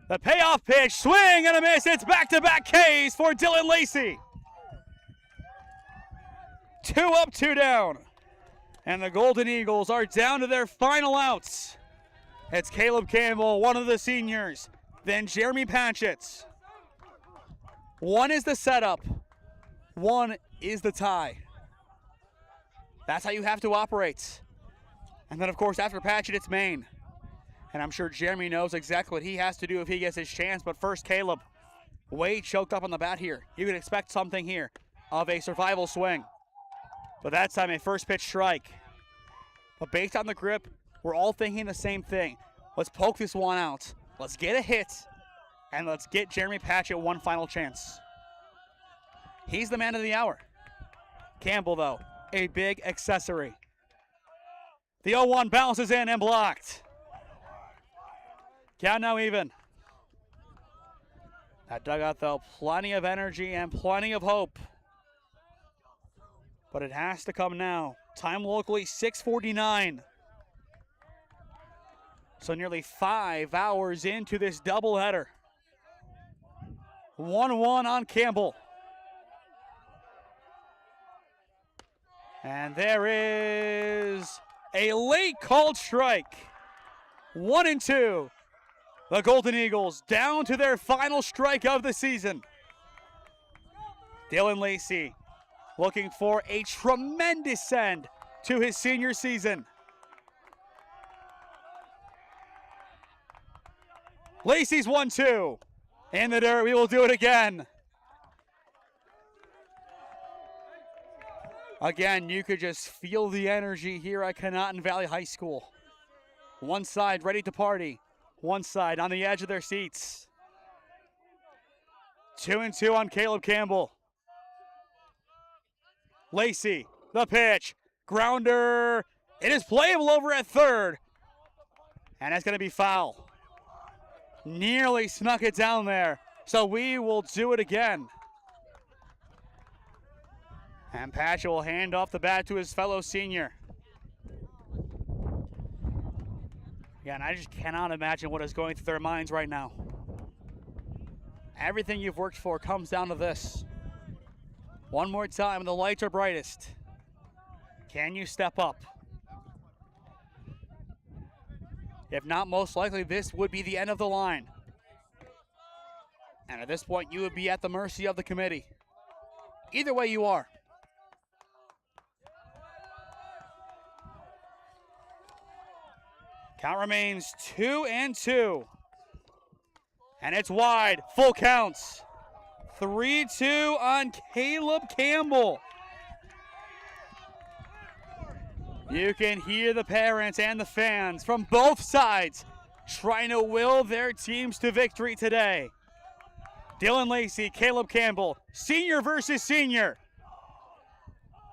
The payoff pitch, swing and a miss. It's back-to-back Ks for Dylan Lacey. 2 up, 2 down. And the Golden Eagles are down to their final outs. It's Caleb Campbell, one of the seniors. Then Jeremy Patchett. 1 is the setup. 1 is the tie. That's how you have to operate. And then, of course, after Patchett, it's Maine. And I'm sure Jeremy knows exactly what he has to do if he gets his chance. But first, Caleb. Way choked up on the bat here. You can expect something here of a survival swing. But that time, a first pitch strike. But based on the grip, we're all thinking the same thing. Let's poke this one out. Let's get a hit. And let's get Jeremy Patchett one final chance. He's the man of the hour. Campbell, though, a big accessory. The 0-1 bounces in and blocked. Count now even. That dugout, though, plenty of energy and plenty of hope. But it has to come now. Time locally, 6:49. So nearly 5 hours into this doubleheader. 1-1 on Campbell. And there is a late called strike. 1-2. The Golden Eagles down to their final strike of the season. Dylan Lacey looking for a tremendous end to his senior season. Lacey's 1-2. In the dirt, we will do it again. Again, you could just feel the energy here at Conotton Valley High School. One side ready to party. One side on the edge of their seats. 2-2 on Caleb Campbell. Lacey, the pitch. Grounder. It is playable over at third. And that's going to be foul. Nearly snuck it down there. So we will do it again. And Patchett will hand off the bat to his fellow senior. Yeah, and I just cannot imagine what is going through their minds right now. Everything you've worked for comes down to this. One more time, the lights are brightest. Can you step up? If not, most likely this would be the end of the line. And at this point, you would be at the mercy of the committee. Either way you are. Count remains 2-2. And it's wide, full counts. 3-2 on Caleb Campbell. You can hear the parents and the fans from both sides trying to will their teams to victory today. Dylan Lacey, Caleb Campbell, senior versus senior.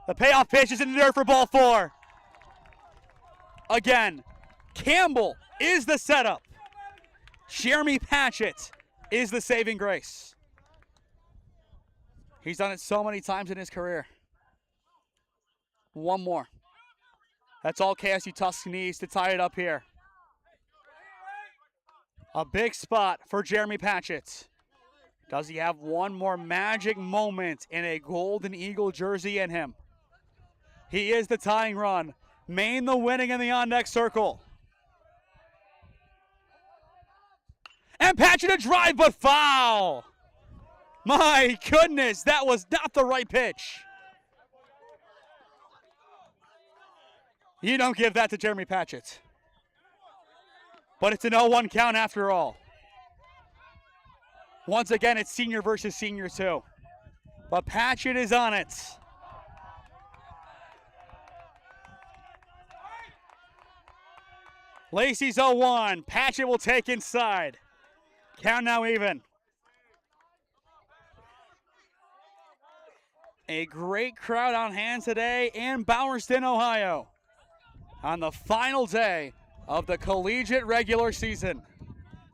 The payoff pitch is in the dirt for ball 4. Again, Campbell is the setup. Jeremy Patchett is the saving grace. He's done it so many times in his career. One more. That's all KSU Tusk needs to tie it up here. A big spot for Jeremy Patchett. Does he have one more magic moment in a Golden Eagle jersey in him? He is the tying run. Maine the winning in the on-deck circle. And Patchett a drive, but foul. My goodness, that was not the right pitch. You don't give that to Jeremy Patchett. But it's an 0-1 count after all. Once again, it's senior versus senior too. But Patchett is on it. Lacey's 0-1. Patchett will take inside. Count now even. A great crowd on hand today in Bowerston, Ohio, on the final day of the collegiate regular season.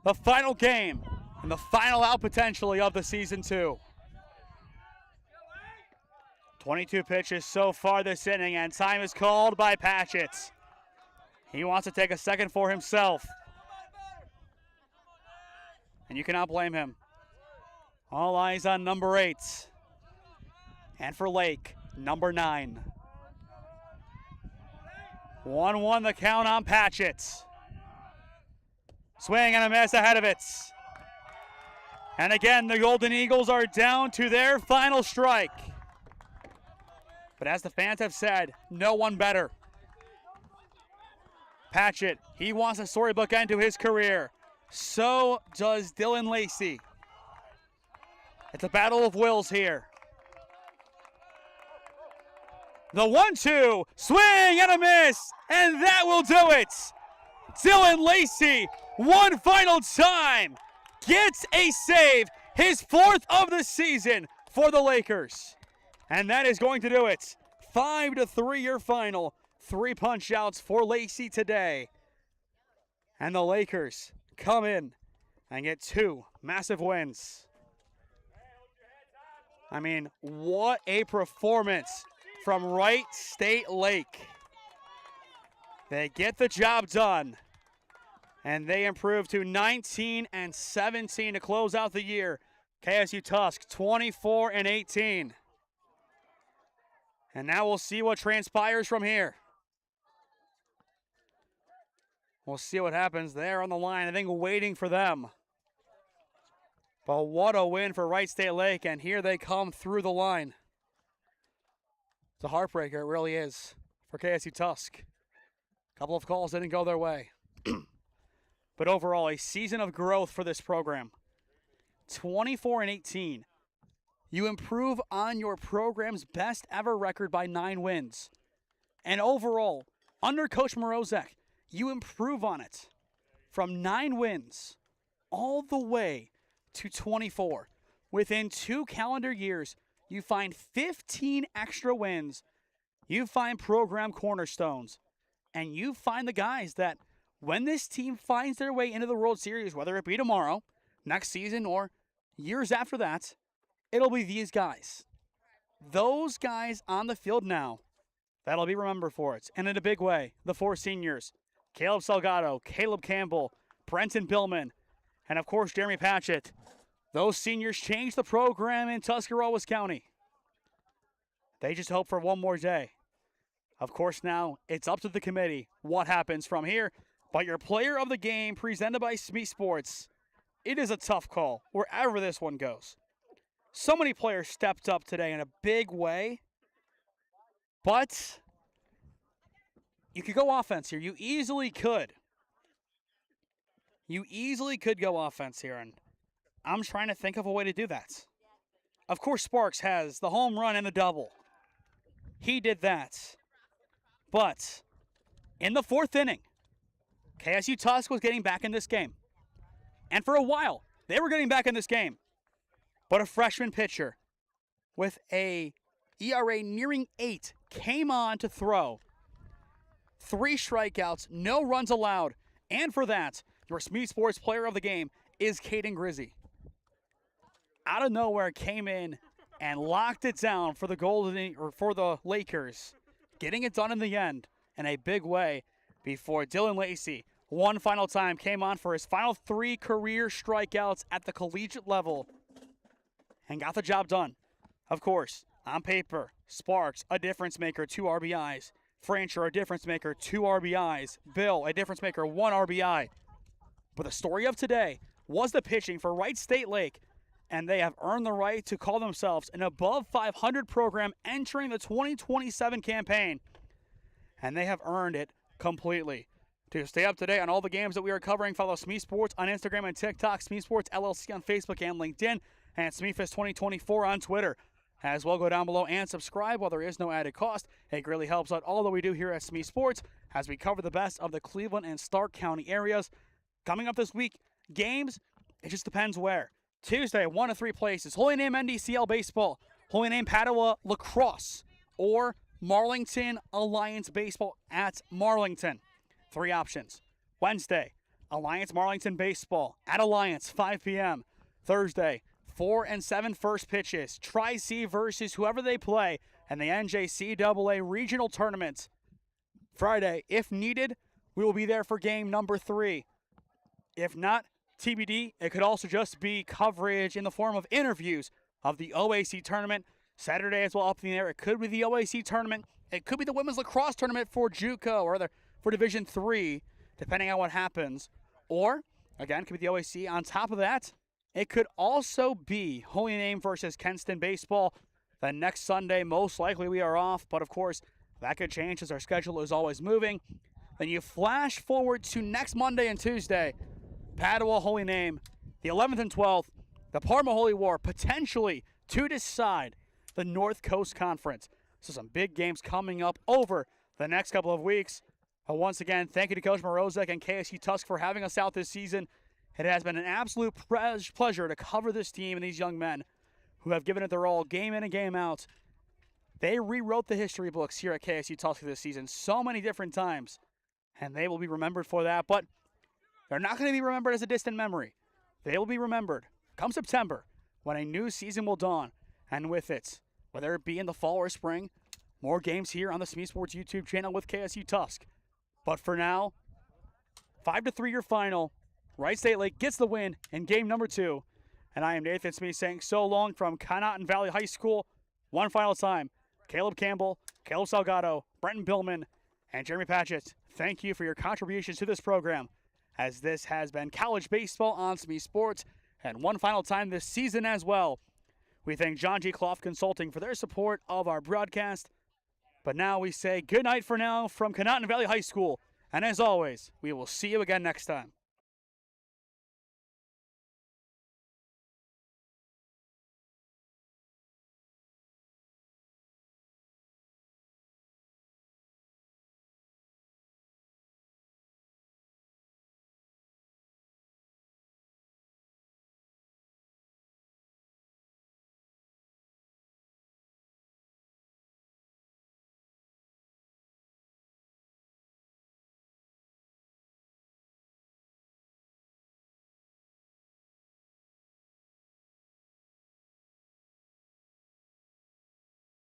The final game and the final out potentially of the season 2. 22 pitches so far this inning, and time is called by Patchett. He wants to take a second for himself. And you cannot blame him. All eyes on number 8. And for Lake, number 9. 1-1 the count on Patchett. Swing and a miss ahead of it. And again, the Golden Eagles are down to their final strike. But as the fans have said, no one better. Patchett, he wants a storybook end to his career. So does Dylan Lacey. It's a battle of wills here. The 1-2, swing and a miss, and that will do it. Dylan Lacey, one final time, gets a save, his 4th of the season for the Lakers. And that is going to do it. 5-3 your final. 3 punch outs for Lacey today. And the Lakers come in and get 2 massive wins. I mean, what a performance from Wright State Lake. They get the job done, and they improve to 19-17 to close out the year. KSU Tusk 24-18. And now we'll see what transpires from here. We'll see what happens there on the line. I think waiting for them. But what a win for Wright State Lake, and here they come through the line. It's a heartbreaker, it really is, for KSU Tusk. A couple of calls didn't go their way. But overall, a season of growth for this program. 24-18. You improve on your program's best ever record by 9 wins. And overall, under Coach Morozek, you improve on it from 9 wins all the way to 24. Within 2 calendar years, you find 15 extra wins. You find program cornerstones. And you find the guys that when this team finds their way into the World Series, whether it be tomorrow, next season, or years after that, it'll be these guys. Those guys on the field now, that'll be remembered for it. And in a big way, the 4 seniors, Caleb Salgado, Caleb Campbell, Brenton Billman, and of course, Jeremy Patchett. Those seniors changed the program in Tuscarawas County. They just hope for one more day. Of course, now it's up to the committee what happens from here. But your player of the game, presented by SmeeSports, it is a tough call wherever this one goes. So many players stepped up today in a big way. But you could go offense here. You easily could. You easily could go offense here, and I'm trying to think of a way to do that. Of course, Sparks has the home run and the double. He did that. But in the 4th inning, KSU Tusk was getting back in this game. And for a while, they were getting back in this game. But a freshman pitcher with a ERA nearing 8 came on to throw. 3 strikeouts, no runs allowed. And for that, your SmeeSports player of the game is Caden Grizzy. Out of nowhere, came in and locked it down for the Lakers, getting it done in the end in a big way before Dylan Lacey one final time came on for his final 3 career strikeouts at the collegiate level and got the job done. Of course, on paper, Sparks, a difference maker, 2 RBIs. Francher, a difference maker, 2 RBIs. Bill, a difference maker, 1 RBI. But the story of today was the pitching for Wright State Lake, and they have earned the right to call themselves an above 500 program entering the 2027 campaign. And they have earned it completely. To stay up to date on all the games that we are covering, follow SmeeSports on Instagram and TikTok, SmeeSports LLC on Facebook and LinkedIn, and SmeeFest 2024 on Twitter. As well, go down below and subscribe while there is no added cost. It greatly helps out all that we do here at SmeeSports as we cover the best of the Cleveland and Stark County areas. Coming up this week, games, it just depends where. Tuesday, 1 of 3 places. Holy Name NDCL Baseball, Holy Name Padua Lacrosse, or Marlington Alliance Baseball at Marlington. 3 options. Wednesday, Alliance Marlington Baseball at Alliance, 5 p.m. Thursday, 4 and 7 first pitches. Tri-C versus whoever they play and the NJCAA Regional Tournament. Friday, if needed, we will be there for game number 3. If not, TBD, it could also just be coverage in the form of interviews of the OAC tournament. Saturday as well up in the air. It could be the OAC tournament. It could be the women's lacrosse tournament for JUCO or for Division 3, depending on what happens. Or, again, it could be the OAC. On top of that, it could also be Holy Name versus Kenston Baseball. The next Sunday, most likely we are off, but of course, that could change as our schedule is always moving. Then you flash forward to next Monday and Tuesday. Padua Holy Name, the 11th and 12th, the Parma Holy War, potentially to decide the North Coast Conference. So some big games coming up over the next couple of weeks. Once again, thank you to Coach Morozek and KSU Tusk for having us out this season. It has been an absolute pleasure to cover this team and these young men who have given it their all game in and game out. They rewrote the history books here at KSU Tusk this season so many different times, and they will be remembered for that. But they're not going to be remembered as a distant memory. They will be remembered come September when a new season will dawn And with it, whether it be in the fall or spring, more games here on the SmeeSports YouTube channel with KSU Tusk. But for now, 5-3 your final. Wright State Lake gets the win in game number 2. And I am Nathan Smee saying so long from Conotton Valley High School. One final time, Caleb Campbell, Caleb Salgado, Brenton Billman, and Jeremy Patchett, thank you for your contributions to this program, as this has been college baseball on SmeeSports, and one final time this season as well. We thank John G. Clough Consulting for their support of our broadcast. But now we say good night for now from Conotton Valley High School. And as always, we will see you again next time.